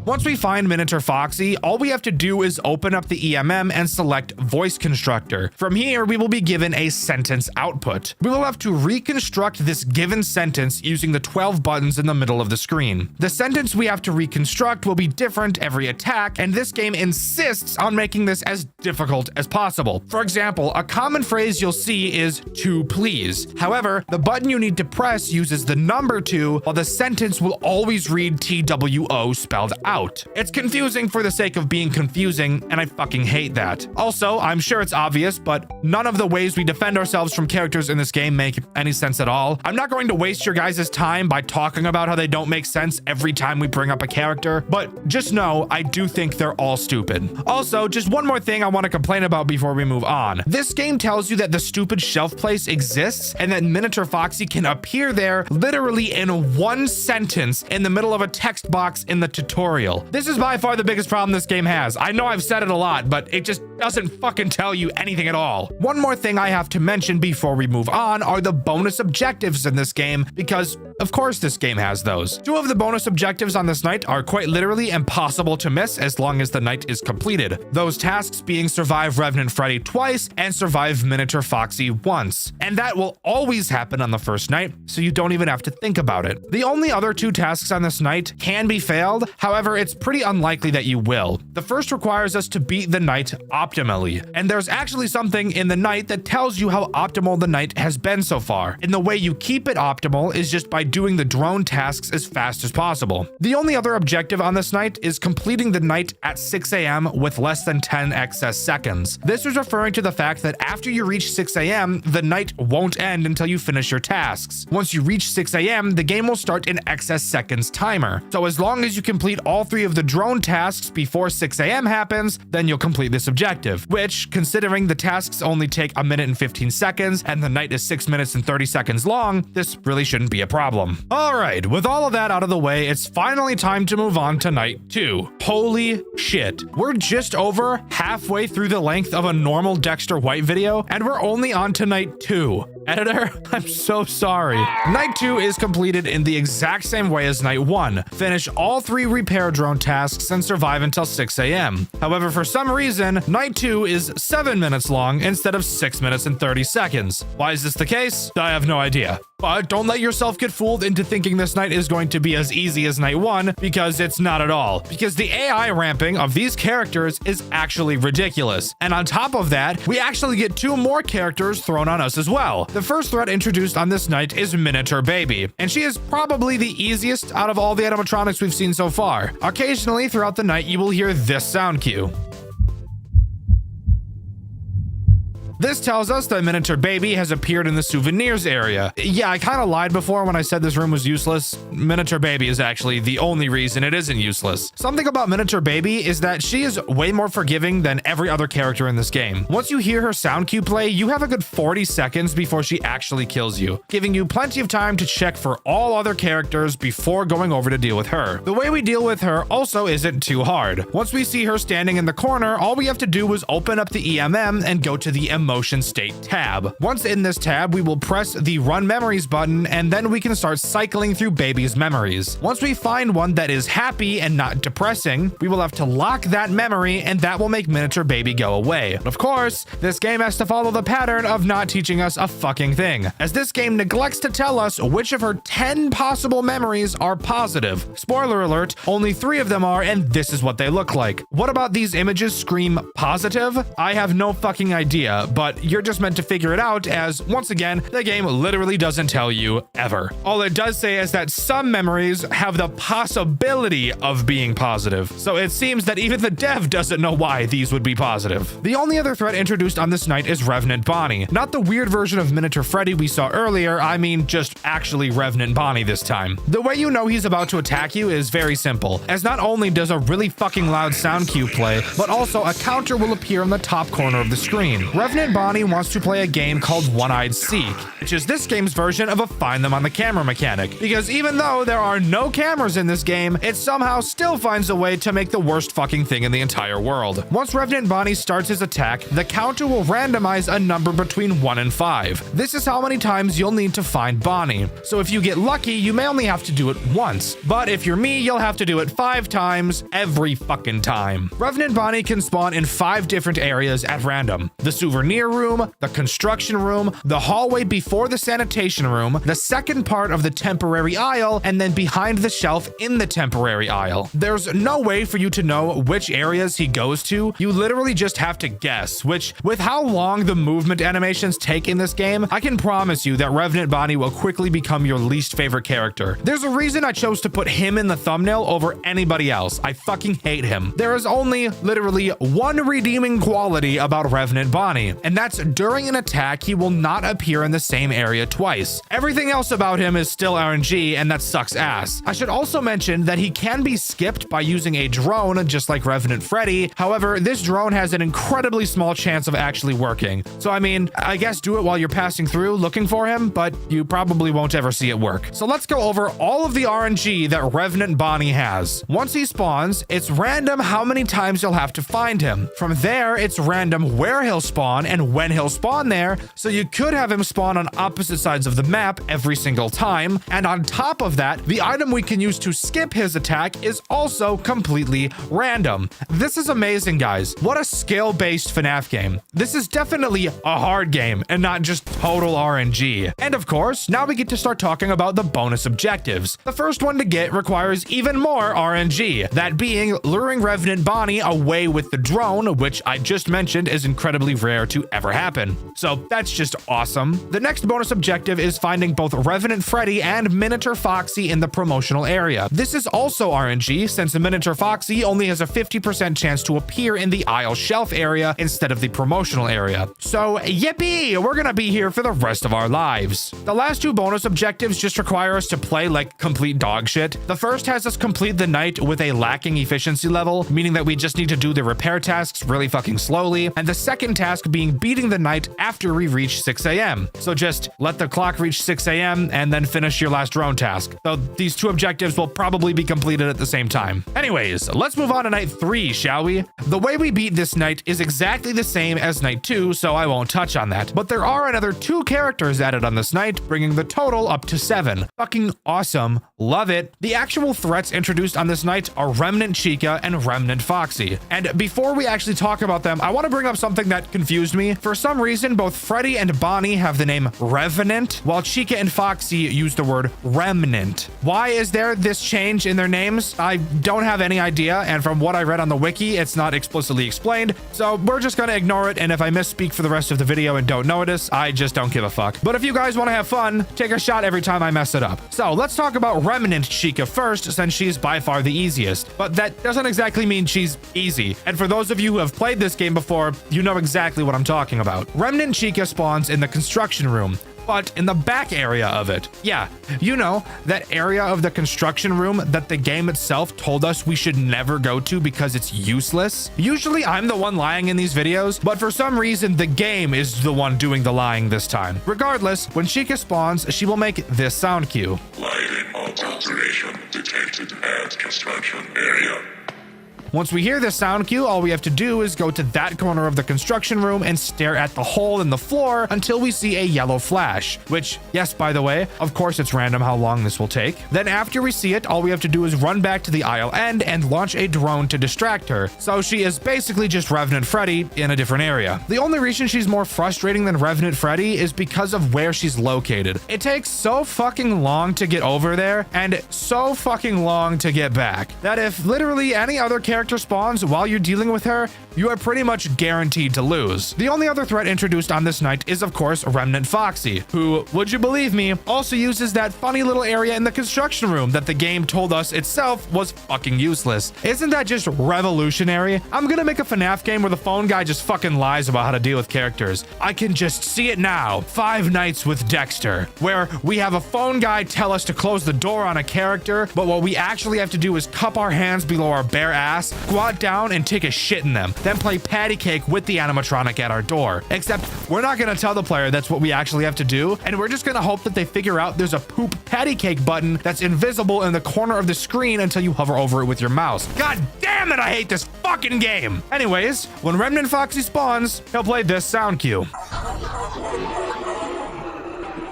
Speaker 1: Once we find Minotaur Foxy, all we have to do is open up the EMM and select Voice Constructor. From here, we will be given a sentence output. We will have to reconstruct this given sentence using the 12 buttons in the middle of the screen. The sentence we have to reconstruct will be different every attack, and this game insists on making this as difficult as possible. For example, a common phrase you'll see is "to please." However, the button you need to press uses the number 2, while the sentence will always read TWO spelled out. It's confusing for the sake of being confusing, and I fucking hate that. Also, I'm sure it's obvious, but none of the ways we defend ourselves from characters in this game make any sense at all. I'm not going to waste your guys' time by talking about how they don't make sense every time we bring up a character, but just know I do think they're all stupid. Also, just one more thing I want to complain about before we move on. This game tells you that the stupid shelf place exists and that Minotaur Foxy can appear there literally in 1 sentence in the middle of a text box in the tutorial. This is by far the biggest problem this game has. I know I've said it a lot, but it just doesn't fucking tell you anything at all. One more thing I have to mention before we move on are the bonus objectives in this game, because of course this game has those. 2 of the bonus objectives on this night are quite literally impossible to miss as long as the night is completed. Those tasks being survive Revenant Freddy twice and survive Minotaur Foxy once. And that will always happen on the first night, so you don't even have to think about it. The only other 2 tasks on this night can be failed, however, it's pretty unlikely that you will. The first requires us to beat the night optimally, and there's actually something in the night that tells you how optimal the night has been so far. And the way you keep it optimal is just by doing the drone tasks as fast as possible. The only other objective on this night is completing the night at 6 a.m. with less than 10 excess seconds. This is referring to the fact that after you reach 6 a.m., the night won't end until you finish your tasks. Once you reach 6 a.m., the game will start an excess seconds timer. So as long as you complete all 3 of the drone tasks before 6 a.m. happens, then you'll complete this objective, which, considering the tasks only take 1 minute and 15 seconds and the night is 6 minutes and 30 seconds long, this really shouldn't be a problem. All right, with all of that out of the way, it's finally time to move on to night 2. Holy shit. We're just over halfway through the length of a normal Dxtr White video, and we're only on to night 2. Editor, I'm so sorry. Night 2 is completed in the exact same way as night 1. Finish all 3 repair drone tasks and survive until 6 a.m. However, for some reason, night 2 is 7 minutes long instead of 6 minutes and 30 seconds. Why is this the case? I have no idea. But don't let yourself get fooled into thinking this night is going to be as easy as night 1, because it's not at all. Because the AI ramping of these characters is actually ridiculous. And on top of that, we actually get 2 more characters thrown on us as well. The first threat introduced on this night is Minotaur Baby, and she is probably the easiest out of all the animatronics we've seen so far. Occasionally throughout the night, you will hear this sound cue. This tells us that Miniature Baby has appeared in the souvenirs area. Yeah, I kind of lied before when I said this room was useless. Miniature Baby is actually the only reason it isn't useless. Something about Miniature Baby is that she is way more forgiving than every other character in this game. Once you hear her sound cue play, you have a good 40 seconds before she actually kills you, giving you plenty of time to check for all other characters before going over to deal with her. The way we deal with her also isn't too hard. Once we see her standing in the corner, all we have to do is open up the EMM and go to the Emotion State tab. Once in this tab, we will press the Run Memories button, and then we can start cycling through Baby's memories. Once we find one that is happy and not depressing, we will have to lock that memory, and that will make Miniature Baby go away. Of course, this game has to follow the pattern of not teaching us a fucking thing, as this game neglects to tell us which of her 10 possible memories are positive. Spoiler alert, only 3 of them are, and this is what they look like. What about these images scream positive? I have no fucking idea, but you're just meant to figure it out, as once again, the game literally doesn't tell you ever. All it does say is that some memories have the possibility of being positive, so it seems that even the dev doesn't know why these would be positive. The only other threat introduced on this night is Revenant Bonnie. Not the weird version of Miniature Freddy we saw earlier, I mean just actually Revenant Bonnie this time. The way you know he's about to attack you is very simple, as not only does a really fucking loud sound cue play, but also a counter will appear in the top corner of the screen. Revenant Bonnie wants to play a game called One-Eyed Seek, which is this game's version of a find them on the camera mechanic, because even though there are no cameras in this game, it somehow still finds a way to make the worst fucking thing in the entire world. Once Revenant Bonnie starts his attack, the counter will randomize a number between 1 and 5. This is how many times you'll need to find Bonnie. So if you get lucky, you may only have to do it once, but if you're me, you'll have to do it 5 times every fucking time. Revenant Bonnie can spawn in 5 different areas at random: the souvenir room, the construction room, the hallway before the sanitation room, the second part of the temporary aisle, and then behind the shelf in the temporary aisle. There's no way for you to know which areas he goes to. You literally just have to guess, which, with how long the movement animations take in this game, I can promise you that Revenant Bonnie will quickly become your least favorite character. There's a reason I chose to put him in the thumbnail over anybody else. I fucking hate him. There is only literally one redeeming quality about Revenant Bonnie, and that's during an attack, he will not appear in the same area twice. Everything else about him is still RNG, and that sucks ass. I should also mention that he can be skipped by using a drone, just like Revenant Freddy. However, this drone has an incredibly small chance of actually working. So I mean, I guess do it while you're passing through looking for him, but you probably won't ever see it work. So let's go over all of the RNG that Revenant Bonnie has. Once he spawns, it's random how many times you'll have to find him. From there, it's random where he'll spawn and when he'll spawn there, so you could have him spawn on opposite sides of the map every single time. And on top of that, the item we can use to skip his attack is also completely random. This is amazing, guys. What a skill-based FNAF game. This is definitely a hard game and not just total RNG. And of course, now we get to start talking about the bonus objectives. The first one to get requires even more RNG, that being luring Revenant Bonnie away with the drone, which I just mentioned is incredibly rare to ever happen. So that's just awesome. The next bonus objective is finding both Revenant Freddy and Miniature Foxy in the promotional area. This is also RNG, since the Miniature Foxy only has a 50% chance to appear in the aisle shelf area instead of the promotional area. So yippee, we're gonna be here for the rest of our lives. The last 2 bonus objectives just require us to play like complete dog shit. The first has us complete the night with a lacking efficiency level, meaning that we just need to do the repair tasks really fucking slowly, and the second task being beating the night after we reach 6 a.m. So just let the clock reach 6 a.m. and then finish your last drone task. Though these 2 objectives will probably be completed at the same time. Anyways, let's move on to night 3, shall we? The way we beat this night is exactly the same as night 2, so I won't touch on that. But there are another 2 characters added on this night, bringing the total up to 7. Fucking awesome. Love it. The actual threats introduced on this night are Remnant Chica and Remnant Foxy. And before we actually talk about them, I want to bring up something that confused me. For some reason, both Freddy and Bonnie have the name Revenant, while Chica and Foxy use the word Remnant. Why is there this change in their names? I don't have any idea, and from what I read on the wiki, it's not explicitly explained, so we're just gonna ignore it, and if I misspeak for the rest of the video and don't notice, I just don't give a fuck. But if you guys want to have fun, take a shot every time I mess it up. So let's talk about Remnant Chica first, since she's by far the easiest, but that doesn't exactly mean she's easy. And for those of you who have played this game before, you know exactly what I'm talking about. Remnant Chica spawns in the construction room, but in the back area of it. Yeah, you know, that area of the construction room that the game itself told us we should never go to because it's useless. Usually I'm the one lying in these videos, but for some reason the game is the one doing the lying this time. Regardless, when Chica spawns, she will make this sound cue.
Speaker 8: Lighting alteration detected at construction area.
Speaker 1: Once we hear this sound cue, all we have to do is go to that corner of the construction room and stare at the hole in the floor until we see a yellow flash, which, yes, by the way, of course it's random how long this will take. Then after we see it, all we have to do is run back to the aisle end and launch a drone to distract her. So she is basically just Revenant Freddy in a different area. The only reason she's more frustrating than Revenant Freddy is because of where she's located. It takes so fucking long to get over there and so fucking long to get back that if literally any other character spawns while you're dealing with her, you are pretty much guaranteed to lose. The only other threat introduced on this night is of course Remnant Foxy, who, would you believe me, also uses that funny little area in the construction room that the game told us itself was fucking useless. Isn't that just revolutionary? I'm gonna make a FNAF game where the phone guy just fucking lies about how to deal with characters. I can just see it now. 5 Nights with Dexter, where we have a phone guy tell us to close the door on a character, but what we actually have to do is cup our hands below our bare ass, squat down and take a shit in them, then play patty cake with the animatronic at our door. Except we're not gonna tell the player that's what we actually have to do, and we're just gonna hope that they figure out there's a poop patty cake button that's invisible in the corner of the screen until you hover over it with your mouse. God damn it, I hate this fucking game! Anyways, when Remnant Foxy spawns, he'll play this sound cue.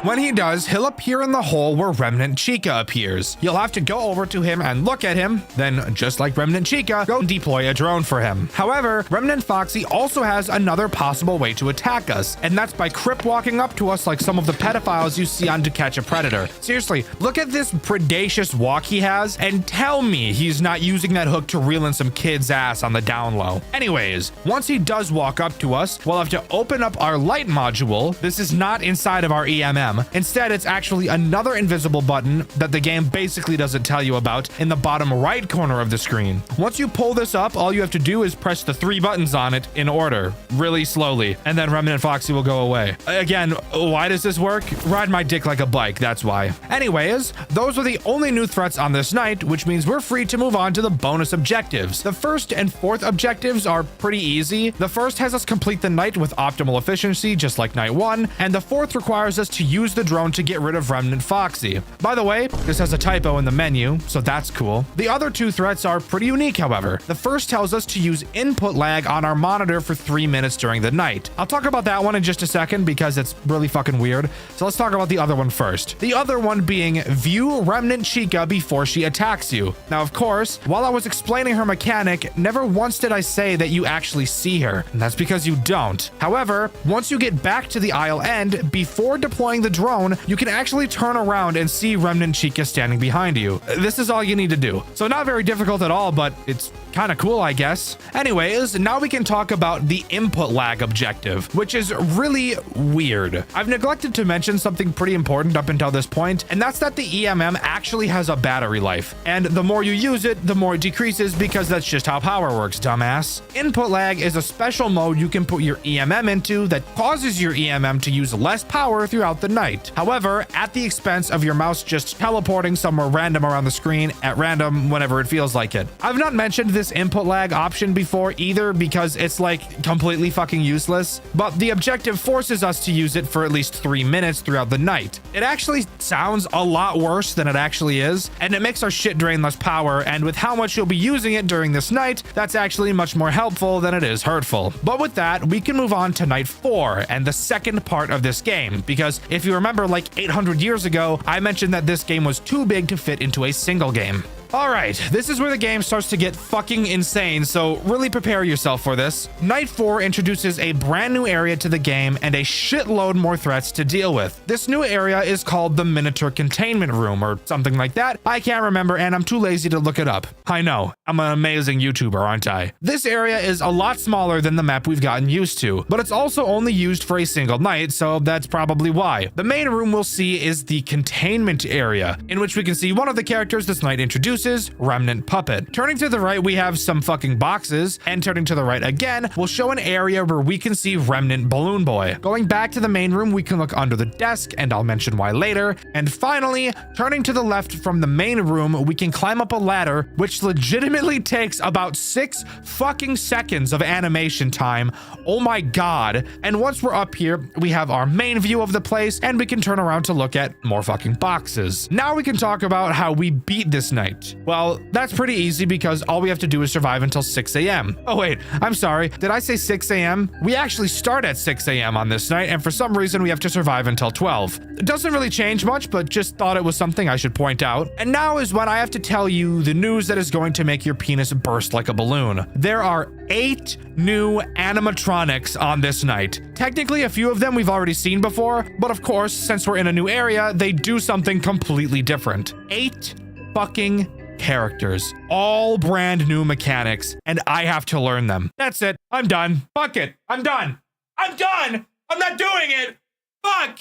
Speaker 1: When he does, he'll appear in the hole where Remnant Chica appears. You'll have to go over to him and look at him, then just like Remnant Chica, go deploy a drone for him. However, Remnant Foxy also has another possible way to attack us, and that's by crip walking up to us like some of the pedophiles you see on To Catch a Predator. Seriously, look at this predacious walk he has and tell me he's not using that hook to reel in some kid's ass on the down low. Anyways, once he does walk up to us, we'll have to open up our light module. This is not inside of our EMM. Instead, it's actually another invisible button that the game basically doesn't tell you about in the bottom right corner of the screen. Once you pull this up, all you have to do is press the 3 buttons on it in order, really slowly, and then Remnant Foxy will go away. Again, why does this work? Ride my dick like a bike, that's why. Anyways, those are the only new threats on this night, which means we're free to move on to the bonus objectives. The first and fourth objectives are pretty easy. The first has us complete the night with optimal efficiency, just like night 1, and the fourth requires us to use the drone to get rid of Remnant Foxy. By the way, this has a typo in the menu, so that's cool. The other 2 threats are pretty unique, however. The first tells us to use input lag on our monitor for 3 minutes during the night. I'll talk about that one in just a second because it's really fucking weird. So let's talk about the other one first. The other one being view Remnant Chica before she attacks you. Now, of course, while I was explaining her mechanic, never once did I say that you actually see her, and that's because you don't. However, once you get back to the aisle end, before deploying the drone, you can actually turn around and see Remnant Chica standing behind you. This is all you need to do. So not very difficult at all, but it's kind of cool, I guess. Anyways, now we can talk about the input lag objective, which is really weird. I've neglected to mention something pretty important up until this point, and that's that the EMM actually has a battery life. And the more you use it, the more it decreases because that's just how power works, dumbass. Input lag is a special mode you can put your EMM into that causes your EMM to use less power throughout the night. However, at the expense of your mouse just teleporting somewhere random around the screen at random whenever it feels like it. I've not mentioned this input lag option before either because it's like completely fucking useless, but the objective forces us to use it for at least 3 minutes throughout the night. It actually sounds a lot worse than it actually is, and it makes our shit drain less power, and with how much you'll be using it during this night, that's actually much more helpful than it is hurtful. But with that, we can move on to night 4 and the second part of this game, because if you remember like 800 years ago, I mentioned that this game was too big to fit into a single game. Alright, this is where the game starts to get fucking insane, so really prepare yourself for this. Night 4 introduces a brand new area to the game and a shitload more threats to deal with. This new area is called the Miniature Containment Room or something like that. I can't remember and I'm too lazy to look it up. I know, I'm an amazing YouTuber, aren't I? This area is a lot smaller than the map we've gotten used to, but it's also only used for a single night, so that's probably why. The main room we'll see is the Containment Area, in which we can see one of the characters this night introduced introduces Remnant Puppet. Turning to the right, we have some fucking boxes, and turning to the right again, we'll show an area where we can see Remnant Balloon Boy. Going back to the main room, we can look under the desk, and I'll mention why later. And finally, turning to the left from the main room, we can climb up a ladder, which legitimately takes about 6 fucking seconds of animation time. Oh my god. And once we're up here, we have our main view of the place, and we can turn around to look at more fucking boxes. Now we can talk about how we beat this night. Well, that's pretty easy because all we have to do is survive until 6 a.m. Oh wait, I'm sorry. Did I say 6 a.m.? We actually start at 6 a.m. on this night, and for some reason we have to survive until 12. It doesn't really change much, but just thought it was something I should point out. And now is when I have to tell you the news that is going to make your penis burst like a balloon. There are 8 new animatronics on this night. Technically, a few of them we've already seen before, but of course, since we're in a new area, they do something completely different. 8 fucking characters, all brand new mechanics, and I have to learn them. That's it. I'm done. Fuck it. I'm done. I'm done. I'm not doing it. Fuck.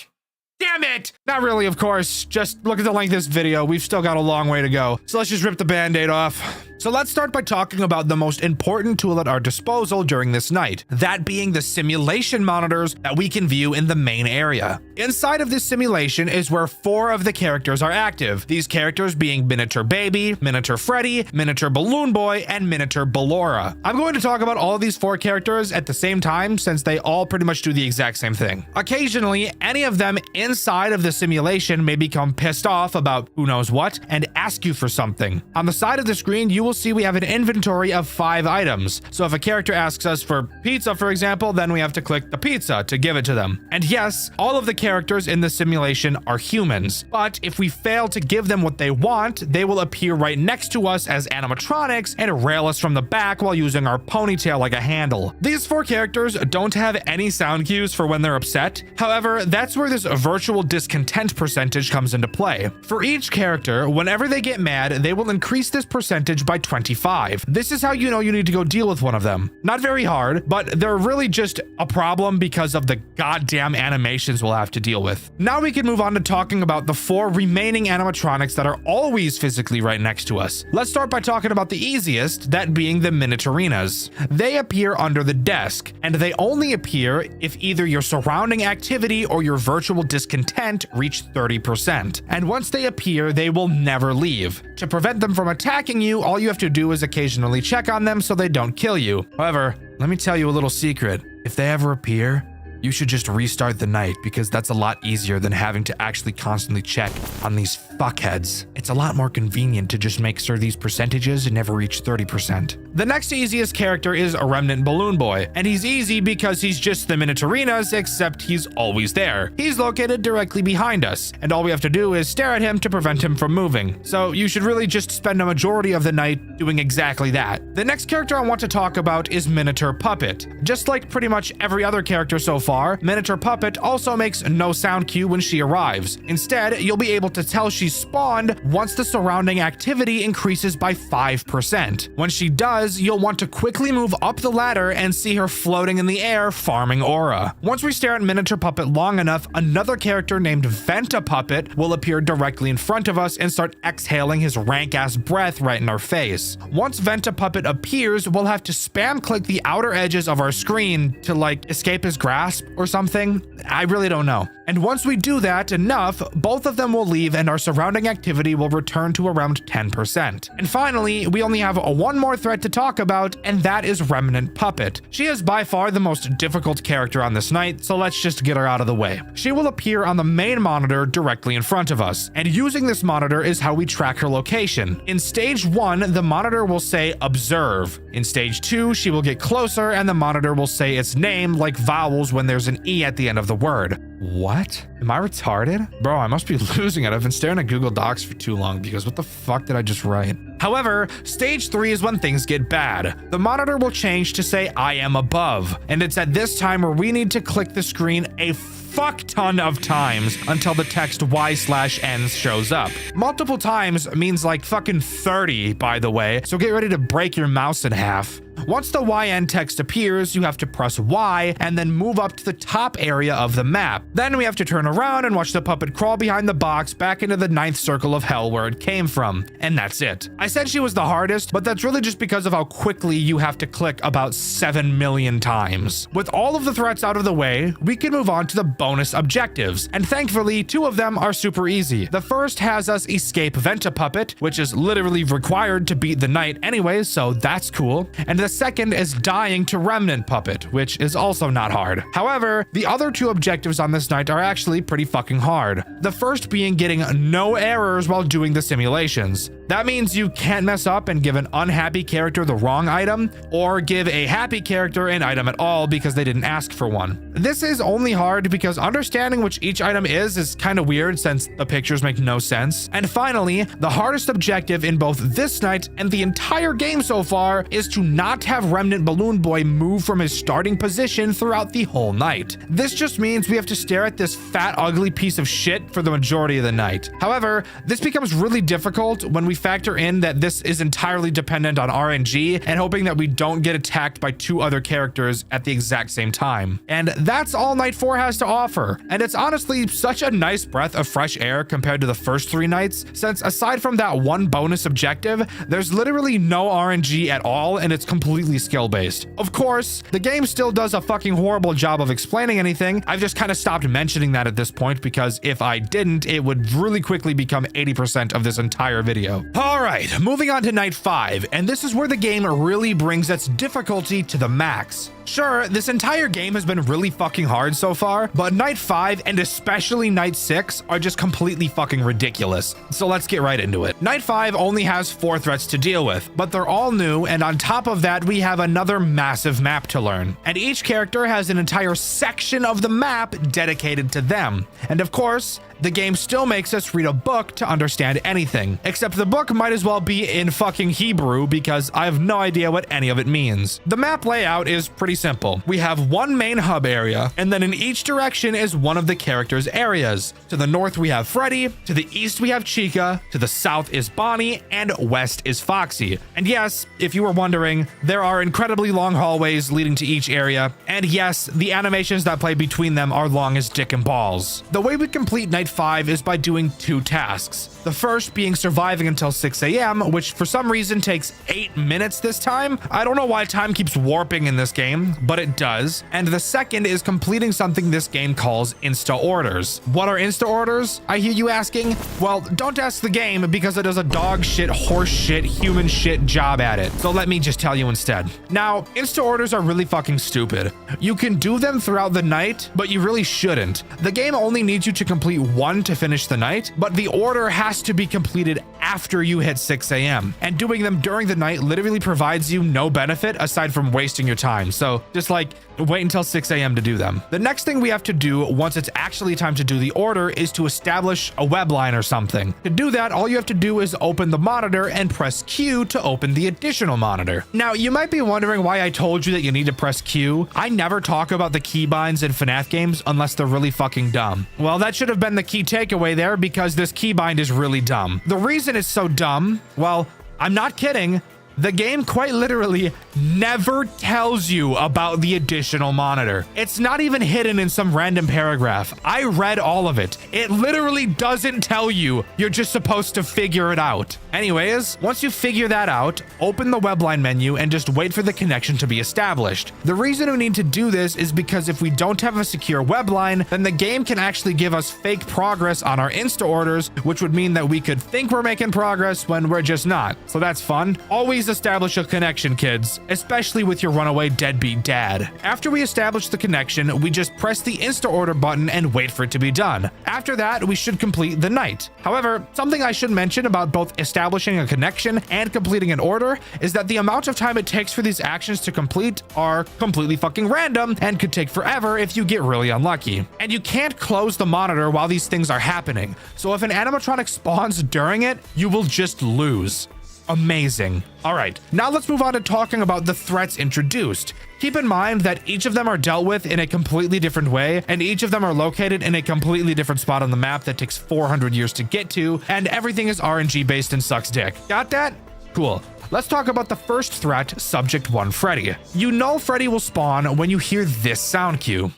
Speaker 1: Damn it. Not really, of course. Just look at the length of this video. We've still got a long way to go. So let's just rip the band-aid off. So let's start by talking about the most important tool at our disposal during this night, that being the simulation monitors that we can view in the main area. Inside of this simulation is where 4 of the characters are active, these characters being Miniature Baby, Miniature Freddy, Miniature Balloon Boy, and Miniature Ballora. I'm going to talk about all of these 4 characters at the same time since they all pretty much do the exact same thing. Occasionally, any of them inside of the simulation may become pissed off about who knows what and ask you for something. On the side of the screen, you will see we have an inventory of 5 items. So if a character asks us for pizza, for example, then we have to click the pizza to give it to them. And yes, all of the characters in the simulation are humans, but if we fail to give them what they want, they will appear right next to us as animatronics and rail us from the back while using our ponytail like a handle. These 4 characters don't have any sound cues for when they're upset. However, that's where this virtual discontent percentage comes into play. For each character, whenever they get mad, they will increase this percentage by 25. This is how you know you need to go deal with one of them. Not very hard, but they're really just a problem because of the goddamn animations we'll have to deal with. Now we can move on to talking about the 4 remaining animatronics that are always physically right next to us. Let's start by talking about the easiest, that being the Miniaturinas. They appear under the desk, and they only appear if either your surrounding activity or your virtual discontent reach 30%. And once they appear, they will never leave. To prevent them from attacking you, all you have to do is occasionally check on them so they don't kill you. However, let me tell you a little secret. If they ever appear, you should just restart the night because that's a lot easier than having to actually constantly check on these fuckheads. It's a lot more convenient to just make sure these percentages never reach 30%. The next easiest character is a Remnant Balloon Boy, and he's easy because he's just the Miniaturinas, except he's always there. He's located directly behind us, and all we have to do is stare at him to prevent him from moving. So you should really just spend a majority of the night doing exactly that. The next character I want to talk about is Miniature Puppet. Just like pretty much every other character so far, Miniature Puppet also makes no sound cue when she arrives. Instead, you'll be able to tell she's spawned once the surrounding activity increases by 5%. When she does, you'll want to quickly move up the ladder and see her floating in the air, farming aura. Once we stare at Miniature Puppet long enough, another character named Venta Puppet will appear directly in front of us and start exhaling his rank-ass breath right in our face. Once Venta Puppet appears, we'll have to spam click the outer edges of our screen to like escape his grasp or something. I really don't know. And once we do that enough, both of them will leave and our surrounding activity will return to around 10%. And finally, we only have one more threat to talk about, and that is Remnant Puppet. She is by far the most difficult character on this night, so let's just get her out of the way. She will appear on the main monitor directly in front of us, and using this monitor is how we track her location. In stage 1, the monitor will say observe. In stage 2, she will get closer and the monitor will say its name like vowels when there's an E at the end of the word. What? Am I retarded? Bro, I must be losing it. I've been staring at Google Docs for too long because what the fuck did I just write? However, stage 3 is when things get bad. The monitor will change to say I am above, and it's at this time where we need to click the screen a fuck ton of times until the text Y/N shows up. Multiple times means like fucking 30, by the way, so get ready to break your mouse in half. Once the YN text appears, you have to press Y and then move up to the top area of the map. Then we have to turn around and watch the puppet crawl behind the box back into the 9th circle of hell where it came from. And that's it. I said she was the hardest, but that's really just because of how quickly you have to click about 7 million times. With all of the threats out of the way, we can move on to the bonus objectives. And thankfully, 2 of them are super easy. The first has us escape Venta Puppet, which is literally required to beat the night anyways, so that's cool. And the second is dying to Remnant Puppet, which is also not hard. However, the other 2 objectives on this night are actually pretty fucking hard. The first being getting no errors while doing the simulations. That means you can't mess up and give an unhappy character the wrong item, or give a happy character an item at all because they didn't ask for one. This is only hard because understanding which each item is kind of weird since the pictures make no sense. And finally, the hardest objective in both this night and the entire game so far is to not have Remnant Balloon Boy move from his starting position throughout the whole night. This just means we have to stare at this fat, ugly piece of shit for the majority of the night. However, this becomes really difficult when we factor in that this is entirely dependent on RNG and hoping that we don't get attacked by 2 other characters at the exact same time. And that's all Night 4 has to offer. And it's honestly such a nice breath of fresh air compared to the first 3 nights, since aside from that one bonus objective, there's literally no RNG at all and it's completely skill-based. Of course, the game still does a fucking horrible job of explaining anything. I've just kind of stopped mentioning that at this point because if I didn't, it would really quickly become 80% of this entire video. All right, moving on to Night 5, and this is where the game really brings its difficulty to the max. Sure, this entire game has been really fucking hard so far, but Night 5 and especially Night 6 are just completely fucking ridiculous. So let's get right into it. Night 5 only has 4 threats to deal with, but they're all new, and on top of that, we have another massive map to learn. And each character has an entire section of the map dedicated to them. And of course, the game still makes us read a book to understand anything, except the book might as well be in fucking Hebrew because I have no idea what any of it means. The map layout is pretty simple. We have one main hub area, and then in each direction is one of the characters' areas. To the north we have Freddy, to the east we have Chica, to the south is Bonnie, and west is Foxy. And yes, if you were wondering, there are incredibly long hallways leading to each area, and yes, the animations that play between them are long as dick and balls. The way we complete Night 5 is by doing 2 tasks. The first being surviving until 6 a.m., which for some reason takes 8 minutes this time. I don't know why time keeps warping in this game, but it does. And the second is completing something this game calls Insta Orders. What are Insta Orders? I hear you asking? Well, don't ask the game because it does a dog shit, horse shit, human shit job at it. So let me just tell you instead. Now, Insta Orders are really fucking stupid. You can do them throughout the night, but you really shouldn't. The game only needs you to complete 1 to finish the night, but the order has to be completed after you hit 6 a.m. And doing them during the night literally provides you no benefit aside from wasting your time. So just like wait until 6 a.m. to do them. The next thing we have to do once it's actually time to do the order is to establish a web line or something. To do that, all you have to do is open the monitor and press Q to open the additional monitor. Now, you might be wondering why I told you that you need to press Q. I never talk about the keybinds in FNAF games unless they're really fucking dumb. Well, that should have been the key takeaway there because this keybind is really dumb. The reason it's so dumb, well, I'm not kidding. The game quite literally never tells you about the additional monitor. It's not even hidden in some random paragraph. I read all of it. It literally doesn't tell you. You're just supposed to figure it out. Anyways, once you figure that out, open the webline menu and just wait for the connection to be established. The reason we need to do this is because if we don't have a secure webline, then the game can actually give us fake progress on our Insta Orders, which would mean that we could think we're making progress when we're just not. So that's fun. Always establish a connection, kids, especially with your runaway deadbeat dad. After we establish the connection, we just press the Insta Order button and wait for it to be done. After that, we should complete the night. However, something I should mention about both establishing a connection and completing an order is that the amount of time it takes for these actions to complete are completely fucking random and could take forever if you get really unlucky. And you can't close the monitor while these things are happening. So if an animatronic spawns during it, you will just lose. Amazing. All right, now let's move on to talking about the threats introduced. Keep in mind that each of them are dealt with in a completely different way, and each of them are located in a completely different spot on the map that takes 400 years to get to, and everything is RNG based and sucks dick. Got that? Cool. Let's talk about the first threat, Subject 1 Freddy. You know Freddy will spawn when you hear this sound cue.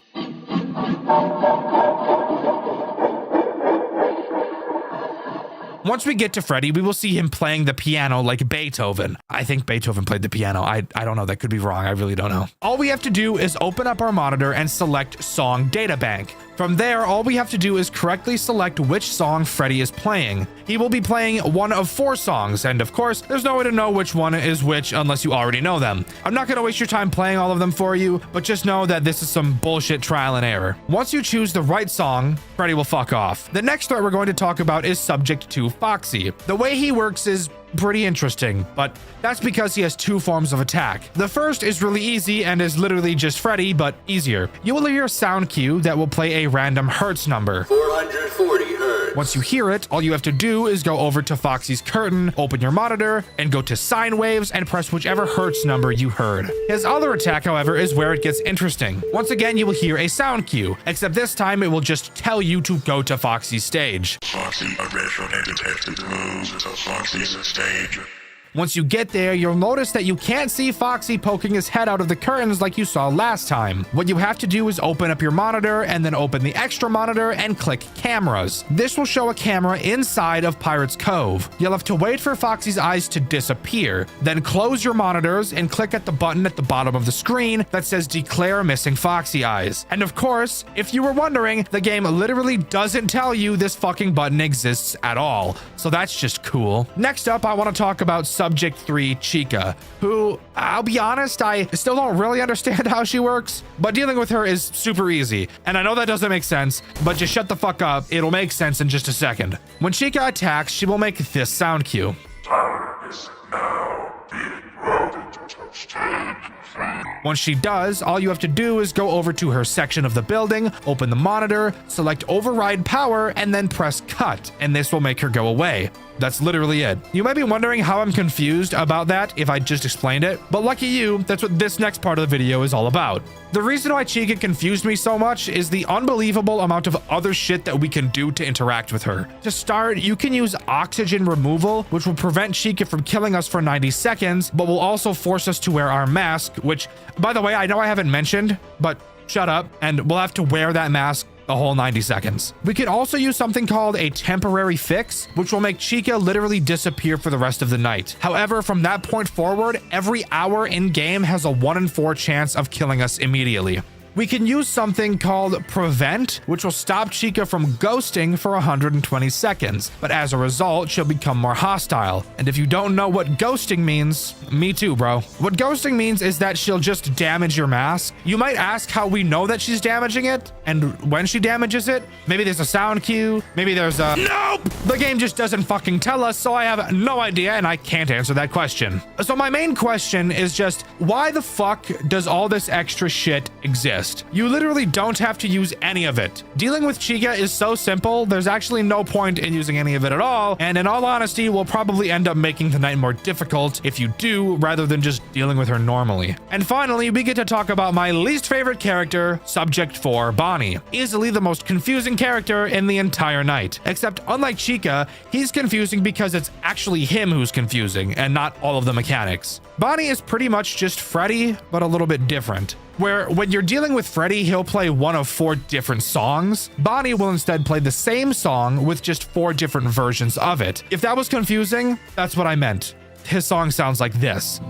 Speaker 1: Once we get to Freddy, we will see him playing the piano like Beethoven. I think Beethoven played the piano. I don't know. That could be wrong. I really don't know. All we have to do is open up our monitor and select Song Data Bank. From there, all we have to do is correctly select which song Freddy is playing. He will be playing one of 4 songs, and of course, there's no way to know which one is which unless you already know them. I'm not gonna waste your time playing all of them for you, but just know that this is some bullshit trial and error. Once you choose the right song, Freddy will fuck off. The next threat we're going to talk about is Subject 2 Foxy. The way he works is pretty interesting, but that's because he has 2 forms of attack. The first is really easy and is literally just Freddy, but easier. You will hear a sound cue that will play a random hertz number.
Speaker 9: 440 hertz.
Speaker 1: Once you hear it, all you have to do is go over to Foxy's curtain, open your monitor, and go to sine waves and press whichever hertz number you heard. His other attack, however, is where it gets interesting. Once again, you will hear a sound cue, except this time it will just tell you to go to Foxy's stage.
Speaker 8: Foxy aggression detected. Move to Foxy's stage.
Speaker 1: Once you get there, you'll notice that you can't see Foxy poking his head out of the curtains like you saw last time. What you have to do is open up your monitor and then open the extra monitor and click cameras. This will show a camera inside of Pirate's Cove. You'll have to wait for Foxy's eyes to disappear, then close your monitors and click at the button at the bottom of the screen that says declare missing Foxy eyes. And of course, if you were wondering, the game literally doesn't tell you this fucking button exists at all. So that's just cool. Next up, I want to talk about Subject 3 Chica, who, I'll be honest, I still don't really understand how she works, but dealing with her is super easy. And I know that doesn't make sense, but just shut the fuck up. It'll make sense in just a second. When Chica attacks, she will make this sound cue. Once she does, all you have to do is go over to her section of the building, open the monitor, select override power, and then press cut, and this will make her go away. That's literally it. You might be wondering how I'm confused about that if I just explained it, but lucky you, that's what this next part of the video is all about. The reason why Chica confused me so much is the unbelievable amount of other shit that we can do to interact with her. To start, you can use oxygen removal, which will prevent Chica from killing us for 90 seconds, but will also force us to wear our mask, which, by the way, I know I haven't mentioned, but shut up, and we'll have to wear that mask the whole 90 seconds. We can also use something called a temporary fix, which will make Chica literally disappear for the rest of the night. However, from that point forward, every hour in game has a 1 in 4 chance of killing us immediately. We can use something called Prevent, which will stop Chica from ghosting for 120 seconds, but as a result, she'll become more hostile. And if you don't know what ghosting means, me too, bro. What ghosting means is that she'll just damage your mask. You might ask how we know that she's damaging it, and when she damages it. Maybe there's a sound cue, maybe there's a... Nope! The game just doesn't fucking tell us, so I have no idea, and I can't answer that question. So my main question is just, why the fuck does all this extra shit exist? You literally don't have to use any of it. Dealing with Chica is so simple, there's actually no point in using any of it at all, and in all honesty, we'll probably end up making the night more difficult if you do, rather than just dealing with her normally. And finally, we get to talk about my least favorite character, Subject 4 Bonnie. Easily the most confusing character in the entire night. Except unlike Chica, he's confusing because it's actually him who's confusing, and not all of the mechanics. Bonnie is pretty much just Freddy, but a little bit different. Where when you're dealing with Freddy, he'll play one of 4 different songs. Bonnie will instead play the same song with just 4 different versions of it. If that was confusing, that's what I meant. His song sounds like this.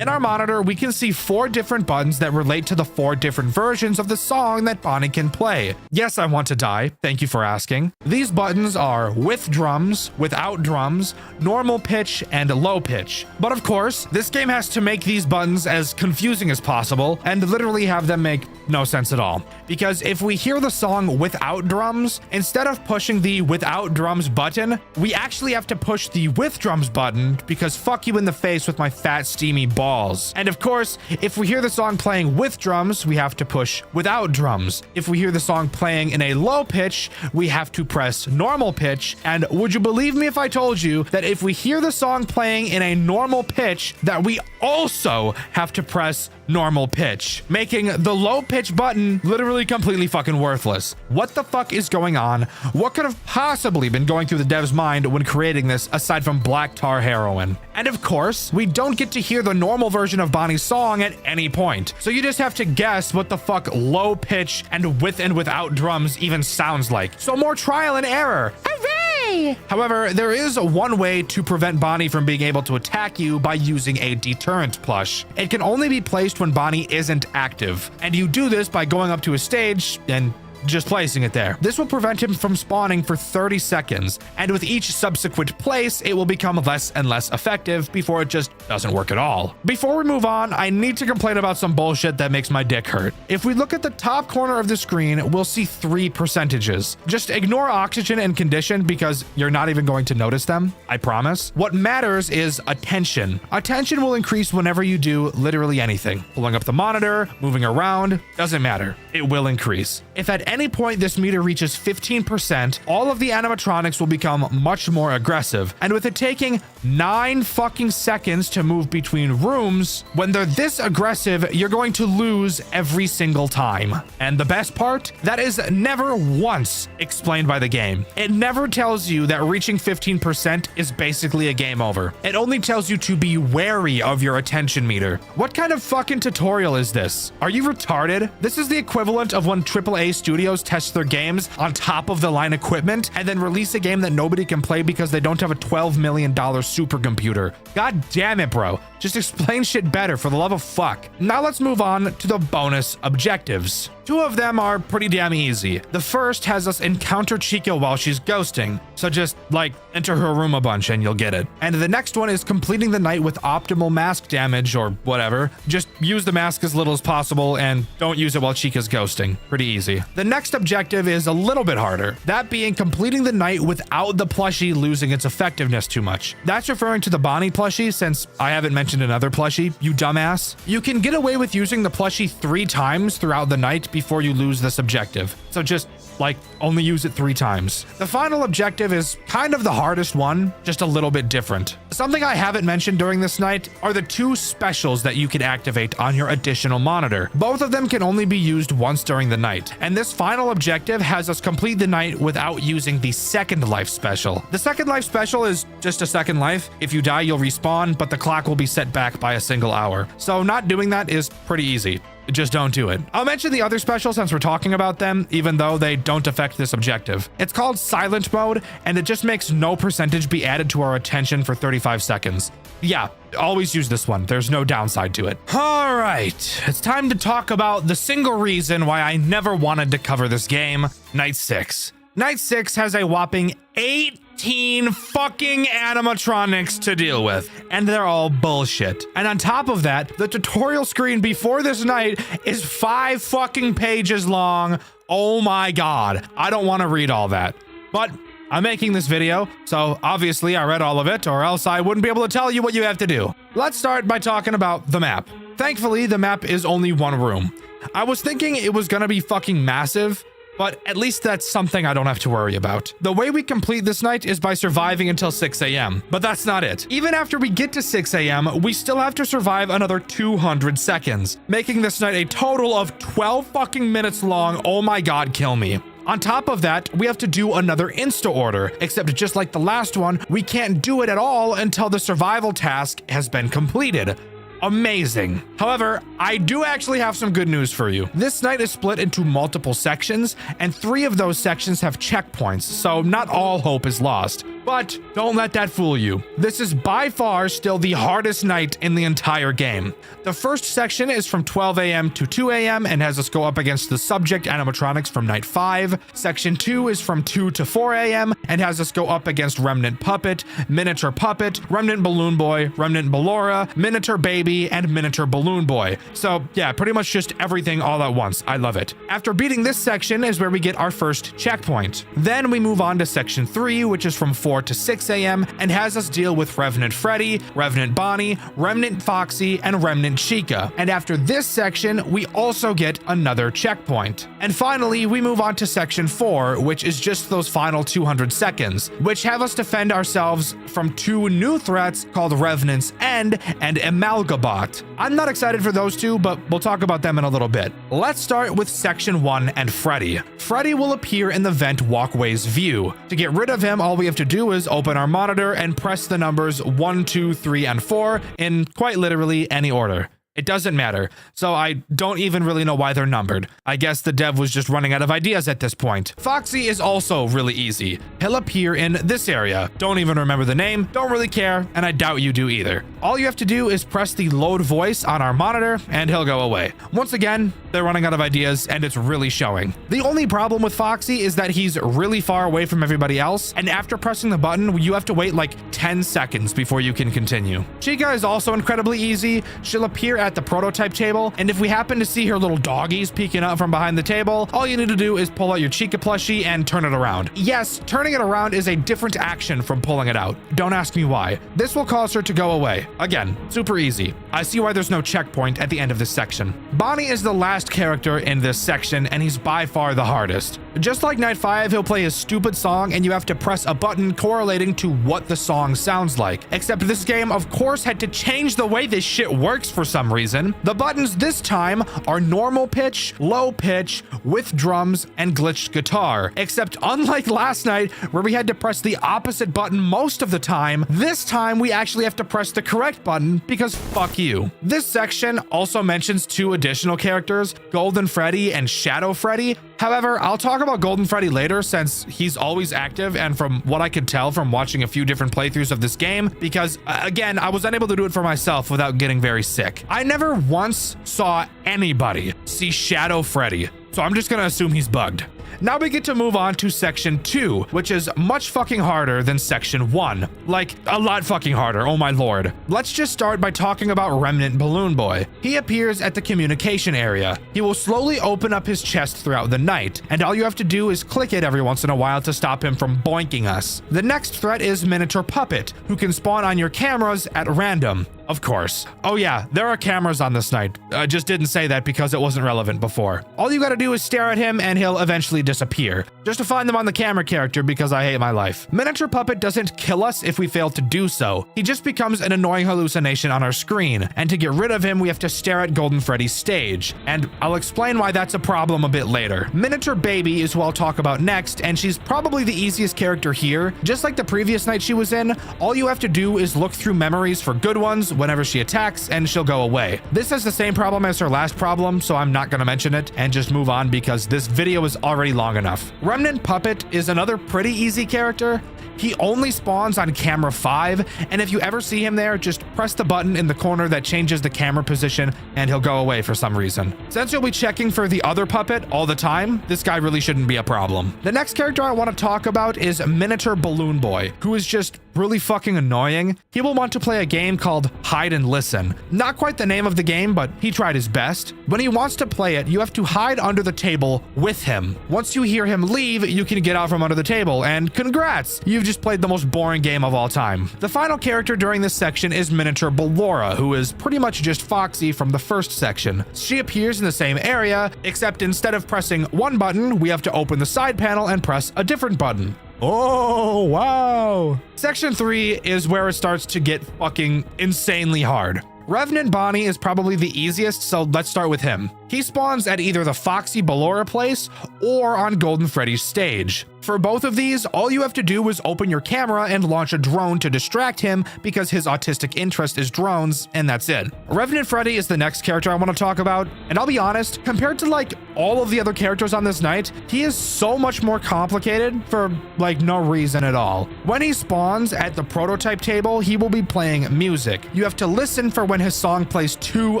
Speaker 1: In our monitor, we can see 4 different buttons that relate to the 4 different versions of the song that Bonnie can play. Yes, I want to die. Thank you for asking. These buttons are with drums, without drums, normal pitch, and low pitch. But of course, this game has to make these buttons as confusing as possible and literally have them make no sense at all. Because if we hear the song without drums, instead of pushing the without drums button, we actually have to push the with drums button because fuck you in the face with my fat steamy balls. And of course, if we hear the song playing with drums, we have to push without drums. If we hear the song playing in a low pitch, we have to press normal pitch. And would you believe me if I told you that if we hear the song playing in a normal pitch, that we also have to press normal pitch, making the low pitch button literally completely fucking worthless. What the fuck is going on? What could have possibly been going through the dev's mind when creating this aside from black tar heroin? And of course, we don't get to hear the normal version of Bonnie's song at any point. So you just have to guess what the fuck low pitch and with and without drums even sounds like. So more trial and error. Hooray! However, there is one way to prevent Bonnie from being able to attack you by using a deterrent plush. It can only be placed when Bonnie isn't active. And you do this by going up to a stage and just placing it there. This will prevent him from spawning for 30 seconds, and with each subsequent place, it will become less and less effective before it just doesn't work at all. Before we move on, I need to complain about some bullshit that makes my dick hurt. If we look at the top corner of the screen, we'll see 3 percentages. Just ignore oxygen and condition because you're not even going to notice them, I promise. What matters is attention. Attention will increase whenever you do literally anything. Pulling up the monitor, moving around, doesn't matter. It will increase. If at any point this meter reaches 15%, all of the animatronics will become much more aggressive. And with it taking 9 fucking seconds to move between rooms, when they're this aggressive, you're going to lose every single time. And the best part? That is never once explained by the game. It never tells you that reaching 15% is basically a game over. It only tells you to be wary of your attention meter. What kind of fucking tutorial is this? Are you retarded? This is the equivalent of when AAA studios test their games on top of the line equipment and then release a game that nobody can play because they don't have a $12 million supercomputer. God damn it, bro. Just explain shit better, for the love of fuck. Now let's move on to the bonus objectives. 2 of them are pretty damn easy. The first has us encounter Chica while she's ghosting. So just like enter her room a bunch and you'll get it. And the next one is completing the night with optimal mask damage or whatever. Just use the mask as little as possible and don't use it while Chica's ghosting. Pretty easy. The next objective is a little bit harder. That being completing the night without the plushie losing its effectiveness too much. That's referring to the Bonnie plushie, since I haven't mentioned another plushie, you dumbass. You can get away with using the plushie 3 times throughout the night before you lose this objective. So just like only use it 3 times. The final objective is kind of the hardest one, just a little bit different. Something I haven't mentioned during this night are the 2 specials that you can activate on your additional monitor. Both of them can only be used once during the night. And this final objective has us complete the night without using the second life special. The second life special is just a second life. If you die, you'll respawn, but the clock will be set back by a single hour. So not doing that is pretty easy. Just don't do it. I'll mention the other special since we're talking about them, even though they don't affect this objective. It's called silent mode, and it just makes no percentage be added to our attention for 35 seconds. Yeah, always use this one. There's no downside to it. All right, it's time to talk about the single reason why I never wanted to cover this game, Night 6. Night 6 has a whopping 18 fucking animatronics to deal with, and they're all bullshit. And on top of that, the tutorial screen before this night is 5 fucking pages long. Oh my god, I don't want to read all that. But I'm making this video, so obviously I read all of it, or else I wouldn't be able to tell you what you have to do. Let's start by talking about the map. Thankfully, the map is only 1 room. I was thinking it was gonna be fucking massive, but at least that's something I don't have to worry about. The way we complete this night is by surviving until 6 a.m., but that's not it. Even after we get to 6 a.m., we still have to survive another 200 seconds, making this night a total of 12 fucking minutes long. Oh my god, kill me. On top of that, we have to do another insta order, except just like the last one, we can't do it at all until the survival task has been completed. Amazing. However, I do actually have some good news for you. This night is split into multiple sections, and 3 of those sections have checkpoints, so not all hope is lost. But don't let that fool you. This is by far still the hardest night in the entire game. The first section is from 12 a.m. to 2 a.m. and has us go up against the subject animatronics from night 5. Section 2 is from 2 to 4 a.m. and has us go up against Remnant Puppet, Miniature Puppet, Remnant Balloon Boy, Remnant Ballora, Miniature Baby, and Miniature Balloon Boy. So yeah, pretty much just everything all at once. I love it. After beating this section is where we get our first checkpoint. Then we move on to section 3, which is from 4 4 to 6 a.m. and has us deal with Revenant Freddy, Revenant Bonnie, Remnant Foxy, and Remnant Chica. And after this section, we also get another checkpoint. And finally, we move on to section 4, which is just those final 200 seconds, which have us defend ourselves from 2 new threats called Revenant's End and Amalgabot. I'm not excited for those two, but we'll talk about them in a little bit. Let's start with section 1 and Freddy. Freddy will appear in the vent walkway's view. To get rid of him, all we have to do is open our monitor and press the numbers 1, 2, 3, and 4 in quite literally any order. It doesn't matter, so I don't even really know why they're numbered. I guess the dev was just running out of ideas at this point. Foxy is also really easy. He'll appear in this area. Don't even remember the name, don't really care, and I doubt you do either. All you have to do is press the load voice on our monitor and he'll go away. Once again, they're running out of ideas and it's really showing. The only problem with Foxy is that he's really far away from everybody else, and after pressing the button, you have to wait like 10 seconds before you can continue. Chica is also incredibly easy. She'll appear at the prototype table, and if we happen to see her little doggies peeking out from behind the table, all you need to do is pull out your Chica plushie and turn it around. Yes, turning it around is a different action from pulling it out. Don't ask me why. This will cause her to go away. Again, super easy. I see why there's no checkpoint at the end of this section. Bonnie is the last character in this section, and he's by far the hardest. Just like Night 5, he'll play his stupid song and you have to press a button correlating to what the song sounds like. Except this game, of course, had to change the way this shit works for some reason. The buttons this time are normal pitch, low pitch, with drums, and glitched guitar. Except unlike last night, where we had to press the opposite button most of the time, this time we actually have to press the correct button because fuck you. This section also mentions 2 additional characters, Golden Freddy and Shadow Freddy. However, I'll talk about Golden Freddy later since he's always active, and from what I could tell from watching a few different playthroughs of this game, because again, I was unable to do it for myself without getting very sick. I never once saw anybody see Shadow Freddy, so I'm just gonna assume he's bugged. Now we get to move on to section 2, which is much fucking harder than section 1. Like, a lot fucking harder, oh my lord. Let's just start by talking about Remnant Balloon Boy. He appears at the communication area. He will slowly open up his chest throughout the night, and all you have to do is click it every once in a while to stop him from boinking us. The next threat is Miniature Puppet, who can spawn on your cameras at random. Of course. Oh yeah, there are cameras on this night. I just didn't say that because it wasn't relevant before. All you gotta do is stare at him and he'll eventually disappear. Just to find them on the camera character because I hate my life. Miniature Puppet doesn't kill us if we fail to do so. He just becomes an annoying hallucination on our screen, and to get rid of him we have to stare at Golden Freddy's stage. And I'll explain why that's a problem a bit later. Miniature Baby is who I'll talk about next, and she's probably the easiest character here. Just like the previous night she was in, all you have to do is look through memories for good ones whenever she attacks and she'll go away. This has the same problem as her last problem, so I'm not gonna mention it and just move on because this video is already long enough. Remnant Puppet is another pretty easy character. He only spawns on camera 5, and if you ever see him there, just press the button in the corner that changes the camera position and he'll go away for some reason. Since you'll be checking for the other puppet all the time, this guy really shouldn't be a problem. The next character I want to talk about is Miniature Balloon Boy, who is just really fucking annoying. He will want to play a game called Hide and Listen. Not quite the name of the game, but he tried his best. When he wants to play it, you have to hide under the table with him. Once you hear him leave, you can get out from under the table, and congrats! You've just played the most boring game of all time. The final character during this section is Miniature Ballora, who is pretty much just Foxy from the first section. She appears in the same area, except instead of pressing one button, we have to open the side panel and press a different button. Oh, wow. Section 3 is where it starts to get fucking insanely hard. Revenant Bonnie is probably the easiest, so let's start with him. He spawns at either the Foxy Ballora place or on Golden Freddy's stage. For both of these, all you have to do is open your camera and launch a drone to distract him because his autistic interest is drones, and that's it. Revenant Freddy is the next character I want to talk about, and I'll be honest, compared to like all of the other characters on this night, he is so much more complicated for like no reason at all. When he spawns at the prototype table, he will be playing music. You have to listen for when his song plays 2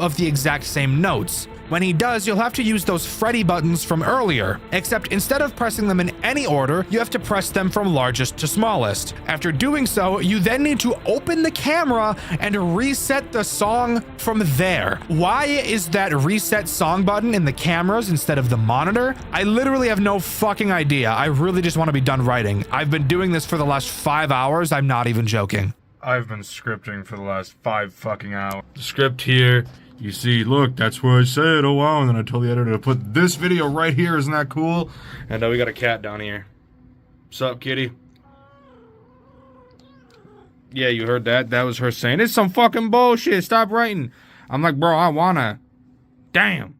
Speaker 1: of the exact same notes. When he does, you'll have to use those Freddy buttons from earlier, except instead of pressing them in any order, you have to press them from largest to smallest. After doing so, you then need to open the camera and reset the song from there. Why is that reset song button in the cameras instead of the monitor? I literally have no fucking idea. I really just want to be done writing. I've been doing this for the last 5 hours. I'm not even joking.
Speaker 10: I've been scripting for the last 5 fucking hours. The script here, you see, look, that's what I said, oh wow, and then I told the editor to put this video right here, isn't that cool? And we got a cat down here. What's up, kitty? Yeah, you heard that? That was her saying, it's some fucking bullshit, stop writing. I'm like, bro, I wanna. Damn.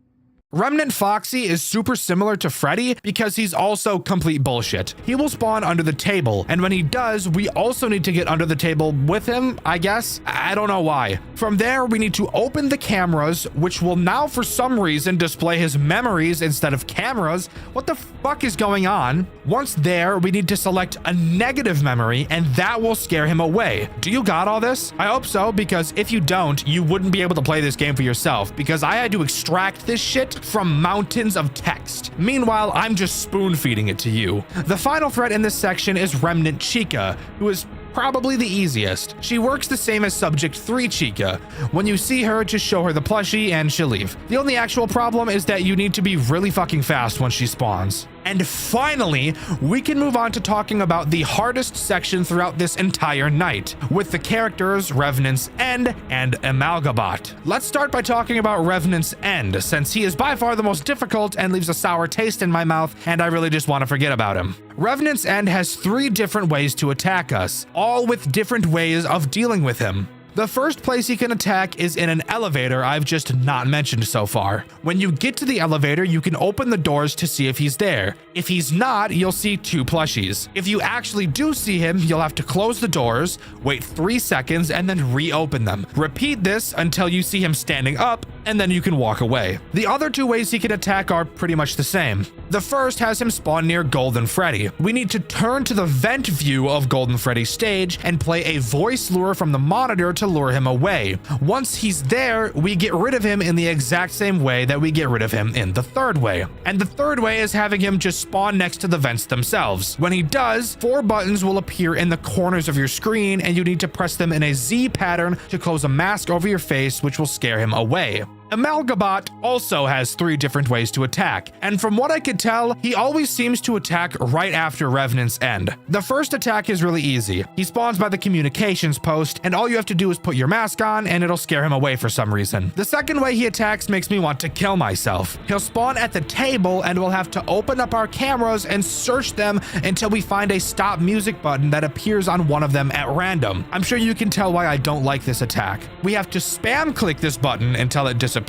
Speaker 1: Remnant Foxy is super similar to Freddy because he's also complete bullshit. He will spawn under the table, and when he does, we also need to get under the table with him, I guess. I don't know why. From there, we need to open the cameras, which will now for some reason display his memories instead of cameras. What the fuck is going on? Once there, we need to select a negative memory, and that will scare him away. Do you got all this? I hope so, because if you don't, you wouldn't be able to play this game for yourself, because I had to extract this shit from mountains of text. Meanwhile, I'm just spoon feeding it to you. The final threat in this section is Remnant Chica, who is probably the easiest. She works the same as Subject 3 Chica. When you see her, just show her the plushie and she'll leave. The only actual problem is that you need to be really fucking fast when she spawns. And finally, we can move on to talking about the hardest section throughout this entire night, with the characters Revenant's End and Amalgabot. Let's start by talking about Revenant's End, since he is by far the most difficult and leaves a sour taste in my mouth, and I really just want to forget about him. Revenant's End has 3 different ways to attack us, all with different ways of dealing with him. The first place he can attack is in an elevator I've just not mentioned so far. When you get to the elevator, you can open the doors to see if he's there. If he's not, you'll see 2 plushies. If you actually do see him, you'll have to close the doors, wait 3 seconds, and then reopen them. Repeat this until you see him standing up, and then you can walk away. The other 2 ways he can attack are pretty much the same. The first has him spawn near Golden Freddy. We need to turn to the vent view of Golden Freddy's stage and play a voice lure from the monitor to lure him away. Once he's there, we get rid of him in the exact same way that we get rid of him in the third way. And the third way is having him just spawn next to the vents themselves. When he does, 4 buttons will appear in the corners of your screen, and you need to press them in a Z pattern to close a mask over your face, which will scare him away. Amalgabot also has 3 different ways to attack, and from what I could tell, he always seems to attack right after Revenant's End. The first attack is really easy. He spawns by the communications post, and all you have to do is put your mask on, and it'll scare him away for some reason. The second way he attacks makes me want to kill myself. He'll spawn at the table, and we'll have to open up our cameras and search them until we find a stop music button that appears on one of them at random. I'm sure you can tell why I don't like this attack. We have to spam click this button until it disappears,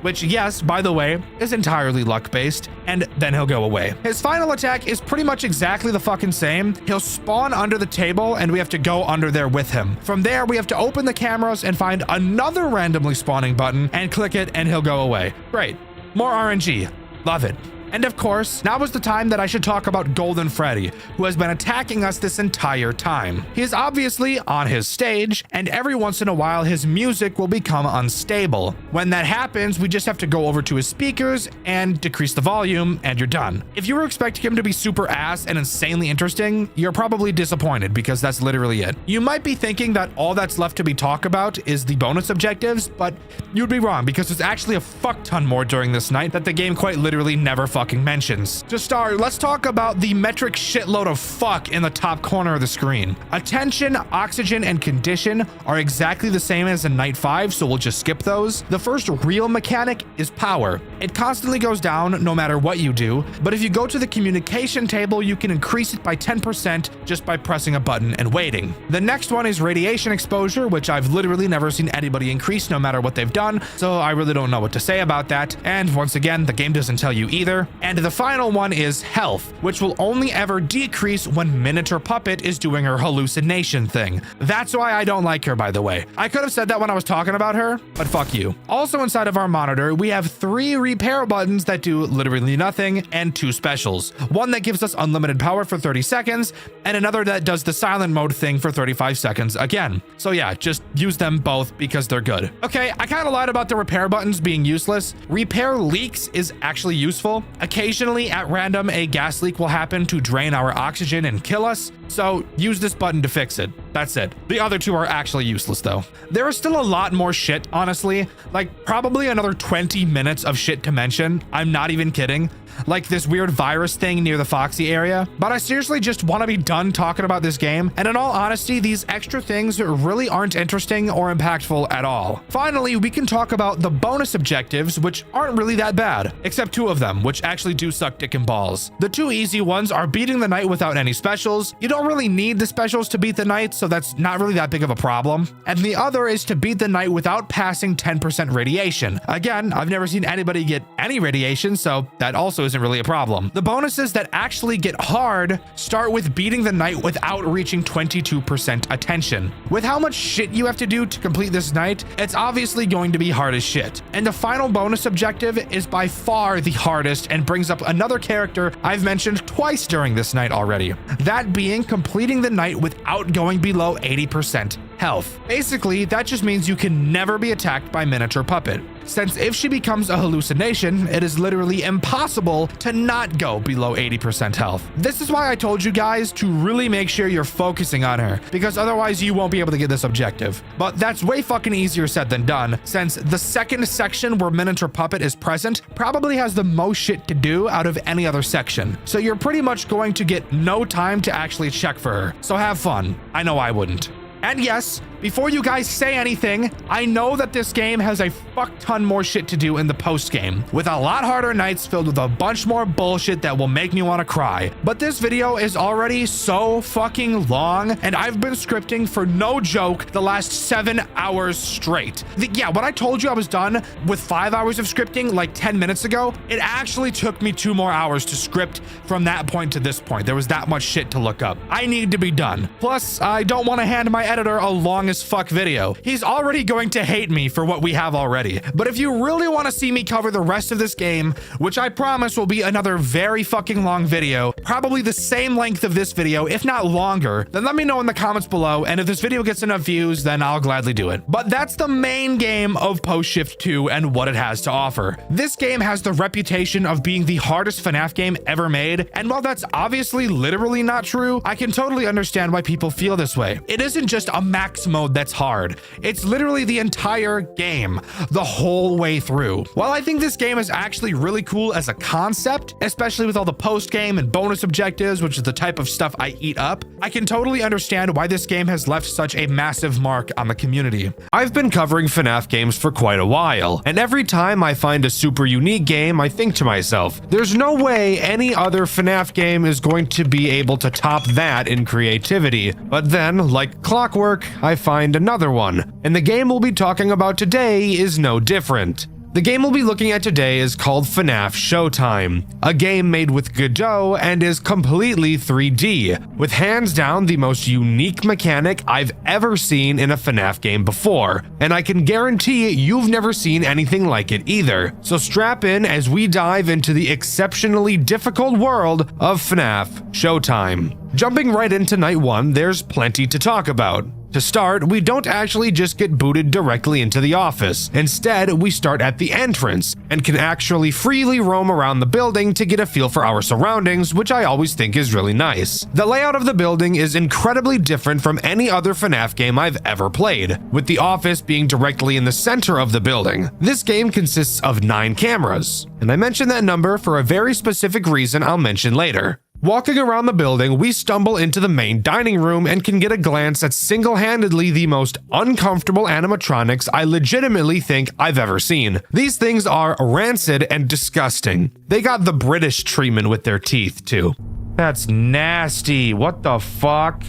Speaker 1: which, yes, by the way, is entirely luck-based, and then he'll go away. His final attack is pretty much exactly the fucking same. He'll spawn under the table, and we have to go under there with him. From there, we have to open the cameras and find another randomly spawning button and click it, and he'll go away. Great. More RNG. Love it. And of course, now is the time that I should talk about Golden Freddy, who has been attacking us this entire time. He is obviously on his stage, and every once in a while his music will become unstable. When that happens, we just have to go over to his speakers and decrease the volume, and you're done. If you were expecting him to be super ass and insanely interesting, you're probably disappointed, because that's literally it. You might be thinking that all that's left to be talked about is the bonus objectives, but you'd be wrong, because there's actually a fuck ton more during this night that the game quite literally never fucking mentions. To start, let's talk about the metric shitload of fuck in the top corner of the screen. Attention, oxygen, and condition are exactly the same as in Night 5, so we'll just skip those. The first real mechanic is power. It constantly goes down no matter what you do, but if you go to the communication table, you can increase it by 10% just by pressing a button and waiting. The next one is radiation exposure, which I've literally never seen anybody increase no matter what they've done, so I really don't know what to say about that. And once again, the game doesn't tell you either. And the final one is health, which will only ever decrease when Minotaur Puppet is doing her hallucination thing. That's why I don't like her, by the way. I could have said that when I was talking about her, but fuck you. Also inside of our monitor, we have 3 repair buttons that do literally nothing and 2 specials. One that gives us unlimited power for 30 seconds and another that does the silent mode thing for 35 seconds again. So yeah, just use them both because they're good. Okay, I kind of lied about the repair buttons being useless. Repair leaks is actually useful. Occasionally at random, a gas leak will happen to drain our oxygen and kill us. So use this button to fix it. That's it. The other 2 are actually useless though. There is still a lot more shit, honestly. Like probably another 20 minutes of shit to mention. I'm not even kidding. Like this weird virus thing near the Foxy area. But I seriously just want to be done talking about this game. And in all honesty, these extra things really aren't interesting or impactful at all. Finally, we can talk about the bonus objectives, which aren't really that bad, except 2 of them, which actually do suck dick and balls. The 2 easy ones are beating the night without any specials. You don't really need the specials to beat the night, so that's not really that big of a problem. And the other is to beat the night without passing 10% radiation. Again, I've never seen anybody get any radiation, so that also isn't really a problem. The bonuses that actually get hard start with beating the night without reaching 22% attention. With how much shit you have to do to complete this night, it's obviously going to be hard as shit. And the final bonus objective is by far the hardest and brings up another character I've mentioned twice during this night already. That being completing the night without going below 80% health. Basically, that just means you can never be attacked by Minotaur Puppet. Since if she becomes a hallucination, it is literally impossible to not go below 80% health. This is why I told you guys to really make sure you're focusing on her, because otherwise you won't be able to get this objective. But that's way fucking easier said than done, since the second section where Minotaur Puppet is present probably has the most shit to do out of any other section. So you're pretty much going to get no time to actually check for her. So have fun. I know I wouldn't. And yes, before you guys say anything, I know that this game has a fuck ton more shit to do in the post game, with a lot harder nights filled with a bunch more bullshit that will make me want to cry. But this video is already so fucking long, and I've been scripting for no joke the last 7 hours straight. Yeah, when I told you I was done with 5 hours of scripting like 10 minutes ago, it actually took me 2 more hours to script from that point to this point. There was that much shit to look up. I need to be done. Plus, I don't want to hand my editor a long as fuck video. He's already going to hate me for what we have already. But if you really want to see me cover the rest of this game, which I promise will be another very fucking long video, probably the same length of this video, if not longer, then let me know in the comments below, and if this video gets enough views, then I'll gladly do it. But that's the main game of Post Shift 2 and what it has to offer. This game has the reputation of being the hardest FNAF game ever made, and while that's obviously literally not true, I can totally understand why people feel this way. It isn't just a max mode that's hard. It's literally the entire game, the whole way through. While I think this game is actually really cool as a concept, especially with all the post game and bonus objectives, which is the type of stuff I eat up, I can totally understand why this game has left such a massive mark on the community. I've been covering FNAF games for quite a while, and every time I find a super unique game, I think to myself, there's no way any other FNAF game is going to be able to top that in creativity. But then, like clockwork, I find another one, and the game we'll be talking about today is no different. The game we'll be looking at today is called FNAF Showtime, a game made with Godot and is completely 3D, with hands down the most unique mechanic I've ever seen in a FNAF game before, and I can guarantee you've never seen anything like it either. So strap in as we dive into the exceptionally difficult world of FNAF Showtime. Jumping right into night 1, there's plenty to talk about. To start, we don't actually just get booted directly into the office. Instead, we start at the entrance and can actually freely roam around the building to get a feel for our surroundings, which I always think is really nice. The layout of the building is incredibly different from any other FNAF game I've ever played, with the office being directly in the center of the building. This game consists of 9 cameras, and I mention that number for a very specific reason I'll mention later. Walking around the building, we stumble into the main dining room and can get a glance at single-handedly the most uncomfortable animatronics I legitimately think I've ever seen. These things are rancid and disgusting. They got the British treatment with their teeth, too. That's nasty. What the fuck?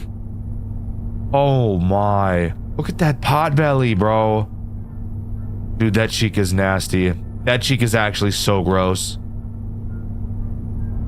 Speaker 1: Oh my. Look at that pot belly, bro. Dude, that cheek is nasty. That cheek is actually so gross.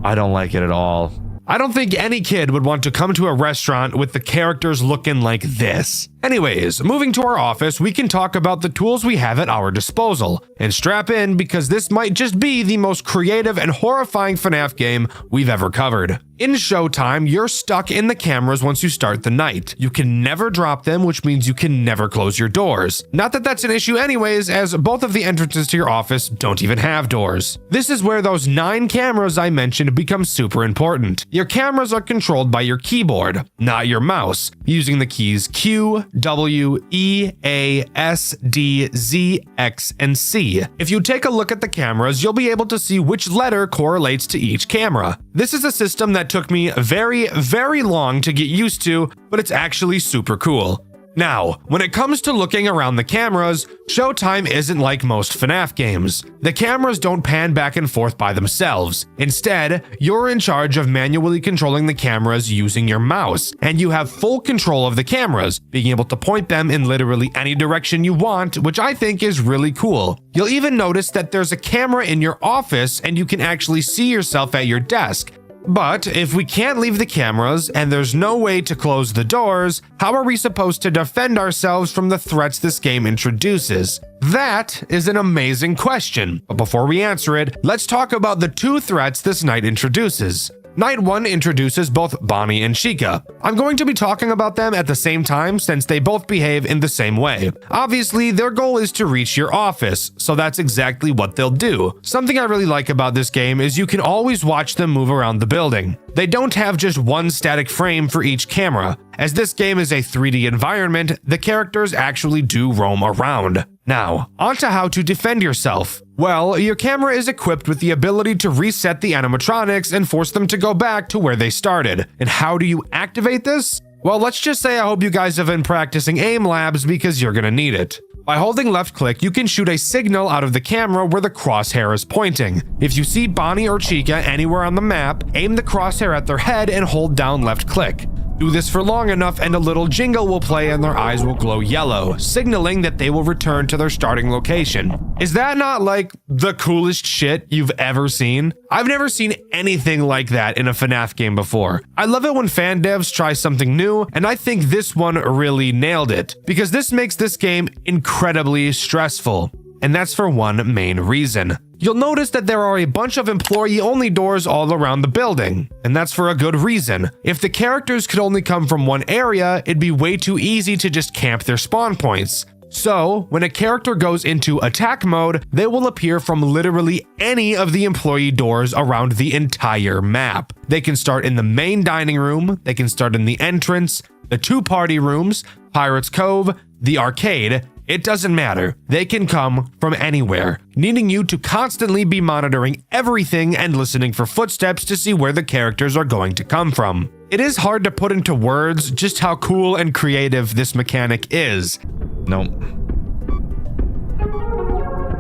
Speaker 1: I don't like it at all. I don't think any kid would want to come to a restaurant with the characters looking like this. Anyways, moving to our office, we can talk about the tools we have at our disposal. And strap in, because this might just be the most creative and horrifying FNAF game we've ever covered. In Showtime, you're stuck in the cameras once you start the night. You can never drop them, which means you can never close your doors. Not that that's an issue anyways, as both of the entrances to your office don't even have doors. This is where those 9 cameras I mentioned become super important. Your cameras are controlled by your keyboard, not your mouse, using the keys Q, W, E, A, S, D, Z, X, and C. If you take a look at the cameras, you'll be able to see which letter correlates to each camera. This is a system that took me very, very long to get used to, but it's actually super cool. Now, when it comes to looking around the cameras, Showtime isn't like most FNAF games. The cameras don't pan back and forth by themselves. Instead, you're in charge of manually controlling the cameras using your mouse, and you have full control of the cameras, being able to point them in literally any direction you want, which I think is really cool. You'll even notice that there's a camera in your office and you can actually see yourself at your desk. But if we can't leave the cameras and there's no way to close the doors, how are we supposed to defend ourselves from the threats this game introduces? That is an amazing question. But before we answer it, let's talk about the 2 threats this night introduces. Night 1 introduces both Bonnie and Chica. I'm going to be talking about them at the same time since they both behave in the same way. Obviously, their goal is to reach your office, so that's exactly what they'll do. Something I really like about this game is you can always watch them move around the building. They don't have just one static frame for each camera. As this game is a 3D environment, the characters actually do roam around. Now, onto how to defend yourself. Well, your camera is equipped with the ability to reset the animatronics and force them to go back to where they started. And how do you activate this? Well, let's just say I hope you guys have been practicing aim labs because you're gonna need it. By holding left click, you can shoot a signal out of the camera where the crosshair is pointing. If you see Bonnie or Chica anywhere on the map, aim the crosshair at their head and hold down left click. Do this for long enough and a little jingle will play and their eyes will glow yellow, signaling that they will return to their starting location. Is that not like the coolest shit you've ever seen? I've never seen anything like that in a FNAF game before. I love it when fan devs try something new, and I think this one really nailed it, because this makes this game incredibly stressful. And that's for one main reason. You'll notice that there are a bunch of employee-only doors all around the building, and that's for a good reason. If the characters could only come from one area, it'd be way too easy to just camp their spawn points. So, when a character goes into attack mode, they will appear from literally any of the employee doors around the entire map. They can start in the main dining room, they can start in the entrance, the 2 party rooms, Pirates Cove, the arcade. It doesn't matter. They can come from anywhere, needing you to constantly be monitoring everything and listening for footsteps to see where the characters are going to come from. It is hard to put into words just how cool and creative this mechanic is. Nope.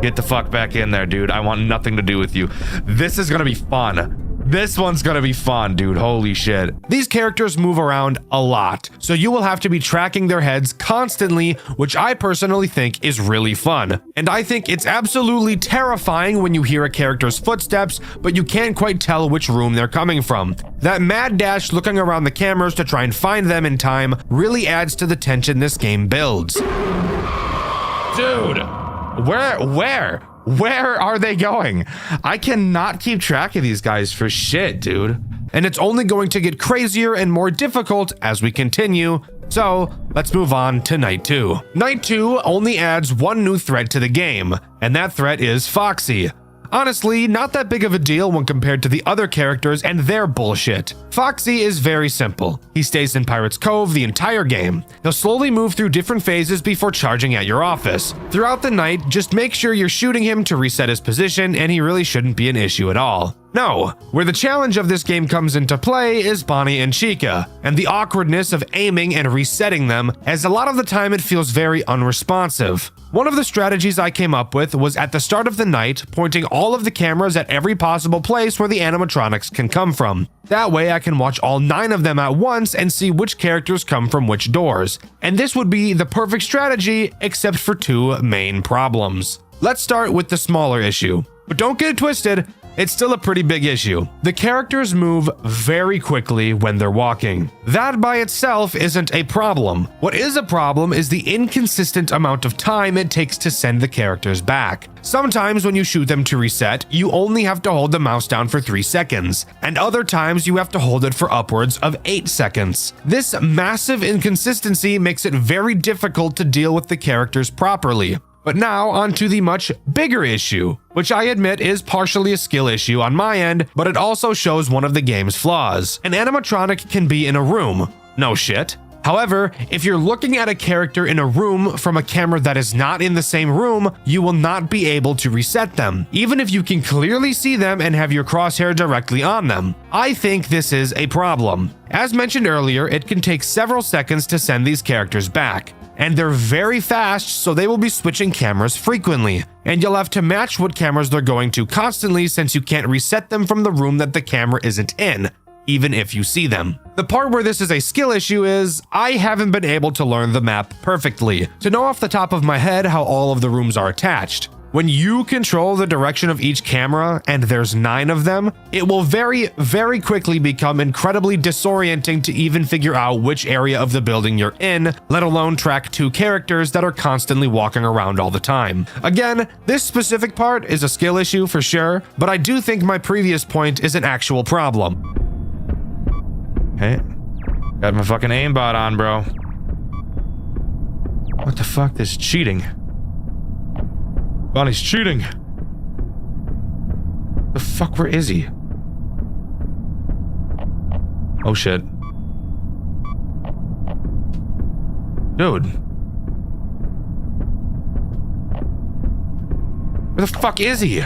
Speaker 1: Get the fuck back in there, dude. I want nothing to do with you. This is gonna be fun. This one's gonna be fun, dude. Holy shit. These characters move around a lot, so you will have to be tracking their heads constantly, which I personally think is really fun. And I think it's absolutely terrifying when you hear a character's footsteps, but you can't quite tell which room they're coming from. That mad dash looking around the cameras to try and find them in time really adds to the tension this game builds. Dude, where are they going? I cannot keep track of these guys for shit, dude. And it's only going to get crazier and more difficult as we continue. So let's move on to Night 2. Night 2 only adds one new threat to the game, and that threat is Foxy. Honestly, not that big of a deal when compared to the other characters and their bullshit. Foxy is very simple. He stays in Pirates Cove the entire game. He'll slowly move through different phases before charging at your office. Throughout the night, just make sure you're shooting him to reset his position, and he really shouldn't be an issue at all. No, where the challenge of this game comes into play is Bonnie and Chica, and the awkwardness of aiming and resetting them, as a lot of the time it feels very unresponsive. One of the strategies I came up with was at the start of the night, pointing all of the cameras at every possible place where the animatronics can come from. That way I can watch all 9 of them at once and see which characters come from which doors. And this would be the perfect strategy, except for 2 main problems. Let's start with the smaller issue. But don't get it twisted, it's still a pretty big issue. The characters move very quickly when they're walking. That by itself isn't a problem. What is a problem is the inconsistent amount of time it takes to send the characters back. Sometimes when you shoot them to reset, you only have to hold the mouse down for 3 seconds, and other times you have to hold it for upwards of 8 seconds. This massive inconsistency makes it very difficult to deal with the characters properly. But now onto the much bigger issue, which I admit is partially a skill issue on my end, but it also shows one of the game's flaws. An animatronic can be in a room. No shit. However, if you're looking at a character in a room from a camera that is not in the same room, you will not be able to reset them, even if you can clearly see them and have your crosshair directly on them. I think this is a problem. As mentioned earlier, it can take several seconds to send these characters back, and they're very fast, so they will be switching cameras frequently, and you'll have to match what cameras they're going to constantly since you can't reset them from the room that the camera isn't in, even if you see them. The part where this is a skill issue is I haven't been able to learn the map perfectly, to know off the top of my head how all of the rooms are attached. When you control the direction of each camera, and there's 9 of them, it will very quickly become incredibly disorienting to even figure out which area of the building you're in, let alone track 2 characters that are constantly walking around all the time. Again, this specific part is a skill issue for sure, but I do think my previous point is an actual problem. Hey, got my fucking aimbot on, bro. What the fuck? This is cheating. Bonnie's cheating. The fuck, where is he? Oh shit. Dude. Where the fuck is he?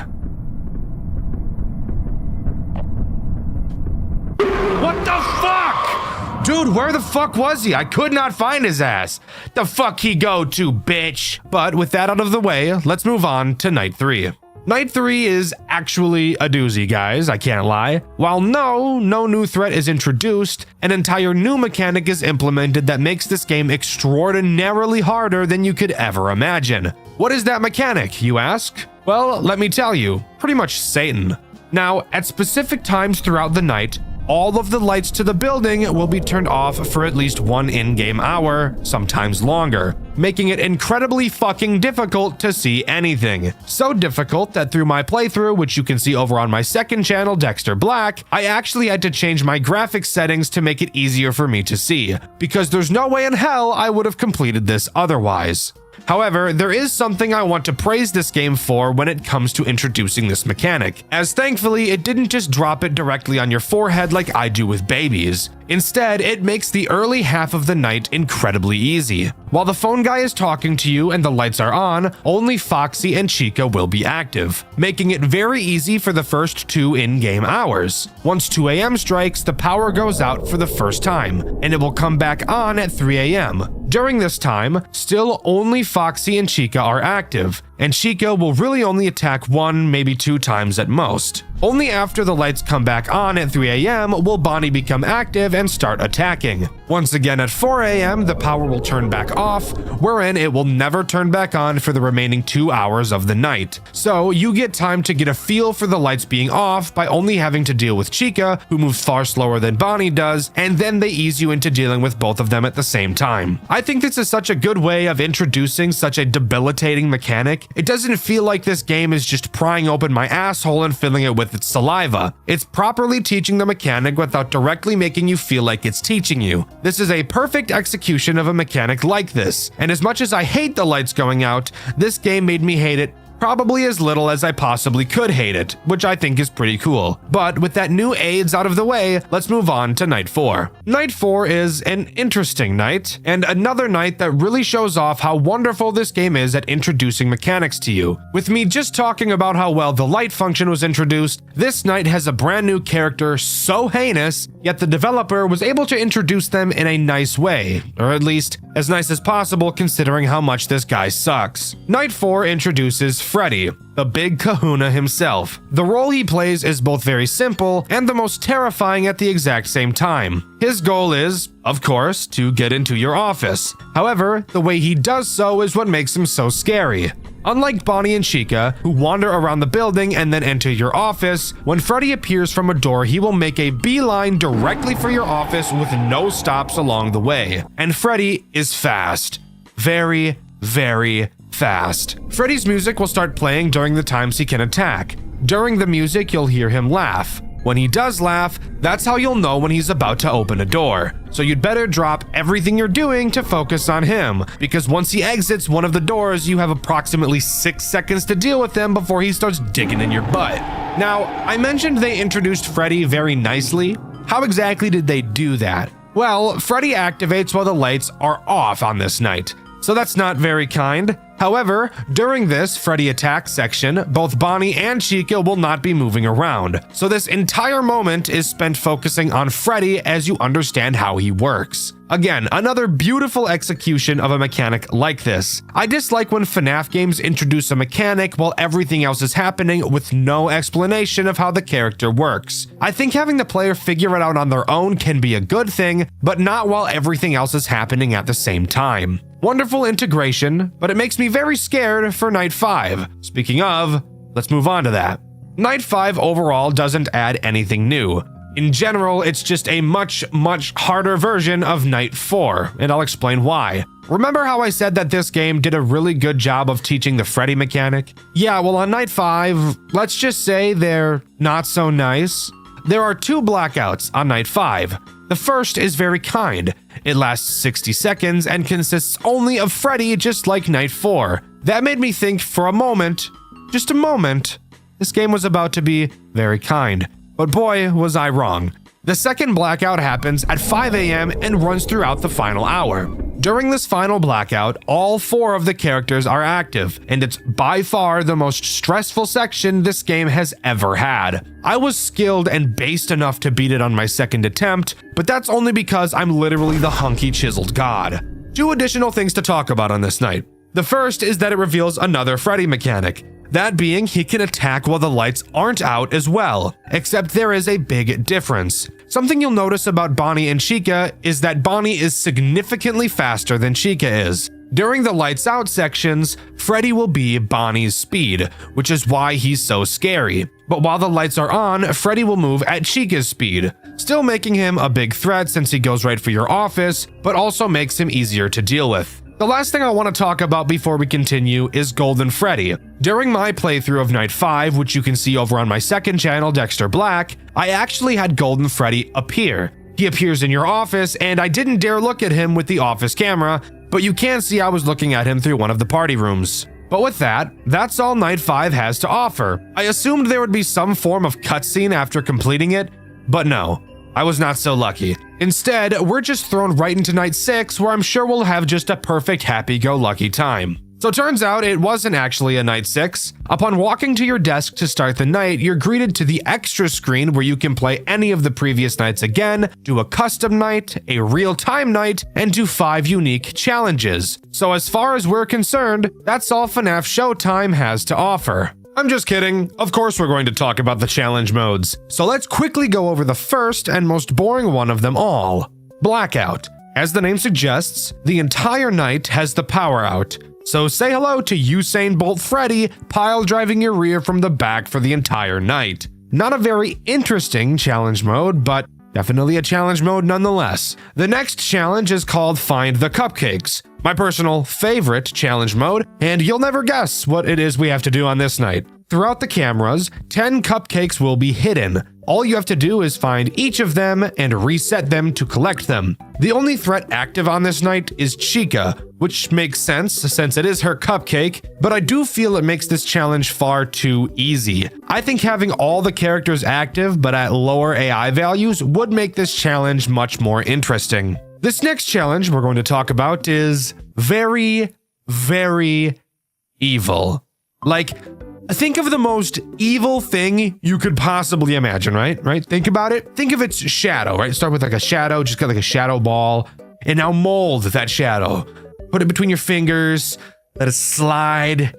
Speaker 1: What the fuck? Dude, where the fuck was he? I could not find his ass. The fuck he go to, bitch? But with that out of the way, let's move on to night 3. Night 3 is actually a doozy, guys, I can't lie. While no new threat is introduced, an entire new mechanic is implemented that makes this game extraordinarily harder than you could ever imagine. What is that mechanic, you ask? Well, let me tell you, pretty much Satan. Now, at specific times throughout the night, all of the lights to the building will be turned off for at least 1 in-game hour, sometimes longer, making it incredibly fucking difficult to see anything. So difficult that through my playthrough, which you can see over on my second channel, Dxtr Black, I actually had to change my graphics settings to make it easier for me to see, because there's no way in hell I would have completed this otherwise. However, there is something I want to praise this game for when it comes to introducing this mechanic, as thankfully it didn't just drop it directly on your forehead like I do with babies. Instead, it makes the early half of the night incredibly easy. While the phone guy is talking to you and the lights are on, only Foxy and Chica will be active, making it very easy for the first 2 in-game hours. Once 2 a.m. strikes, the power goes out for the first time, and it will come back on at 3 a.m. During this time, still only Foxy and Chica are active, and Chica will really only attack 1, maybe 2 times at most. Only after the lights come back on at 3 a.m. will Bonnie become active and start attacking. Once again at 4 a.m. the power will turn back off, wherein it will never turn back on for the remaining 2 hours of the night. So you get time to get a feel for the lights being off by only having to deal with Chica, who moves far slower than Bonnie does, and then they ease you into dealing with both of them at the same time. I think this is such a good way of introducing such a debilitating mechanic. It doesn't feel like this game is just prying open my asshole and filling it with its saliva. It's properly teaching the mechanic without directly making you feel like it's teaching you. This is a perfect execution of a mechanic like this, and as much as I hate the lights going out, this game made me hate it probably as little as I possibly could hate it, which I think is pretty cool. But with that new aids out of the way, let's move on to night 4. Night 4 is an interesting night, and another night that really shows off how wonderful this game is at introducing mechanics to you. With me just talking about how well the light function was introduced, this night has a brand new character so heinous, yet the developer was able to introduce them in a nice way, or at least as nice as possible considering how much this guy sucks. Night 4 introduces Freddy, the big kahuna himself. The role he plays is both very simple and the most terrifying at the exact same time. His goal is, of course, to get into your office. However, the way he does so is what makes him so scary. Unlike Bonnie and Chica, who wander around the building and then enter your office, when Freddy appears from a door, he will make a beeline directly for your office with no stops along the way. And Freddy is fast. Very, very fast. Freddy's music will start playing during the times he can attack. During the music, you'll hear him laugh. When he does laugh, that's how you'll know when he's about to open a door. So you'd better drop everything you're doing to focus on him, because once he exits one of the doors, you have approximately 6 seconds to deal with him before he starts digging in your butt. Now, I mentioned they introduced Freddy very nicely. How exactly did they do that? Well, Freddy activates while the lights are off on this night, so that's not very kind. However, during this Freddy attack section, both Bonnie and Chica will not be moving around, so this entire moment is spent focusing on Freddy as you understand how he works. Again, another beautiful execution of a mechanic like this. I dislike when FNAF games introduce a mechanic while everything else is happening with no explanation of how the character works. I think having the player figure it out on their own can be a good thing, but not while everything else is happening at the same time. Wonderful integration, but it makes me very scared for Night 5. Speaking of, let's move on to that. Night 5 overall doesn't add anything new. In general, it's just a much harder version of Night 4, and I'll explain why. Remember how I said that this game did a really good job of teaching the Freddy mechanic? Yeah, well on Night 5, let's just say they're not so nice. There are 2 blackouts on Night 5. The first is very kind. It lasts 60 seconds and consists only of Freddy, just like Night 4. That made me think for a moment, just a moment, this game was about to be very kind. But boy, was I wrong. The second blackout happens at 5 a.m. and runs throughout the final hour. During this final blackout, all 4 of the characters are active, and it's by far the most stressful section this game has ever had. I was skilled and based enough to beat it on my second attempt, but that's only because I'm literally the hunky chiseled god. 2 additional things to talk about on this night. The first is that it reveals another Freddy mechanic. That being, he can attack while the lights aren't out as well, except there is a big difference. Something you'll notice about Bonnie and Chica is that Bonnie is significantly faster than Chica is. During the lights out sections, Freddy will be Bonnie's speed, which is why he's so scary. But while the lights are on, Freddy will move at Chica's speed, still making him a big threat since he goes right for your office, but also makes him easier to deal with. The last thing I want to talk about before we continue is Golden Freddy. During my playthrough of Night 5, which you can see over on my second channel, Dxtr Black, I actually had Golden Freddy appear. He appears in your office, and I didn't dare look at him with the office camera, but you can see I was looking at him through one of the party rooms. But with that, that's all Night 5 has to offer. I assumed there would be some form of cutscene after completing it, but no. I was not so lucky. Instead, we're just thrown right into Night 6, where I'm sure we'll have just a perfect happy-go-lucky time. So turns out it wasn't actually a Night 6. Upon walking to your desk to start the night, you're greeted to the extra screen where you can play any of the previous nights again, do a custom night, a real-time night, and do 5 unique challenges. So as far as we're concerned, that's all FNAF Showtime has to offer. I'm just kidding. Of course we're going to talk about the challenge modes. So let's quickly go over the first and most boring one of them all. Blackout. As the name suggests, the entire night has the power out. So say hello to Usain Bolt Freddy pile driving your rear from the back for the entire night. Not a very interesting challenge mode, but definitely a challenge mode nonetheless. The next challenge is called Find the Cupcakes, my personal favorite challenge mode, and you'll never guess what it is we have to do on this night. Throughout the cameras, 10 cupcakes will be hidden. All you have to do is find each of them and reset them to collect them. The only threat active on this night is Chica, which makes sense since it is her cupcake, but I do feel it makes this challenge far too easy. I think having all the characters active but at lower AI values would make this challenge much more interesting. This next challenge we're going to talk about is very, very evil. Like, think of the most evil thing you could possibly imagine, right? Think about it. Think of its shadow, right? Start with like a shadow, just got like a shadow ball, and now mold that shadow. Put it between your fingers, let it slide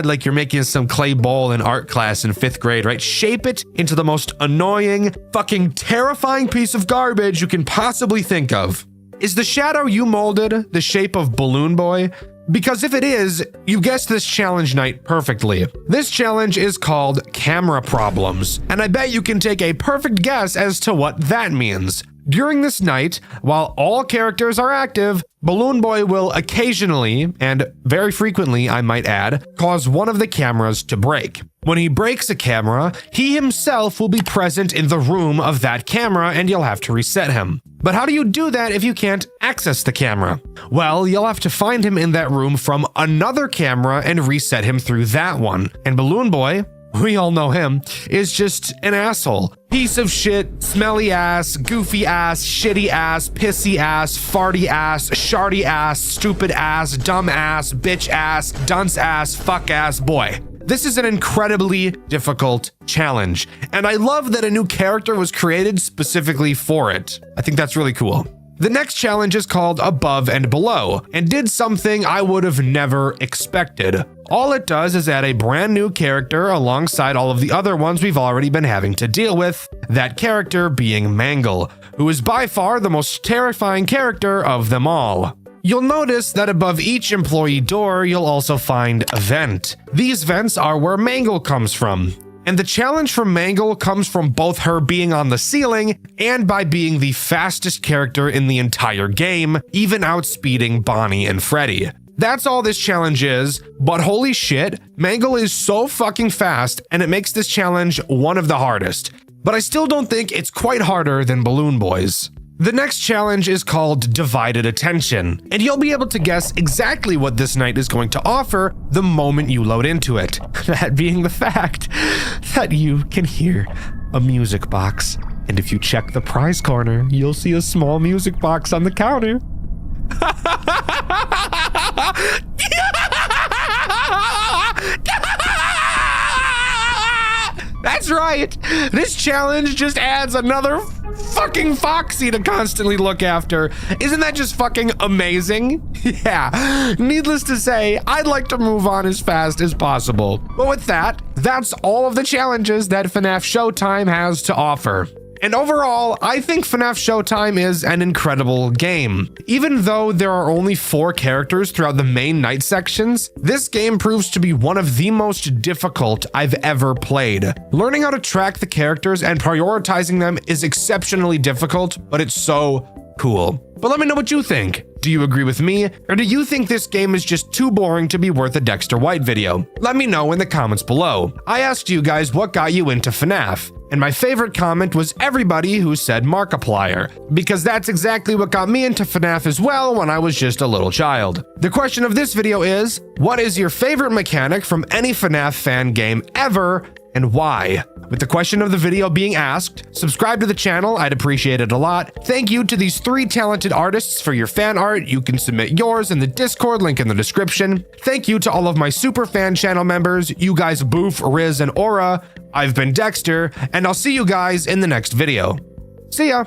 Speaker 1: like you're making some clay ball in art class in 5th grade, right? Shape it into the most annoying, fucking terrifying piece of garbage you can possibly think of. Is the shadow you molded the shape of Balloon Boy? Because if it is, you guessed this challenge night perfectly. This challenge is called Camera Problems, and I bet you can take a perfect guess as to what that means. During this night, while all characters are active, Balloon Boy will occasionally, and very frequently I might add, cause one of the cameras to break. When he breaks a camera, he himself will be present in the room of that camera and you'll have to reset him. But how do you do that if you can't access the camera? Well, you'll have to find him in that room from another camera and reset him through that one. And Balloon Boy, we all know him, is just an asshole. Piece of shit, smelly ass, goofy ass, shitty ass, pissy ass, farty ass, sharty ass, stupid ass, dumb ass, bitch ass, dunce ass, fuck ass boy. This is an incredibly difficult challenge, and I love that a new character was created specifically for it. I think that's really cool. The next challenge is called Above and Below, and did something I would have never expected. All it does is add a brand new character alongside all of the other ones we've already been having to deal with, that character being Mangle, who is by far the most terrifying character of them all. You'll notice that above each employee door, you'll also find a vent. These vents are where Mangle comes from. And the challenge from Mangle comes from both her being on the ceiling and by being the fastest character in the entire game, even outspeeding Bonnie and Freddy. That's all this challenge is, but holy shit, Mangle is so fucking fast and it makes this challenge one of the hardest. But I still don't think it's quite harder than Balloon Boy's. The next challenge is called Divided Attention, and you'll be able to guess exactly what this night is going to offer the moment you load into it. That being the fact that you can hear a music box, and if you check the prize corner, you'll see a small music box on the counter. That's right! This challenge just adds another fucking Foxy to constantly look after. Isn't that just fucking amazing? Yeah, needless to say, I'd like to move on as fast as possible. But with that, that's all of the challenges that FNAF Showtime has to offer. And overall, I think FNAF Showtime is an incredible game. Even though there are only 4 characters throughout the main night sections, this game proves to be one of the most difficult I've ever played. Learning how to track the characters and prioritizing them is exceptionally difficult, but it's so cool. But let me know what you think. Do you agree with me, or do you think this game is just too boring to be worth a Dxtr White video? Let me know in the comments below. I asked you guys what got you into FNAF, and my favorite comment was everybody who said Markiplier, because that's exactly what got me into FNAF as well when I was just a little child. The question of this video is, what is your favorite mechanic from any FNAF fan game ever, and why? With the question of the video being asked, subscribe to the channel, I'd appreciate it a lot. Thank you to these 3 talented artists for your fan art. You can submit yours in the Discord link in the description. Thank you to all of my super fan channel members, you guys Boof, Riz, and Aura. I've been Dxtr, and I'll see you guys in the next video. See ya!